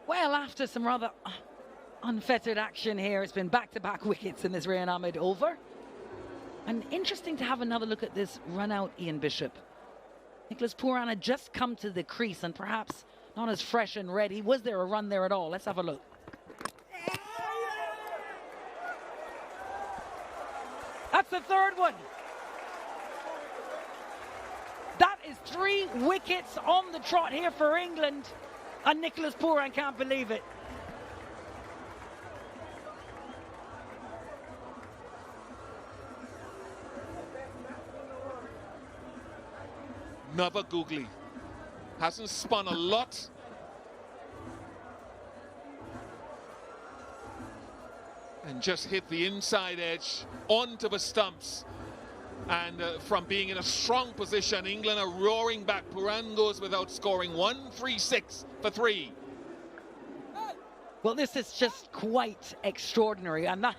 Speaker 6: Well, after some rather unfettered action here, it's been back-to-back wickets in this Rehan Ahmed over. And interesting to have another look at this run out, Ian Bishop. Nicholas Pooran had just come to the crease and perhaps not as fresh and ready. Was there a run there at all? Let's have a look. That's the 3rd one. That is 3 wickets on the trot here for England. And Nicholas Pooran can't believe it.
Speaker 1: Another googly. Hasn't spun a lot. And just hit the inside edge onto the stumps. And from being in a strong position, England are roaring back. Pooran goes without scoring. 136 for 3.
Speaker 6: Well, this is just quite extraordinary. And that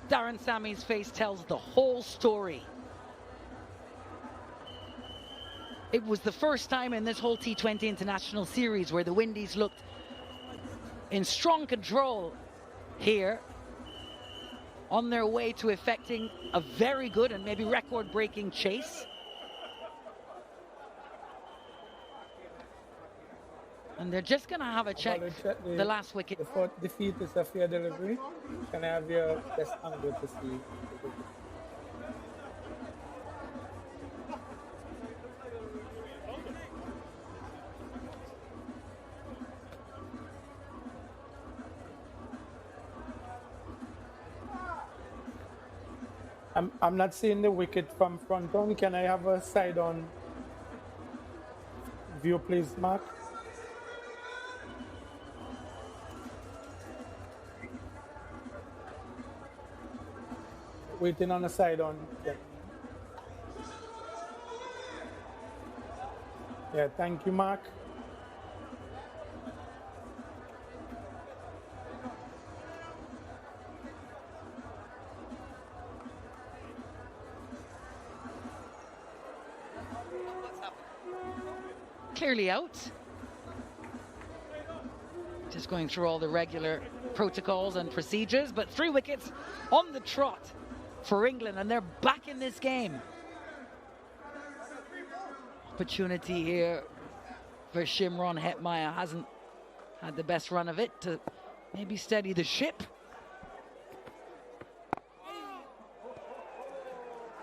Speaker 6: Darren Sammy's face tells the whole story. It was the first time in this whole T20 international series where the Windies looked in strong control here, on their way to effecting a very good and maybe record-breaking chase. And they're just going to have a check the last wicket.
Speaker 8: The 4th defeat is a fair delivery. Can I have your best angle to see? I'm not seeing the wicket from front on. Can I have a side on view, please, Mark? Waiting on the side on. Yeah, thank you, Mark.
Speaker 6: Clearly out. Just going through all the regular protocols and procedures, but 3 wickets on the trot for England, and they're back in this game. Opportunity here for Shimron Hetmyer. Hasn't had the best run of it to maybe steady the ship.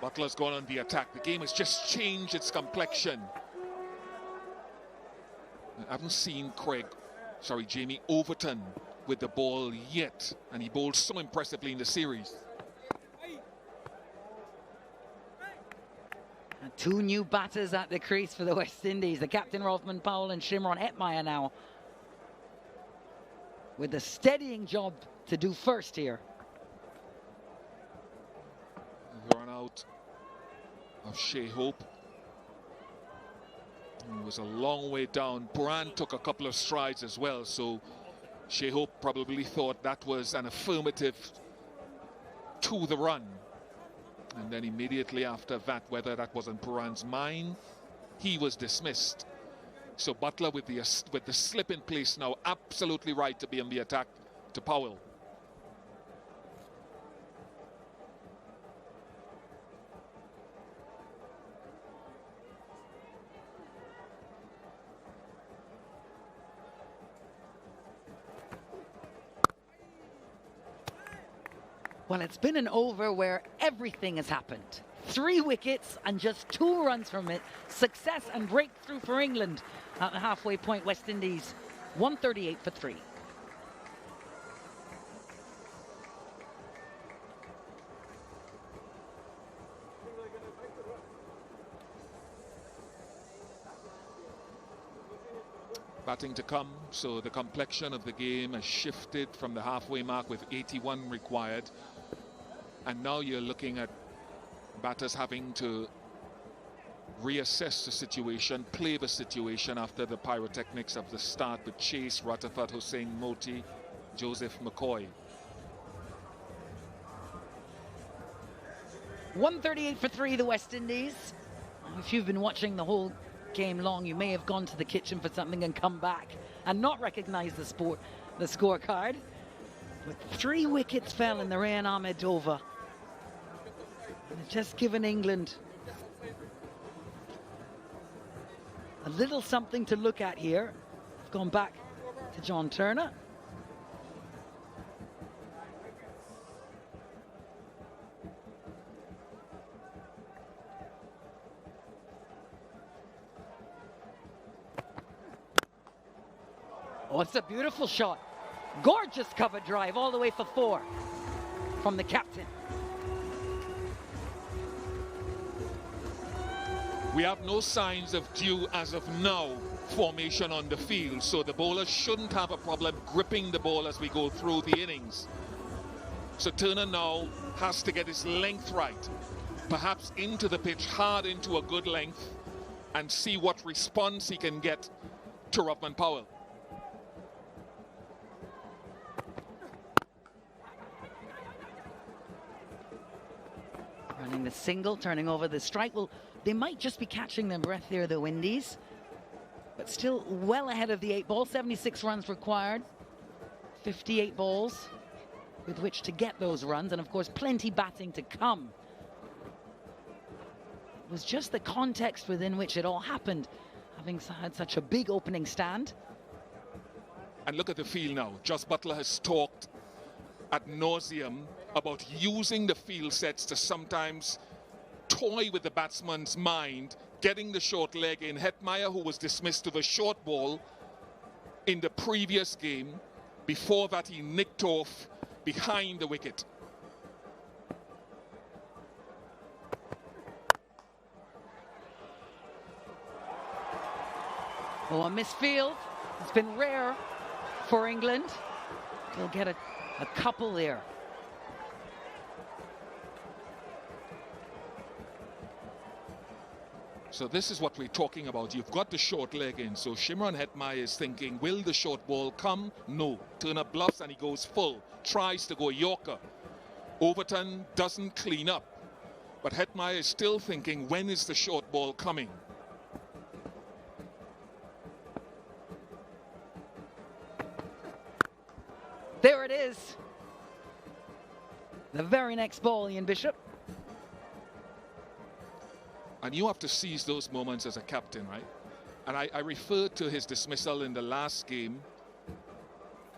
Speaker 1: Buttler's gone on the attack. The game has just changed its complexion. I haven't seen Jamie Overton with the ball yet, and he bowled so impressively in the series.
Speaker 6: And 2 new batters at the crease for the West Indies. The captain, Rothman Powell, and Shimron Hetmyer now with the steadying job to do first here.
Speaker 1: Run out of Shai Hope. It was a long way down. Brand took a couple of strides as well, so Shai Hope probably thought that was an affirmative to the run. And then immediately after that, whether that was on Brand's mind, he was dismissed. So Buttler with the slip in place now, absolutely right to be on the attack to Powell.
Speaker 6: Well, it's been an over where everything has happened. 3 wickets and just 2 runs from it. Success and breakthrough for England at the halfway point. West Indies 138 for 3.
Speaker 1: Batting to come, so the complexion of the game has shifted from the halfway mark with 81 required. And now you're looking at batters having to reassess the situation, play the situation after the pyrotechnics of the start with Chase, Rutherford, Hussain, Moti, Joseph McCoy.
Speaker 6: 138 for 3, the West Indies. If you've been watching the whole game long, you may have gone to the kitchen for something and come back and not recognize the scorecard. But 3 wickets fell in the Rayan Ahmed over. And it's just given England a little something to look at here. I've gone back to John Turner. Oh, it's a beautiful shot. Gorgeous cover drive all the way for 4 from the captain.
Speaker 1: We have no signs of due as of now formation on the field, so the bowler shouldn't have a problem gripping the ball as we go through the innings. So Turner now has to get his length right, perhaps into the pitch, hard into a good length, and see what response he can get to Rothman Powell.
Speaker 6: Running the single, turning over the strike. Well, they might just be catching their breath there, the Windies. But still well ahead of the 8 ball. 76 runs required. 58 balls with which to get those runs. And, of course, plenty batting to come. It was just the context within which it all happened, having had such a big opening stand.
Speaker 1: And look at the field now. Jos Buttler has talked ad nauseum about using the field sets to sometimes toy with the batsman's mind, getting the short leg in. Hetmyer, who was dismissed to the short ball in the previous game. Before that, he nicked off behind the wicket.
Speaker 6: Oh, a misfield. It's been rare for England. They'll get a couple there.
Speaker 1: So this is what we're talking about. You've got the short leg in. So Shimron Hetmyer is thinking, will the short ball come? No. Turner bluffs and he goes full. Tries to go Yorker. Overton doesn't clean up. But Hetmyer is still thinking, when is the short ball coming?
Speaker 6: There it is. The very next ball, Ian Bishop.
Speaker 1: And you have to seize those moments as a captain, right? And I referred to his dismissal in the last game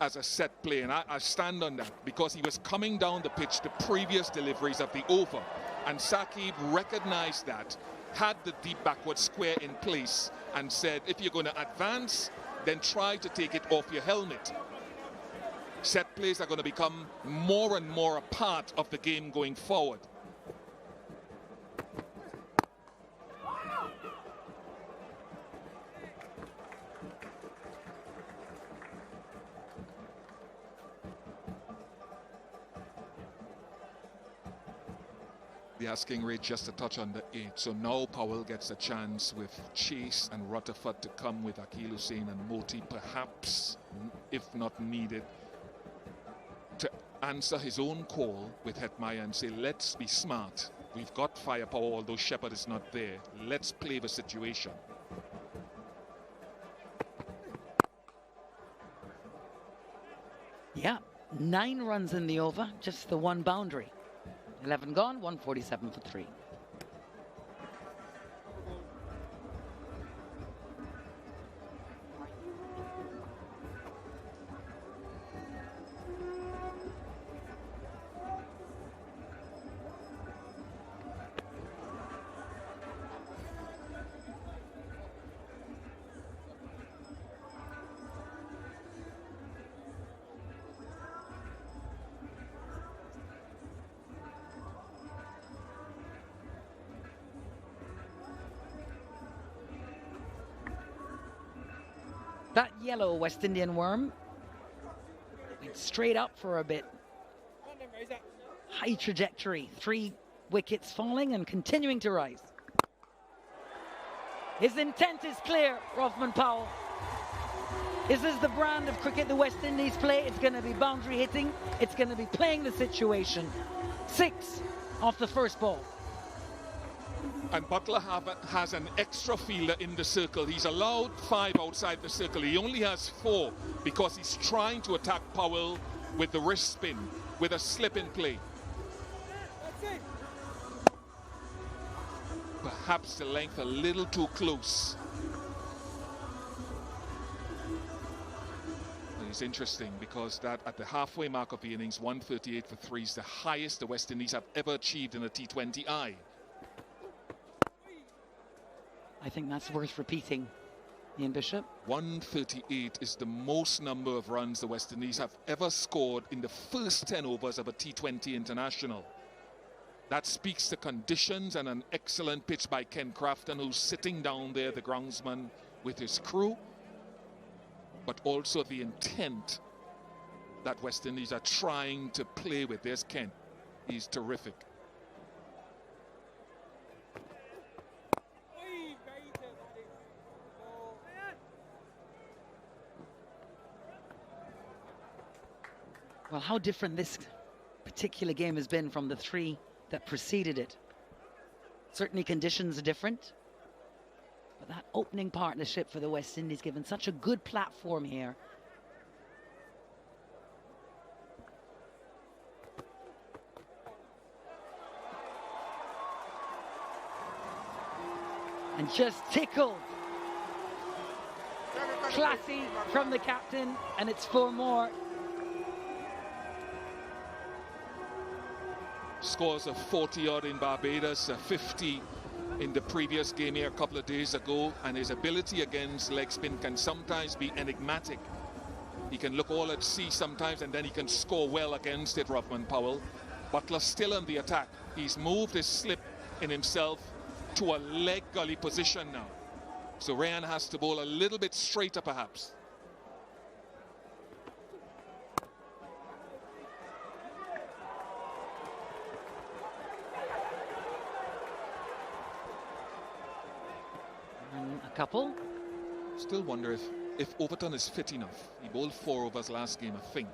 Speaker 1: as a set play, and I stand on that because he was coming down the pitch the previous deliveries of the over, and Saqib recognized that, had the deep backward square in place, and said, if you're going to advance, then try to take it off your helmet. Set plays are going to become more and more a part of the game going forward. The asking rate just a touch under 8, so now Powell gets a chance with Chase and Rutherford to come with Akil Hussein and Moti, perhaps, if not needed, to answer his own call with Hetmaya and say, let's be smart. We've got firepower, although Shepard is not there. Let's play the situation.
Speaker 6: Yeah, 9 runs in the over, just the 1 boundary. 11 gone, 147 for 3. That yellow West Indian worm went straight up for a bit. High trajectory, 3 wickets falling and continuing to rise. His intent is clear, Rothman Powell. This is the brand of cricket the West Indies play. It's going to be boundary hitting. It's going to be playing the situation. 6 off the first ball.
Speaker 1: And Buttler has an extra fielder in the circle. He's allowed 5 outside the circle. He only has 4 because he's trying to attack Powell with the wrist spin, with a slip in play. Perhaps the length a little too close. And it's interesting because that at the halfway mark of the innings, 138 for 3 is the highest the West Indies have ever achieved in a T20I.
Speaker 6: I think that's worth repeating, Ian Bishop.
Speaker 1: 138 is the most number of runs the West Indies have ever scored in the first 10 overs of a T20 international. That speaks to conditions and an excellent pitch by Ken Crafton, who's sitting down there, the groundsman, with his crew, but also the intent that West Indies are trying to play with. There's Ken. He's terrific.
Speaker 6: Well, how different this particular game has been from the 3 that preceded it. Certainly conditions are different, but that opening partnership for the West Indies given such a good platform here. And just tickled. Classy from the captain, and it's 4 more.
Speaker 1: Scores of 40-odd in Barbados, 50 in the previous game here a couple of days ago, and his ability against leg spin can sometimes be enigmatic. He can look all at sea sometimes, and then he can score well against it, Rothman Powell. Buttler still on the attack. He's moved his slip in himself to a leg gully position now. So Rayan has to bowl a little bit straighter, perhaps.
Speaker 6: A couple.
Speaker 1: Still wonder if Overton is fit enough. He bowled 4 overs last game, I think.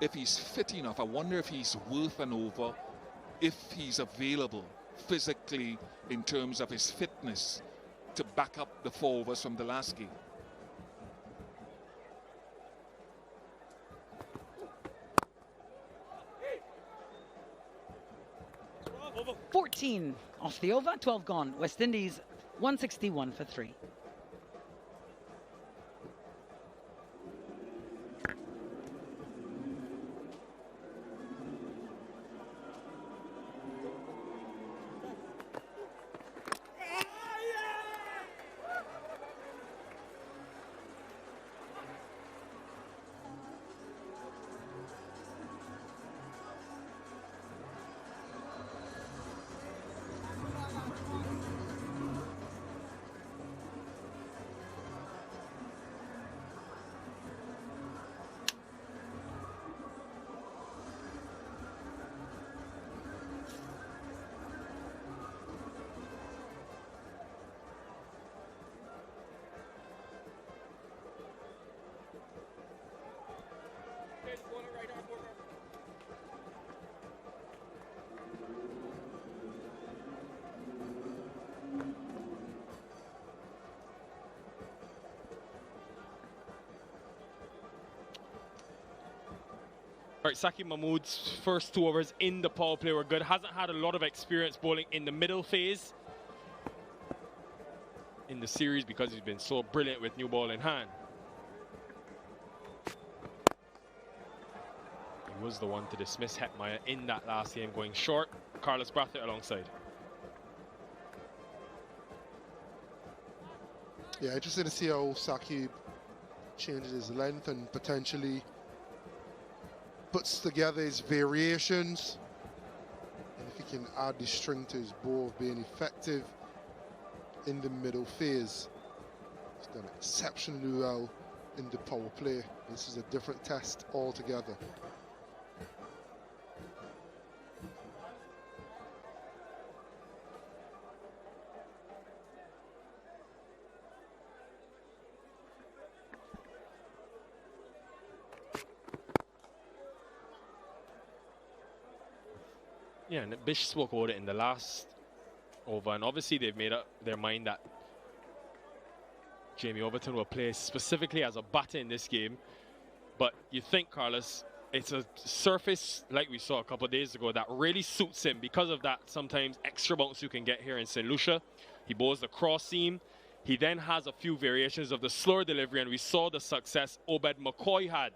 Speaker 1: If he's fit enough, I wonder if he's worth an over, if he's available physically in terms of his fitness to back up the 4 overs from the last game.
Speaker 6: 14 off the over, 12 gone. West Indies 161 for 3.
Speaker 4: All right, Saki Mahmood's first 2 overs in the power play were good. Hasn't had a lot of experience bowling in the middle phase in the series because he's been so brilliant with new ball in hand. He was the one to dismiss Hetmeyer in that last game going short. Carlos Brathwaite alongside.
Speaker 5: Yeah, interesting to see how Saki changes his length and potentially puts together his variations, and if he can add the string to his bow of being effective in the middle phase. He's done exceptionally well in the power play. This is a different test altogether.
Speaker 4: Yeah, and Bish spoke about it in the last over, and obviously they've made up their mind that Jamie Overton will play specifically as a batter in this game. But you think, Carlos, it's a surface like we saw a couple of days ago that really suits him because of that sometimes extra bounce you can get here in St. Lucia. He bowls the cross seam. He then has a few variations of the slower delivery, and we saw the success Obed McCoy had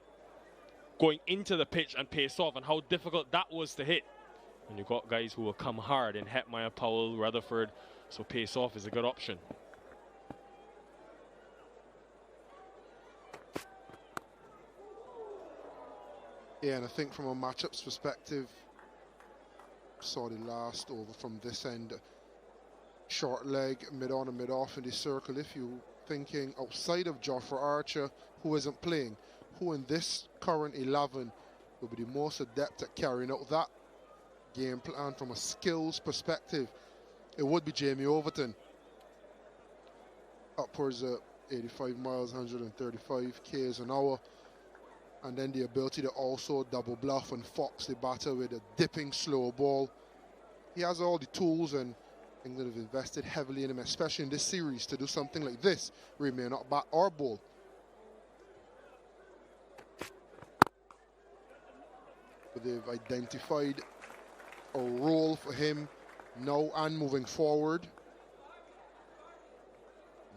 Speaker 4: going into the pitch and pace off, and how difficult that was to hit. And you've got guys who will come hard in Hetmeyer, Powell, Rutherford, so pace off is a good option.
Speaker 5: Yeah, and I think from a matchups perspective, saw the last over from this end, short leg, mid-on and mid-off in the circle. If you're thinking outside of Jofra Archer, who isn't playing, who in this current 11 will be the most adept at carrying out that game plan from a skills perspective, it would be Jamie Overton. Upwards of 85 miles, 135 k's an hour, and then the ability to also double bluff and fox the batter with a dipping slow ball. He has all the tools, and England have invested heavily in him, especially in this series, to do something like this where he may not bat or bowl. But they've identified a role for him now and moving forward.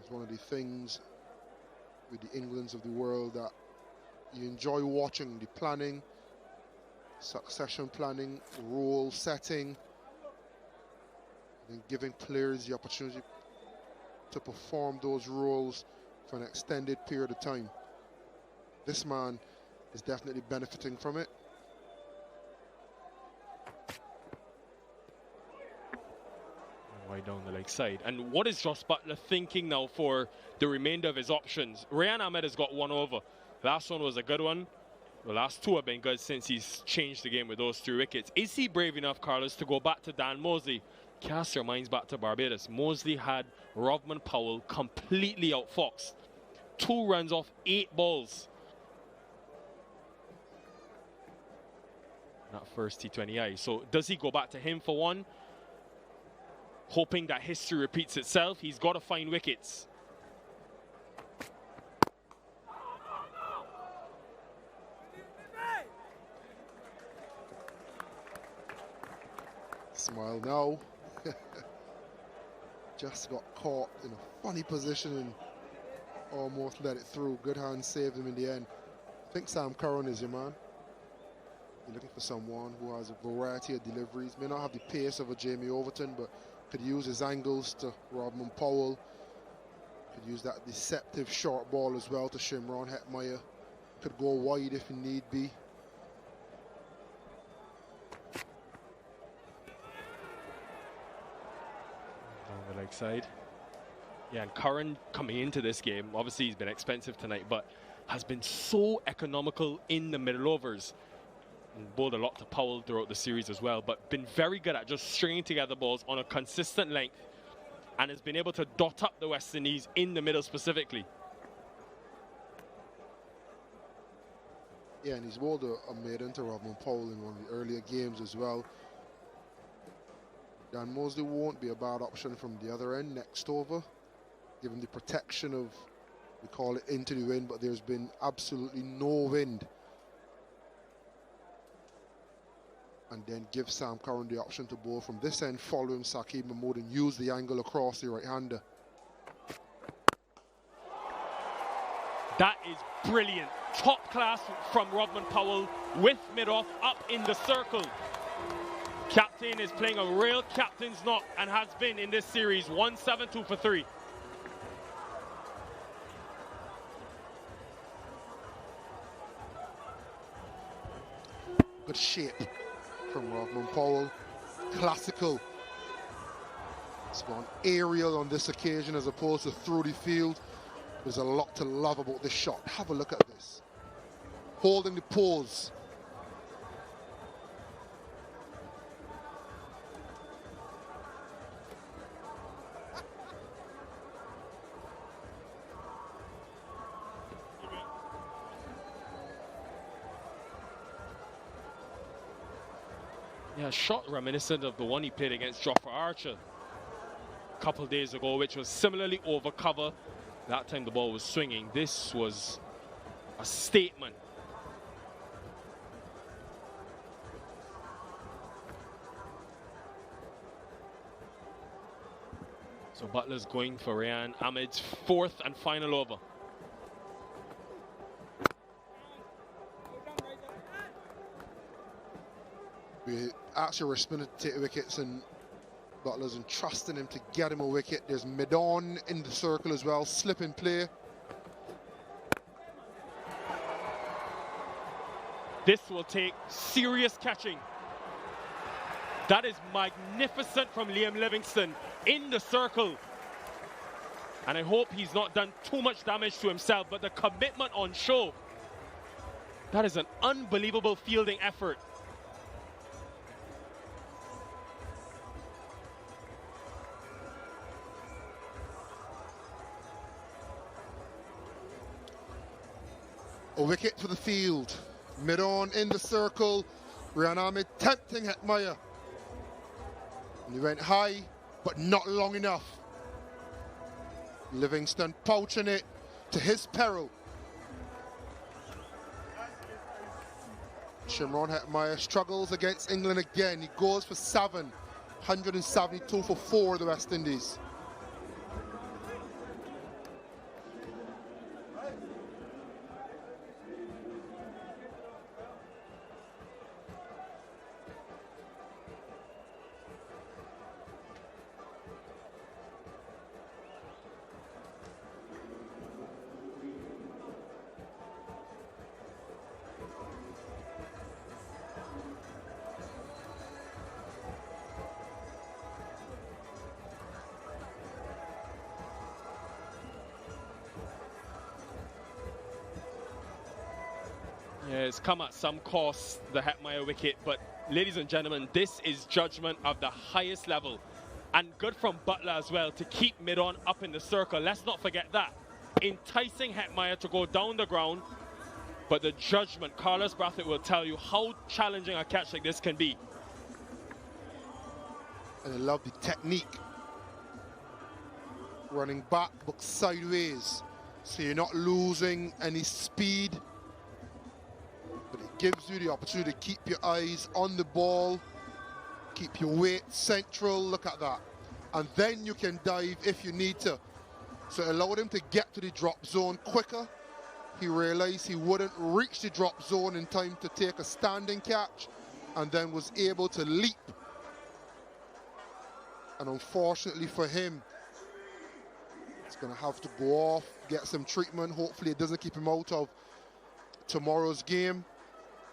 Speaker 5: It's one of the things with the Englands of the world that you enjoy watching, the planning, succession planning, role setting, and giving players the opportunity to perform those roles for an extended period of time. This man is definitely benefiting from it.
Speaker 4: Right down the leg side. And what is Jos Buttler thinking now for the remainder of his options? Rayan Ahmed has got 1 over. Last one was a good one. The last 2 have been good since he's changed the game with those 3 wickets. Is he brave enough, Carlos, to go back to Dan Mosley? Cast your minds back to Barbados. Mosley had Rovman Powell completely outfoxed. 2 runs off 8 balls. That first T20I. So does he go back to him for 1? Hoping that history repeats itself. He's got to find wickets.
Speaker 5: Smile now. Just got caught in a funny position and almost let it through. Good hand saved him in the end. I think Sam Curran is your man. You're looking for someone who has a variety of deliveries. May not have the pace of a Jamie Overton, but could use his angles to Rodman Powell. Could use that deceptive short ball as well to Shimron Hetmeyer. Could go wide if need be.
Speaker 4: On the leg side. Yeah, and Curran coming into this game, obviously he's been expensive tonight, but has been so economical in the middle overs. And bowled a lot to Powell throughout the series as well, but been very good at just stringing together balls on a consistent length, and has been able to dot up the West Indies in the middle specifically.
Speaker 5: Yeah, and he's bowled a maiden to Rodman Powell in one of the earlier games as well. Dan Mosley won't be a bad option from the other end next over, given the protection of, we call it into the wind, but there's been absolutely no wind. And then give Sam Curran the option to bowl from this end, following Saqib Mahmood and use the angle across the right-hander.
Speaker 4: That is brilliant. Top class from Rodman Powell with mid-off up in the circle. Captain is playing a real captain's knock and has been in this series. 172 for 3.
Speaker 5: Good shape from Rodman Powell. Classical. It's gone aerial on this occasion as opposed to through the field. There's a lot to love about this shot. Have a look at this. Holding the pose.
Speaker 4: Yeah, shot reminiscent of the one he played against Jofra Archer a couple days ago, which was similarly over cover. That time the ball was swinging. This was a statement. So Buttler's going for Ryan Ahmed's 4th and final over.
Speaker 5: We actually responded to take wickets, and Buttler's entrusting him to get him a wicket. There's mid-on in the circle as well, slip in play.
Speaker 4: This will take serious catching. That is magnificent from Liam Livingston in the circle. And I hope he's not done too much damage to himself, but the commitment on show. That is an unbelievable fielding effort.
Speaker 5: A wicket for the field. Mid-on in the circle. Ryan Ahmed tempting Hetmeyer. And he went high, but not long enough. Livingston pouching it to his peril. Shimron Hetmeyer struggles against England again. He goes for 7. 172 for 4 the West Indies.
Speaker 4: Yeah, it's come at some cost, the Hetmeyer wicket, but ladies and gentlemen, this is judgment of the highest level. And good from Buttler as well to keep mid-on up in the circle. Let's not forget that. Enticing Hetmeyer to go down the ground, but the judgment, Carlos Brathwaite will tell you how challenging a catch like this can be.
Speaker 5: And I love the technique. Running back, but sideways. So you're not losing any speed. But it gives you the opportunity to keep your eyes on the ball Keep your weight central, look at that. And then you can dive if you need to. So it allowed him to get to the drop zone quicker. He realized he wouldn't reach the drop zone in time to take a standing catch, and then was able to leap. And unfortunately for him, it's going to have to go off, get some treatment. Hopefully it doesn't keep him out of tomorrow's game,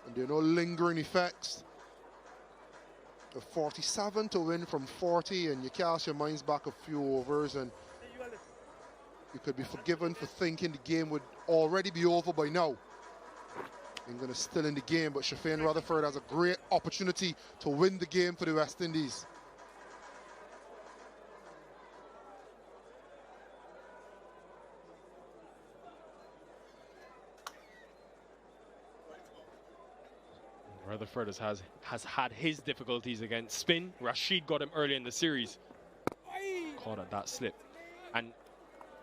Speaker 5: and there are no lingering effects. A 47 to win from 40, and you cast your minds back a few overs, and you could be forgiven for thinking the game would already be over by now. England is still in the game, but Shafane Rutherford has a great opportunity to win the game for the West Indies.
Speaker 4: Rutherford has had his difficulties against spin. Rashid got him early in the series. Caught at that slip. And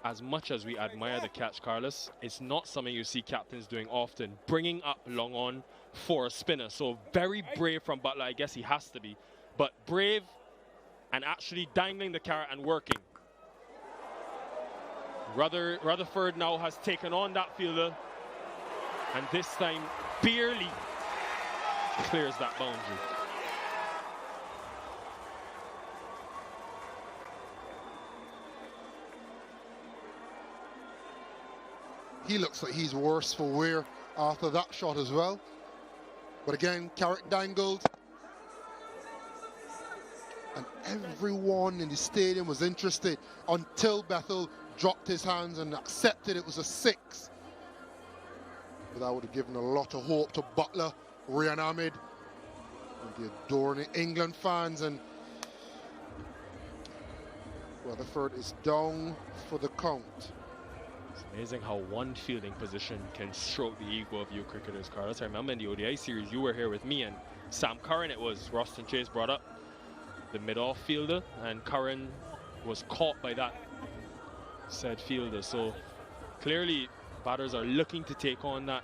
Speaker 4: as much as we admire the catch, Carlos, it's not something you see captains doing often, bringing up long on for a spinner. So very brave from Buttler, I guess he has to be, but brave and actually dangling the carrot and working. Rutherford now has taken on that fielder, and this time barely clears that boundary.
Speaker 5: He looks like he's worse for wear after that shot as well. But again, carrot dangled. And everyone in the stadium was interested until Bethell dropped his hands and accepted it was a 6. But that would have given a lot of hope to Buttler, Rian Ahmed, and the adoring England fans. And Rutherford is down for the count.
Speaker 4: It's amazing how one fielding position can stroke the ego of you cricketers, Carlos. I remember in the ODI series, you were here with me, and Sam Curran, it was, Roston Chase brought up the mid-off fielder, and Curran was caught by that said fielder. So clearly batters are looking to take on that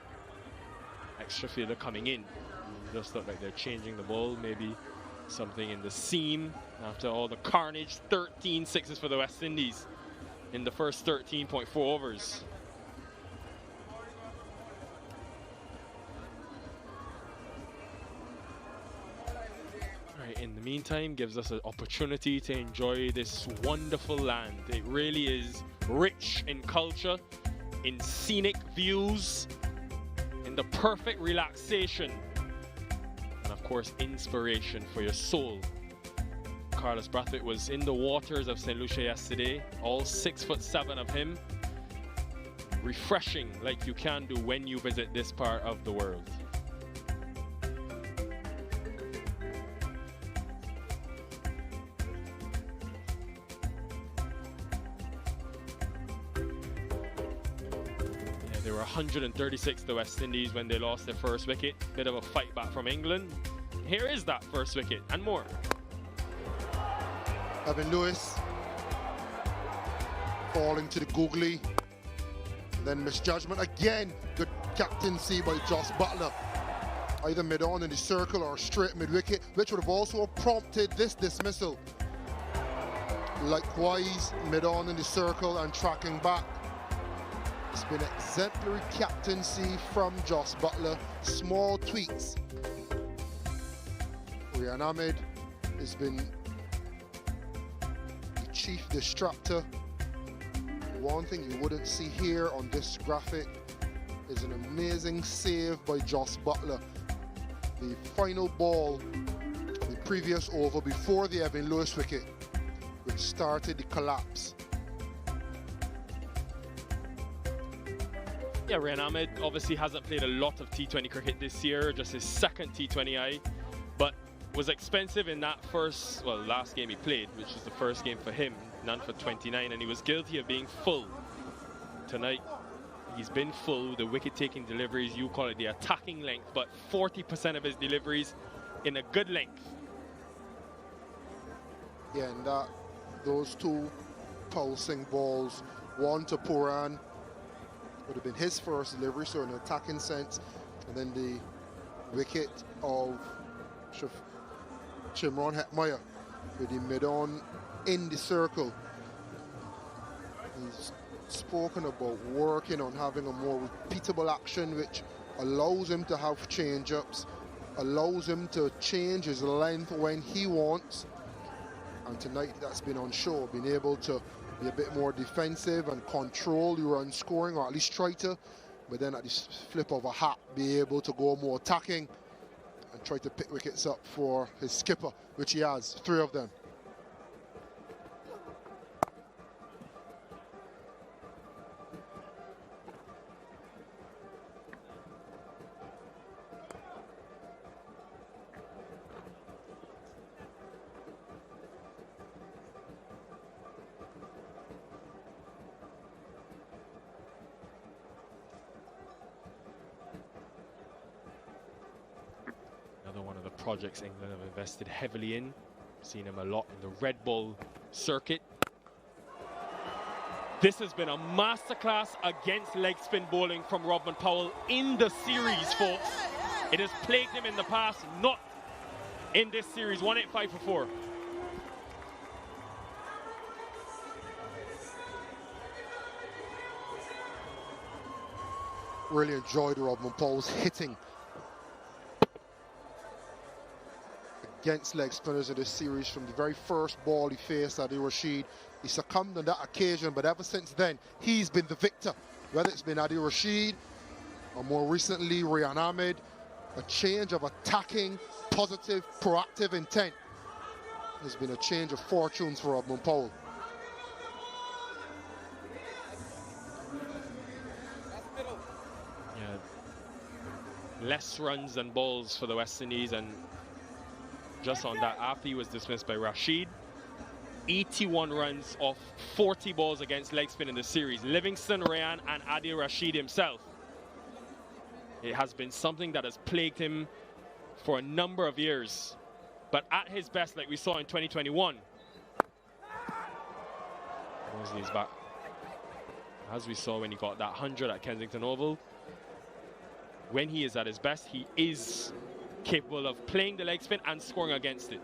Speaker 4: extra fielder coming in. Just look like they're changing the ball, maybe something in the seam after all the carnage. 13 sixes for the West Indies in the first 13.4 overs. Right, in the meantime, gives us an opportunity to enjoy this wonderful land. It really is rich in culture, in scenic views, in the perfect relaxation, and of course inspiration for your soul. Carlos Brathwaite was in the waters of St. Lucia yesterday, all 6'7" of him. Refreshing, like you can do when you visit this part of the world. Yeah, they were 136 the West Indies when they lost their first wicket. Bit of a fight back from England. Here is that first wicket and more.
Speaker 5: Evin Lewis falling to the googly. Then misjudgment again. Good captaincy by Jos Buttler. Either mid-on in the circle or straight mid-wicket, which would have also prompted this dismissal. Likewise, mid-on in the circle and tracking back. It's been exemplary captaincy from Jos Buttler. Small tweaks. Rian Ahmed has been the chief distractor. One thing you wouldn't see here on this graphic is an amazing save by Jos Buttler. The final ball, the previous over before the Evin Lewis wicket, which started the collapse.
Speaker 4: Yeah, Rian Ahmed obviously hasn't played a lot of T20 cricket this year, just his second T20I, but was expensive in that last game he played, which is the first game for him, none for 29, and he was guilty of being full. Tonight, he's been full. The wicket-taking deliveries, you call it the attacking length, but 40% of his deliveries in a good length.
Speaker 5: Yeah, and those two pulsing balls, one to Puran, would have been his first delivery, so in an attacking Chimron Hetmeyer with the mid-on in the circle. He's spoken about working on having a more repeatable action which allows him to have change-ups, allows him to change his length when he wants. And tonight that's been on show, being able to be a bit more defensive and control your run scoring, or at least try to, but then at the flip of a hat be able to go more attacking and try to pick wickets up for his skipper, which he has, 3 of them.
Speaker 4: Projects England have invested heavily in. Seen him a lot in the red ball circuit. This has been a masterclass against leg spin bowling from Rodman Powell in the series, folks. It has plagued him in the past, not in this series. 185 for 4.
Speaker 5: Really enjoyed Rodman Powell's hitting against leg spinners in this series. From the very first ball he faced Adil Rashid, he succumbed on that occasion, but ever since then he's been the victor. Whether it's been Adil Rashid or more recently Rian Ahmed, a change of attacking, positive, proactive intent has been a change of fortunes for Rodman Powell.
Speaker 4: Yeah, less runs than balls for the West Indies, and just on that, after he was dismissed by Rashid, 81 runs off 40 balls against leg spin in the series. Livingston, Rayan and Adil Rashid himself. It has been something that has plagued him for a number of years. But at his best, like we saw in 2021, Mosley's back. As we saw when he got that 100 at Kensington Oval, when he is at his best, he is capable of playing the leg spin and scoring against it.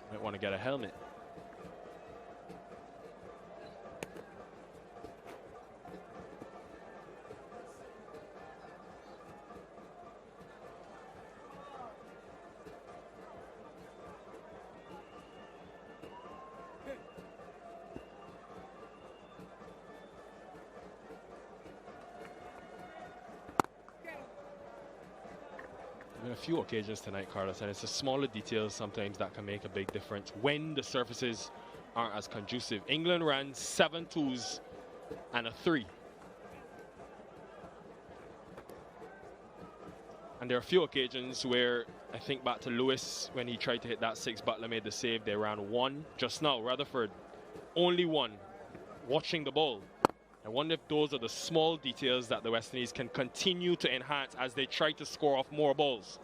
Speaker 4: Might want to get a helmet. A few occasions tonight, Carlos, and it's the smaller details sometimes that can make a big difference when the surfaces aren't as conducive. England ran 7 twos and a 3. And there are a few occasions where I think back to Lewis when he tried to hit that 6, Buttler made the save. They ran 1. Just now, Rutherford, only 1, watching the ball. I wonder if those are the small details that the West Indies can continue to enhance as they try to score off more balls.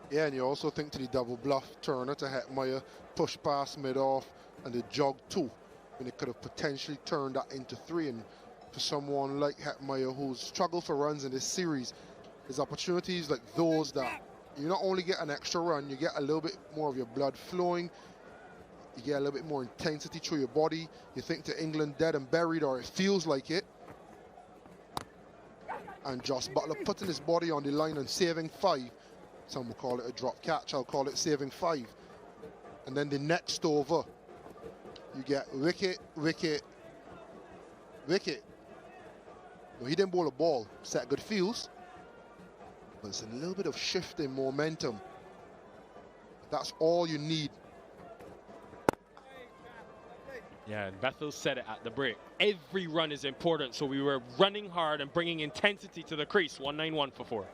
Speaker 5: Yeah, and you also think to the double bluff Turner to Hetmeyer, push past mid-off, and the jog 2, when it could have potentially turned that into 3. And for someone like Hetmeyer, who's struggled for runs in this series, there's opportunities like those that you not only get an extra run, you get a little bit more of your blood flowing, you get a little bit more intensity through your body. You think to England dead and buried, or it feels like it. And Josh Buttler putting his body on the line and saving 5. Some will call it a drop catch, I'll call it saving 5. And then the next over, you get wicket, wicket, wicket. No, he didn't bowl a ball, set good fields, but it's a little bit of shift in momentum. That's all you need.
Speaker 4: Yeah, and Bethell said it at the break. Every run is important, so we were running hard and bringing intensity to the crease. 191 for 4.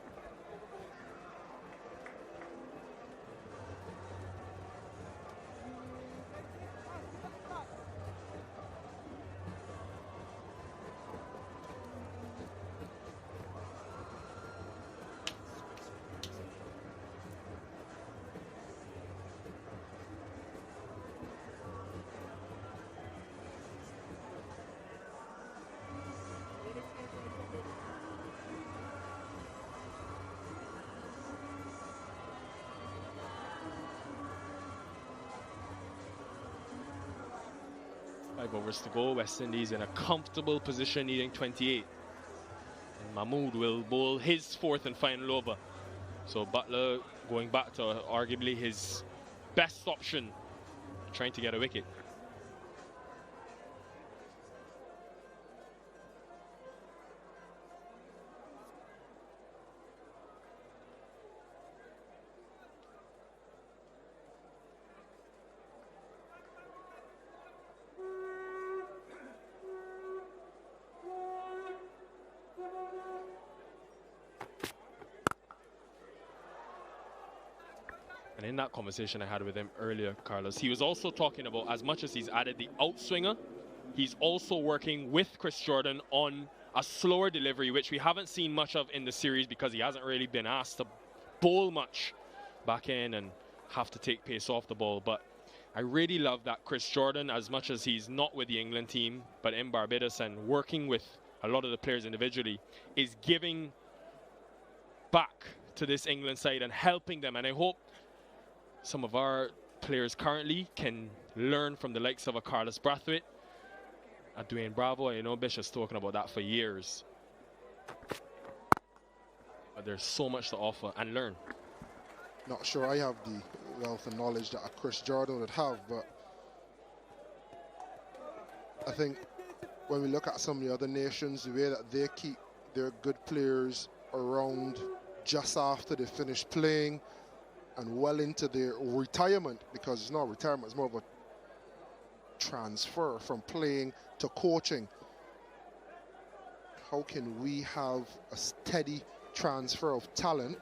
Speaker 4: 5 overs to go. West Indies in a comfortable position, needing 28. And Mahmood will bowl his 4th and final over. So Buttler going back to arguably his best option, trying to get a wicket. And in that conversation I had with him earlier, Carlos, he was also talking about, as much as he's added the outswinger, he's also working with Chris Jordan on a slower delivery, which we haven't seen much of in the series because he hasn't really been asked to bowl much back in and have to take pace off the ball. But I really love that Chris Jordan, as much as he's not with the England team, but in Barbados and working with a lot of the players individually, is giving back to this England side and helping them. And I hope some of our players currently can learn from the likes of a Carlos Brathwaite, a Dwayne Bravo. I know Bishop's talking about that for years. But there's so much to offer and learn.
Speaker 5: Not sure I have the wealth of knowledge that a Chris Jordan would have, but I think when we look at some of the other nations, the way that they keep their good players around just after they finish playing and well into their retirement, because it's not retirement, it's more of a transfer from playing to coaching. How can we have a steady transfer of talent,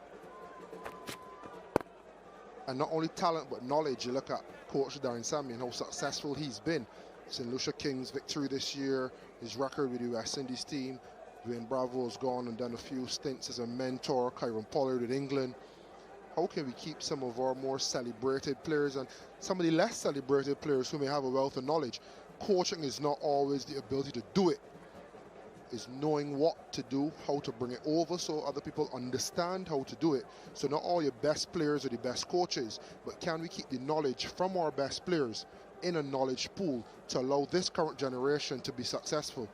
Speaker 5: and not only talent but knowledge? You look at Coach Darren Sammy and how successful he's been. St. Lucia Kings victory this year, his record with the West Indies team. Dwayne Bravo has gone and done a few stints as a mentor. Kyron Pollard with England. How can we keep some of our more celebrated players and some of the less celebrated players who may have a wealth of knowledge? Coaching is not always the ability to do it. It's knowing what to do, how to bring it over so other people understand how to do it. So not all your best players are the best coaches, but can we keep the knowledge from our best players in a knowledge pool to allow this current generation to be successful?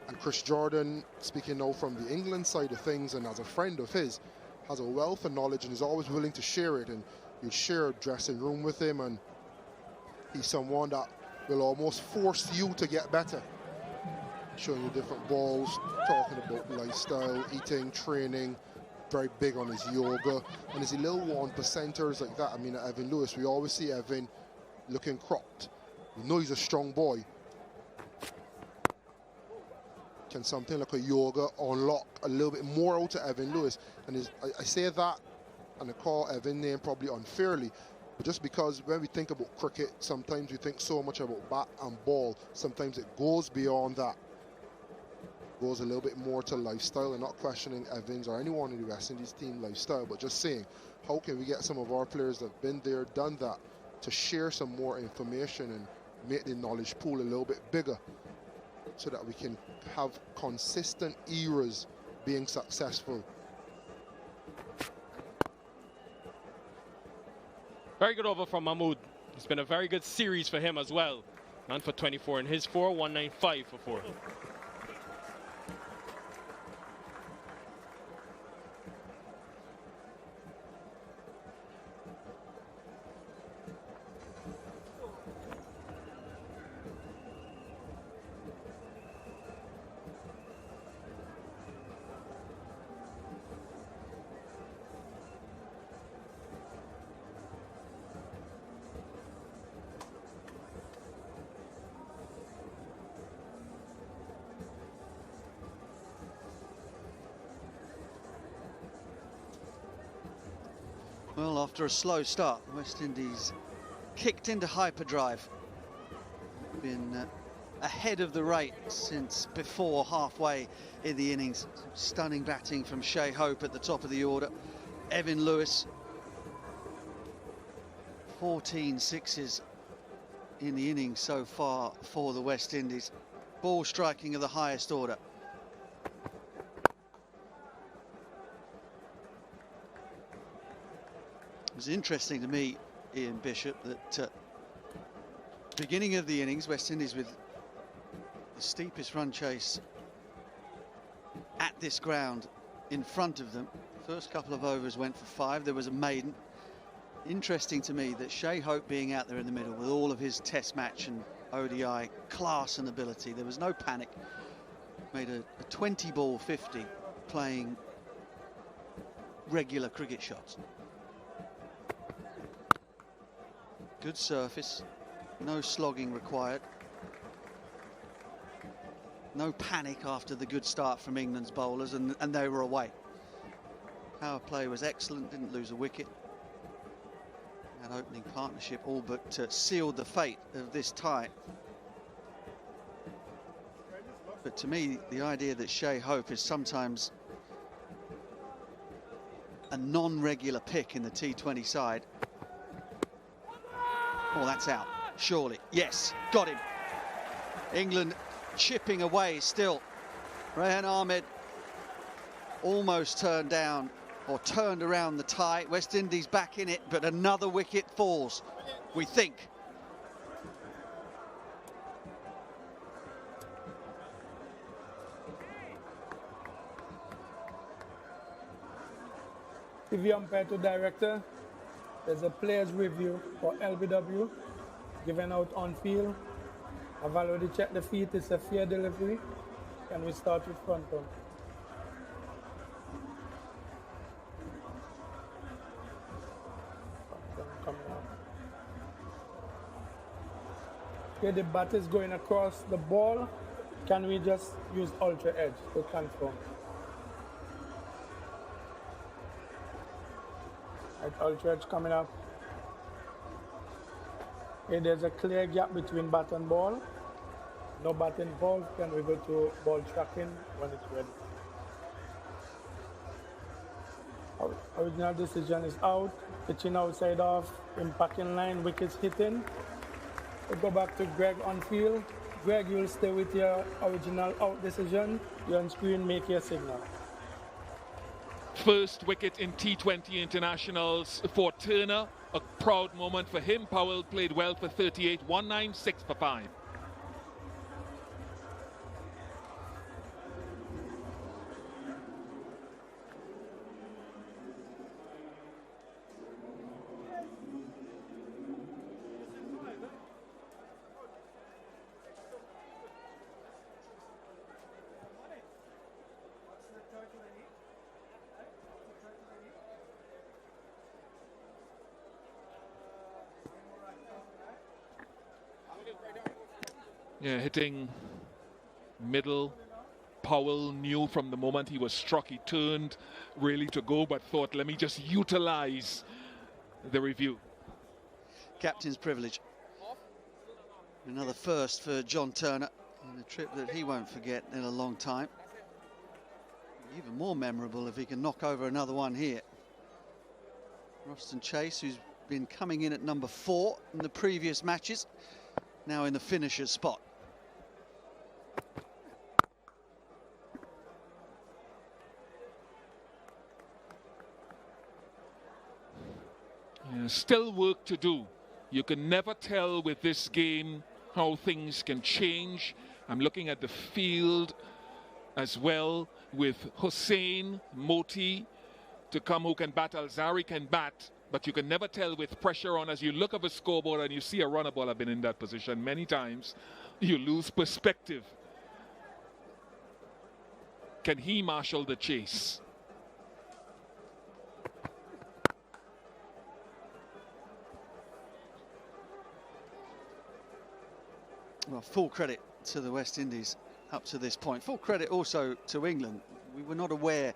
Speaker 5: And Chris Jordan, speaking now from the England side of things and as a friend of his, has a wealth of knowledge and is always willing to share it. And you share a dressing room with him, and he's someone that will almost force you to get better. Showing you different balls, talking about lifestyle, eating, training, very big on his yoga. And there's a little 1%ers like that. I mean, at Evin Lewis, we always see Evin looking cropped. We know he's a strong boy. Can something like a yoga unlock a little bit more out of Evin Lewis? And I say that, and I call Evin name probably unfairly, but just because when we think about cricket, sometimes we think so much about bat and ball. Sometimes it goes beyond that. It goes a little bit more to lifestyle, and not questioning Evin's or anyone in the West Indies team lifestyle, but just saying, how can we get some of our players that have been there, done that, to share some more information and make the knowledge pool a little bit bigger, so that we can have consistent eras being successful.
Speaker 4: Very good over from Mahmood. It's been a very good series for him as well. Man for 24 in his 4, 195 for 4.
Speaker 2: Well, after a slow start, West Indies kicked into hyperdrive. Been ahead of the rate since before halfway in the innings. Stunning batting from Shai at the top of the order. Evin Lewis, 14 sixes in the innings so far for the West Indies. Ball striking of the highest order. It was interesting to me, Ian Bishop, that Beginning of the innings, West Indies with the steepest run chase at this ground in front of them. First couple of overs went for 5. There was a maiden. Interesting to me that Shai being out there in the middle with all of his test match and ODI class and ability, there was no panic. Made a 20 ball 50 playing regular cricket shots. Good surface, no slogging required. No panic after the good start from England's bowlers, and they were away. Power play was excellent, didn't lose a wicket. That opening partnership all but sealed the fate of this tie. But to me, the idea that Shai is sometimes a non-regular pick in the T20 side. Oh, that's out, surely. Yes, got him. England chipping away still. Rehan Ahmed almost turned down or turned around the tie. West Indies back in it, but another wicket falls, we think.
Speaker 8: TV umpire to director. There's a player's review for LBW given out on field. I've already checked the feet, it's a fair delivery. Can we start with front on? Okay, the bat is going across the ball. Can we just use ultra edge to transform? Right, ultra edge coming up. Okay, there's a clear gap between bat and ball. No bat involved. Then we go to ball tracking when it's ready. Original decision is out. Pitching outside off, impacting line, wickets hitting. We go back to Greg on field. Greg, you'll stay with your original out decision. You're on screen, make your signal.
Speaker 1: First wicket in T20 internationals for Turner. A proud moment for him. Powell played well for 38, 196 for 5. Yeah, hitting middle. Powell knew from the moment he was struck, he turned really to go, but thought, let me just utilize the review.
Speaker 2: Captain's privilege. Another first for John Turner, in a trip that he won't forget in a long time. Even more memorable if he can knock over another one here. Roston Chase, who's been coming in at number 4 in the previous matches, now in the finisher's spot.
Speaker 1: Yeah, still work to do. You can never tell with this game how things can change. I'm looking at the field as well with Hussain, Moti to come who can bat. Alzari can bat, but you can never tell with pressure on. As you look at the scoreboard and you see a runner ball, I've been in that position many times, you lose perspective. Can he marshal the chase?
Speaker 2: Well, full credit to the West Indies up to this point. Full credit also to England. We were not aware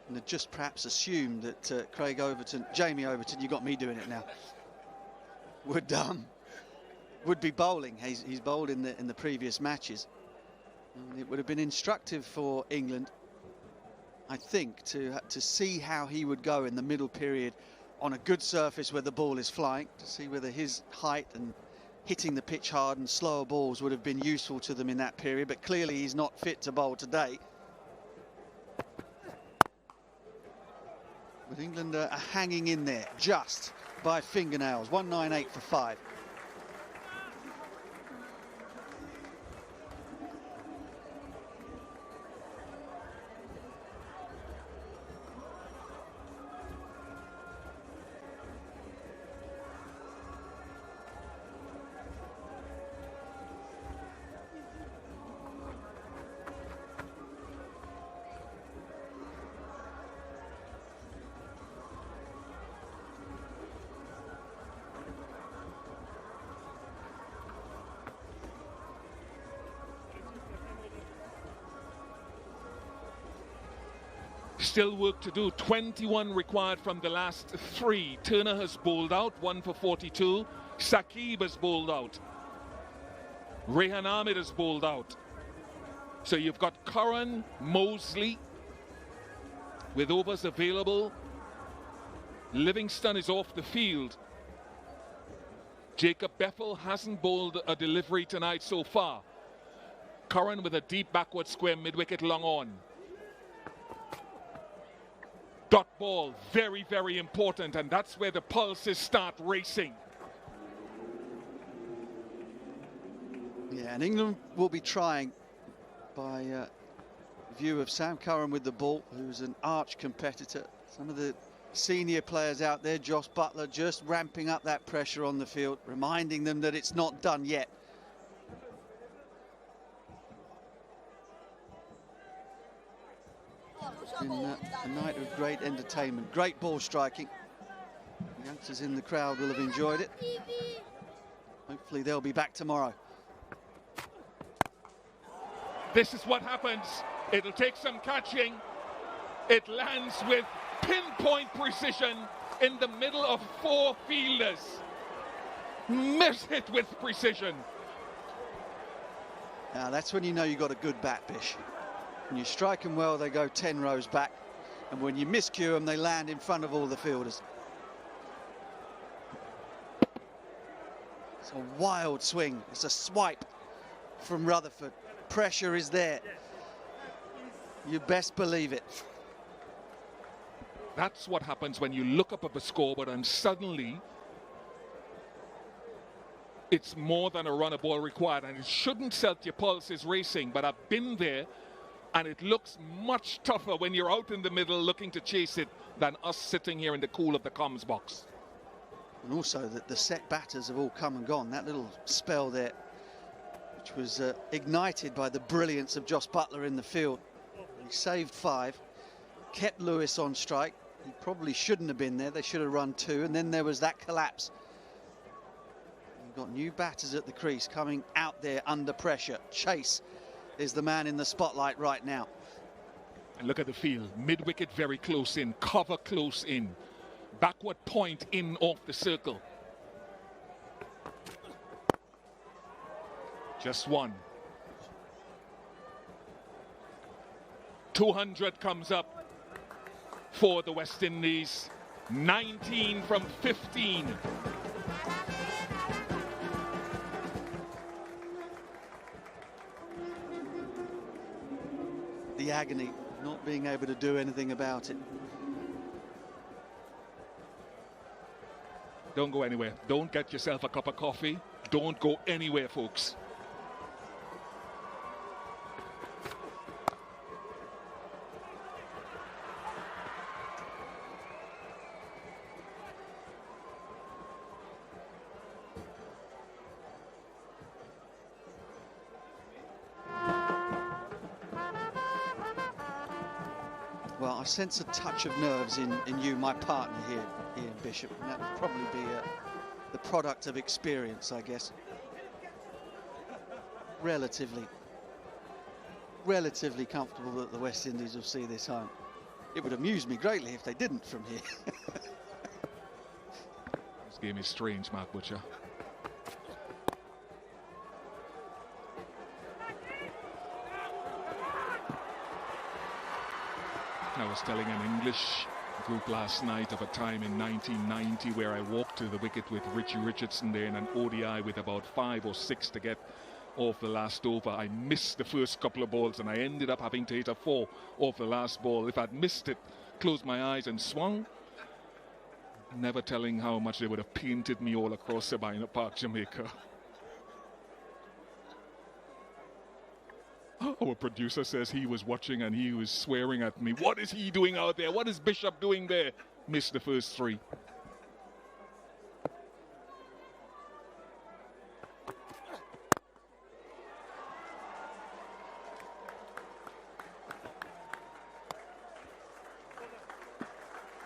Speaker 2: and had just perhaps assumed that Craig Overton, Jamie Overton, you got me doing it now, would be bowling. He's bowled in the previous matches. And it would have been instructive for England, I think, to see how he would go in the middle period on a good surface where the ball is flying, to see whether his height and hitting the pitch hard and slower balls would have been useful to them in that period, but clearly he's not fit to bowl today. But England are hanging in there just by fingernails. 198 for 5.
Speaker 1: Still work to do. 21 required from the last 3. Turner has bowled out, 1 for 42. Saqib has bowled out. Rehan Ahmed has bowled out. So you've got Curran, Mosley with overs available. Livingston is off the field. Jacob Bethell hasn't bowled a delivery tonight so far. Curran with a deep backward square mid-wicket long on. Dot ball, very, very important, and that's where the pulses start racing.
Speaker 2: Yeah, and England will be trying by view of Sam Curran with the ball, who's an arch competitor. Some of the senior players out there, Josh Buttler, just ramping up that pressure on the field, reminding them that it's not done yet. Been a night of great entertainment, great ball striking. The youngsters in the crowd will have enjoyed it. Hopefully they'll be back tomorrow.
Speaker 1: This is what happens. It'll take some catching. It lands with pinpoint precision in the middle of 4 fielders. Miss it with precision.
Speaker 2: Now that's when you know you got a good bat, Bish. When you strike them well, they go 10 rows back, and when you miscue them, they land in front of all the fielders. It's a wild swing. It's a swipe from Rutherford. Pressure is there. You best believe it.
Speaker 1: That's what happens when you look up at the scoreboard and suddenly it's more than a runner ball required, and it shouldn't set your pulses racing, but I've been there, and it looks much tougher when you're out in the middle looking to chase it than us sitting here in the cool of the comms box.
Speaker 2: And also that the set batters have all come and gone. That little spell there, which was ignited by the brilliance of Josh Buttler in the field. He saved 5, kept Lewis on strike. He probably shouldn't have been there. They should have run 2, and then there was that collapse. You've got new batters at the crease coming out there under pressure. Chase is the man in the spotlight right now.
Speaker 1: And look at the field. Mid-wicket very close in, cover close in, backward point in off the circle. Just 1. 200 comes up for the West Indies. 19 from 15.
Speaker 2: The agony, not being able to do anything about it.
Speaker 1: Don't go anywhere. Don't get yourself a cup of coffee. Don't go anywhere, folks.
Speaker 2: Well, I sense a touch of nerves in you, my partner here, Ian Bishop, and that would probably be the product of experience, I guess. Relatively comfortable that the West Indies will see this home. It would amuse me greatly if they didn't from here.
Speaker 1: This game is strange, Mark Butcher. I was telling an English group last night of a time in 1990 where I walked to the wicket with Richie Richardson there in an ODI with about 5 or 6 to get off the last over. I missed the first couple of balls and I ended up having to hit a 4 off the last ball. If I'd missed it, closed my eyes and swung, never telling how much they would have painted me all across Sabina Park, Jamaica. Our producer says he was watching and he was swearing at me. What is he doing out there? What is Bishop doing there? Missed the first 3.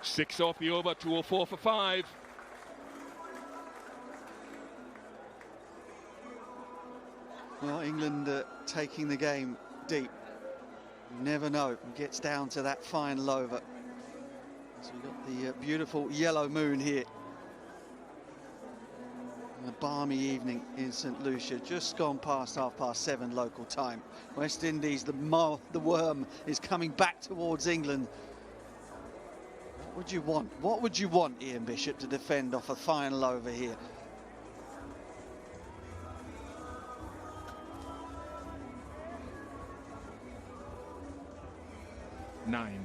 Speaker 1: Six off the over, 204 for 5.
Speaker 2: Well, England taking the game deep. You never know. It gets down to that final over. So we've got the beautiful yellow moon here. A balmy evening in St. Lucia, just gone past 7:30 local time. West Indies, the worm is coming back towards England. What would you want? What would you want, Ian Bishop, to defend off a final over here?
Speaker 1: Nine.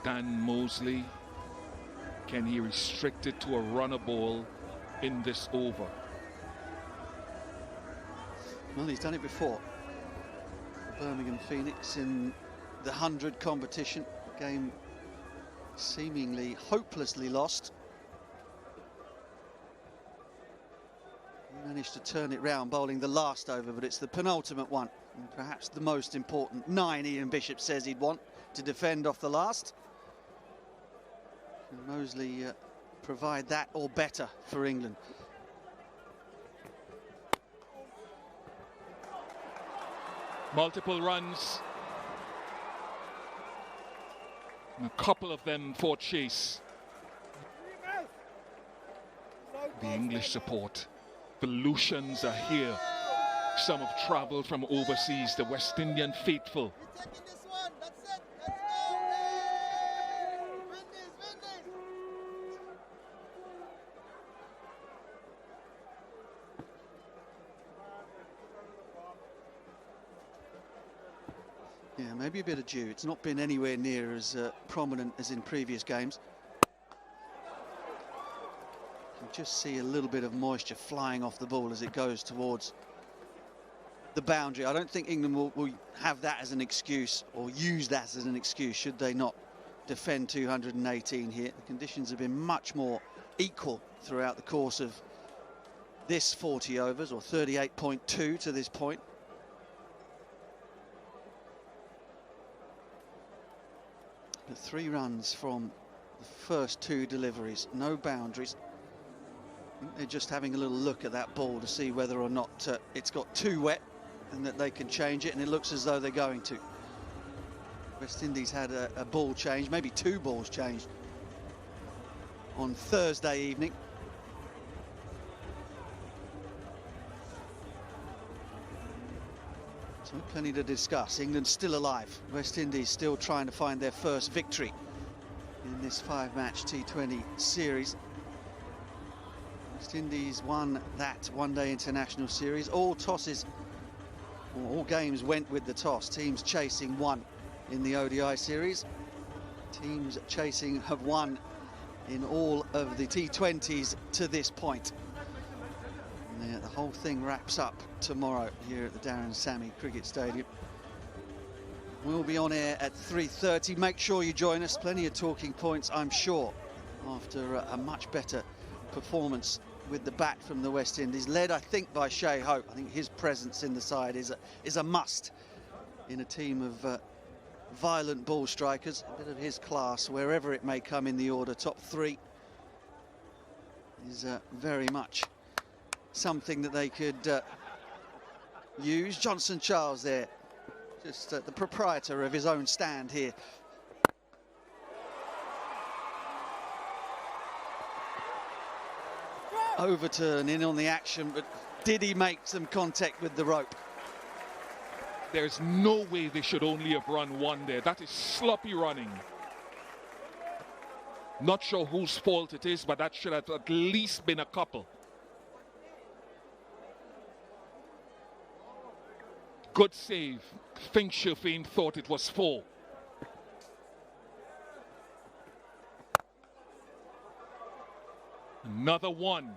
Speaker 1: Dan Mosley, can he restrict it to a runner ball in this over?
Speaker 2: Well, he's done it before. Birmingham Phoenix in the 100 competition. Game seemingly hopelessly lost. He managed to turn it round, bowling the last over, but it's the penultimate one, and perhaps the most important. 9, Ian Bishop says he'd want to defend off the last. Can Mosley provide that or better for England?
Speaker 1: Multiple runs. And a couple of them for chase. The English support. The Lucians are here. Some have travelled from overseas. The West Indian faithful.
Speaker 2: Yeah, maybe a bit of dew. It's not been anywhere near as prominent as in previous games. You can just see a little bit of moisture flying off the ball as it goes towards the boundary. I don't think England will have that as an excuse, or use that as an excuse, should they not defend 218 here. The conditions have been much more equal throughout the course of this 40 overs, or 38.2 to this point. But 3 runs from the first 2 deliveries, no boundaries. I think they're just having a little look at that ball to see whether or not it's got too wet and that they can change it, and it looks as though they're going to. West Indies had a ball change, maybe 2 balls changed on Thursday evening. So plenty to discuss. England still alive. West Indies still trying to find their first victory in this 5-match T20 series. West Indies won that one-day international series. All tosses, or all games went with the toss. Teams chasing won in the ODI series. Teams chasing have won in all of the T20s to this point. And the whole thing wraps up tomorrow here at the Darren Sammy Cricket Stadium. We'll be on air at 3:30. Make sure you join us. Plenty of talking points, I'm sure, after a much better performance with the bat from the West Indies, led, I think, by Shai. I think his presence in the side is a must in a team of violent ball strikers. A bit of his class, wherever it may come in the order, top 3 is very much something that they could use. Johnson Charles there, just the proprietor of his own stand here. Overturn in on the action, but did he make some contact with the rope?
Speaker 1: There's no way they should only have run 1 there. That is sloppy running. Not sure whose fault it is, but that should have at least been a couple. Good save. Think Shafin thought it was 4. Another 1.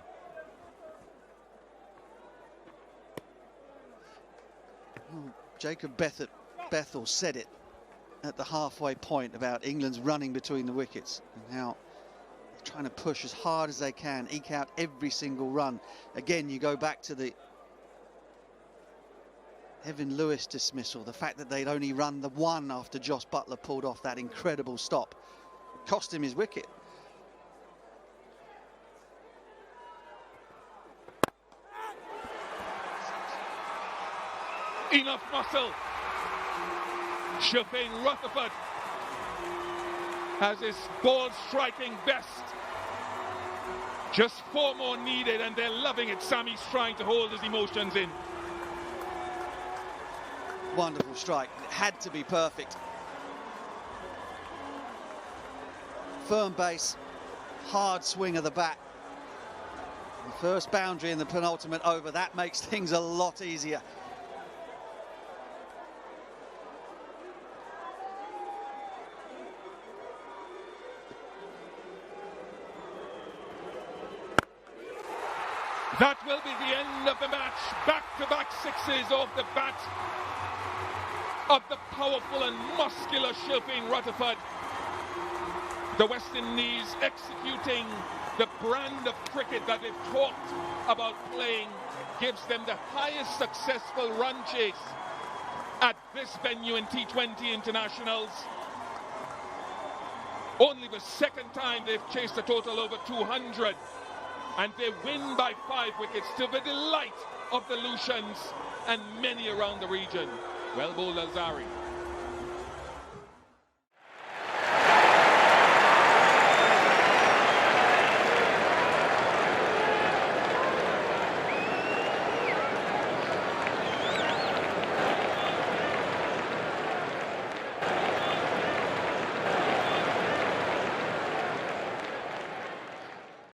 Speaker 2: Well, Jacob Bethell said it at the halfway point about England's running between the wickets and how they're trying to push as hard as they can, eke out every single run. Again, you go back to the Evin Lewis dismissal, the fact that they'd only run the 1 after Josh Buttler pulled off that incredible stop. It cost him his wicket.
Speaker 1: Enough muscle. Shai Rutherford has his ball striking best. Just 4 more needed and they're loving it. Sammy's trying to hold his emotions in.
Speaker 2: Wonderful strike. It had to be perfect. Firm base, hard swing of the bat. And first boundary in the penultimate over. That makes things a lot easier.
Speaker 1: That will be the end of the match. Back-to-back sixes off the bat of the powerful and muscular Shai Rutherford. The West Indies executing the brand of cricket that they've talked about playing, gives them the highest successful run chase at this venue in T20 internationals. Only the second time they've chased a total over 200. And they win by 5 wickets to the delight of the Lucians and many around the region. Well bowled, Alzari.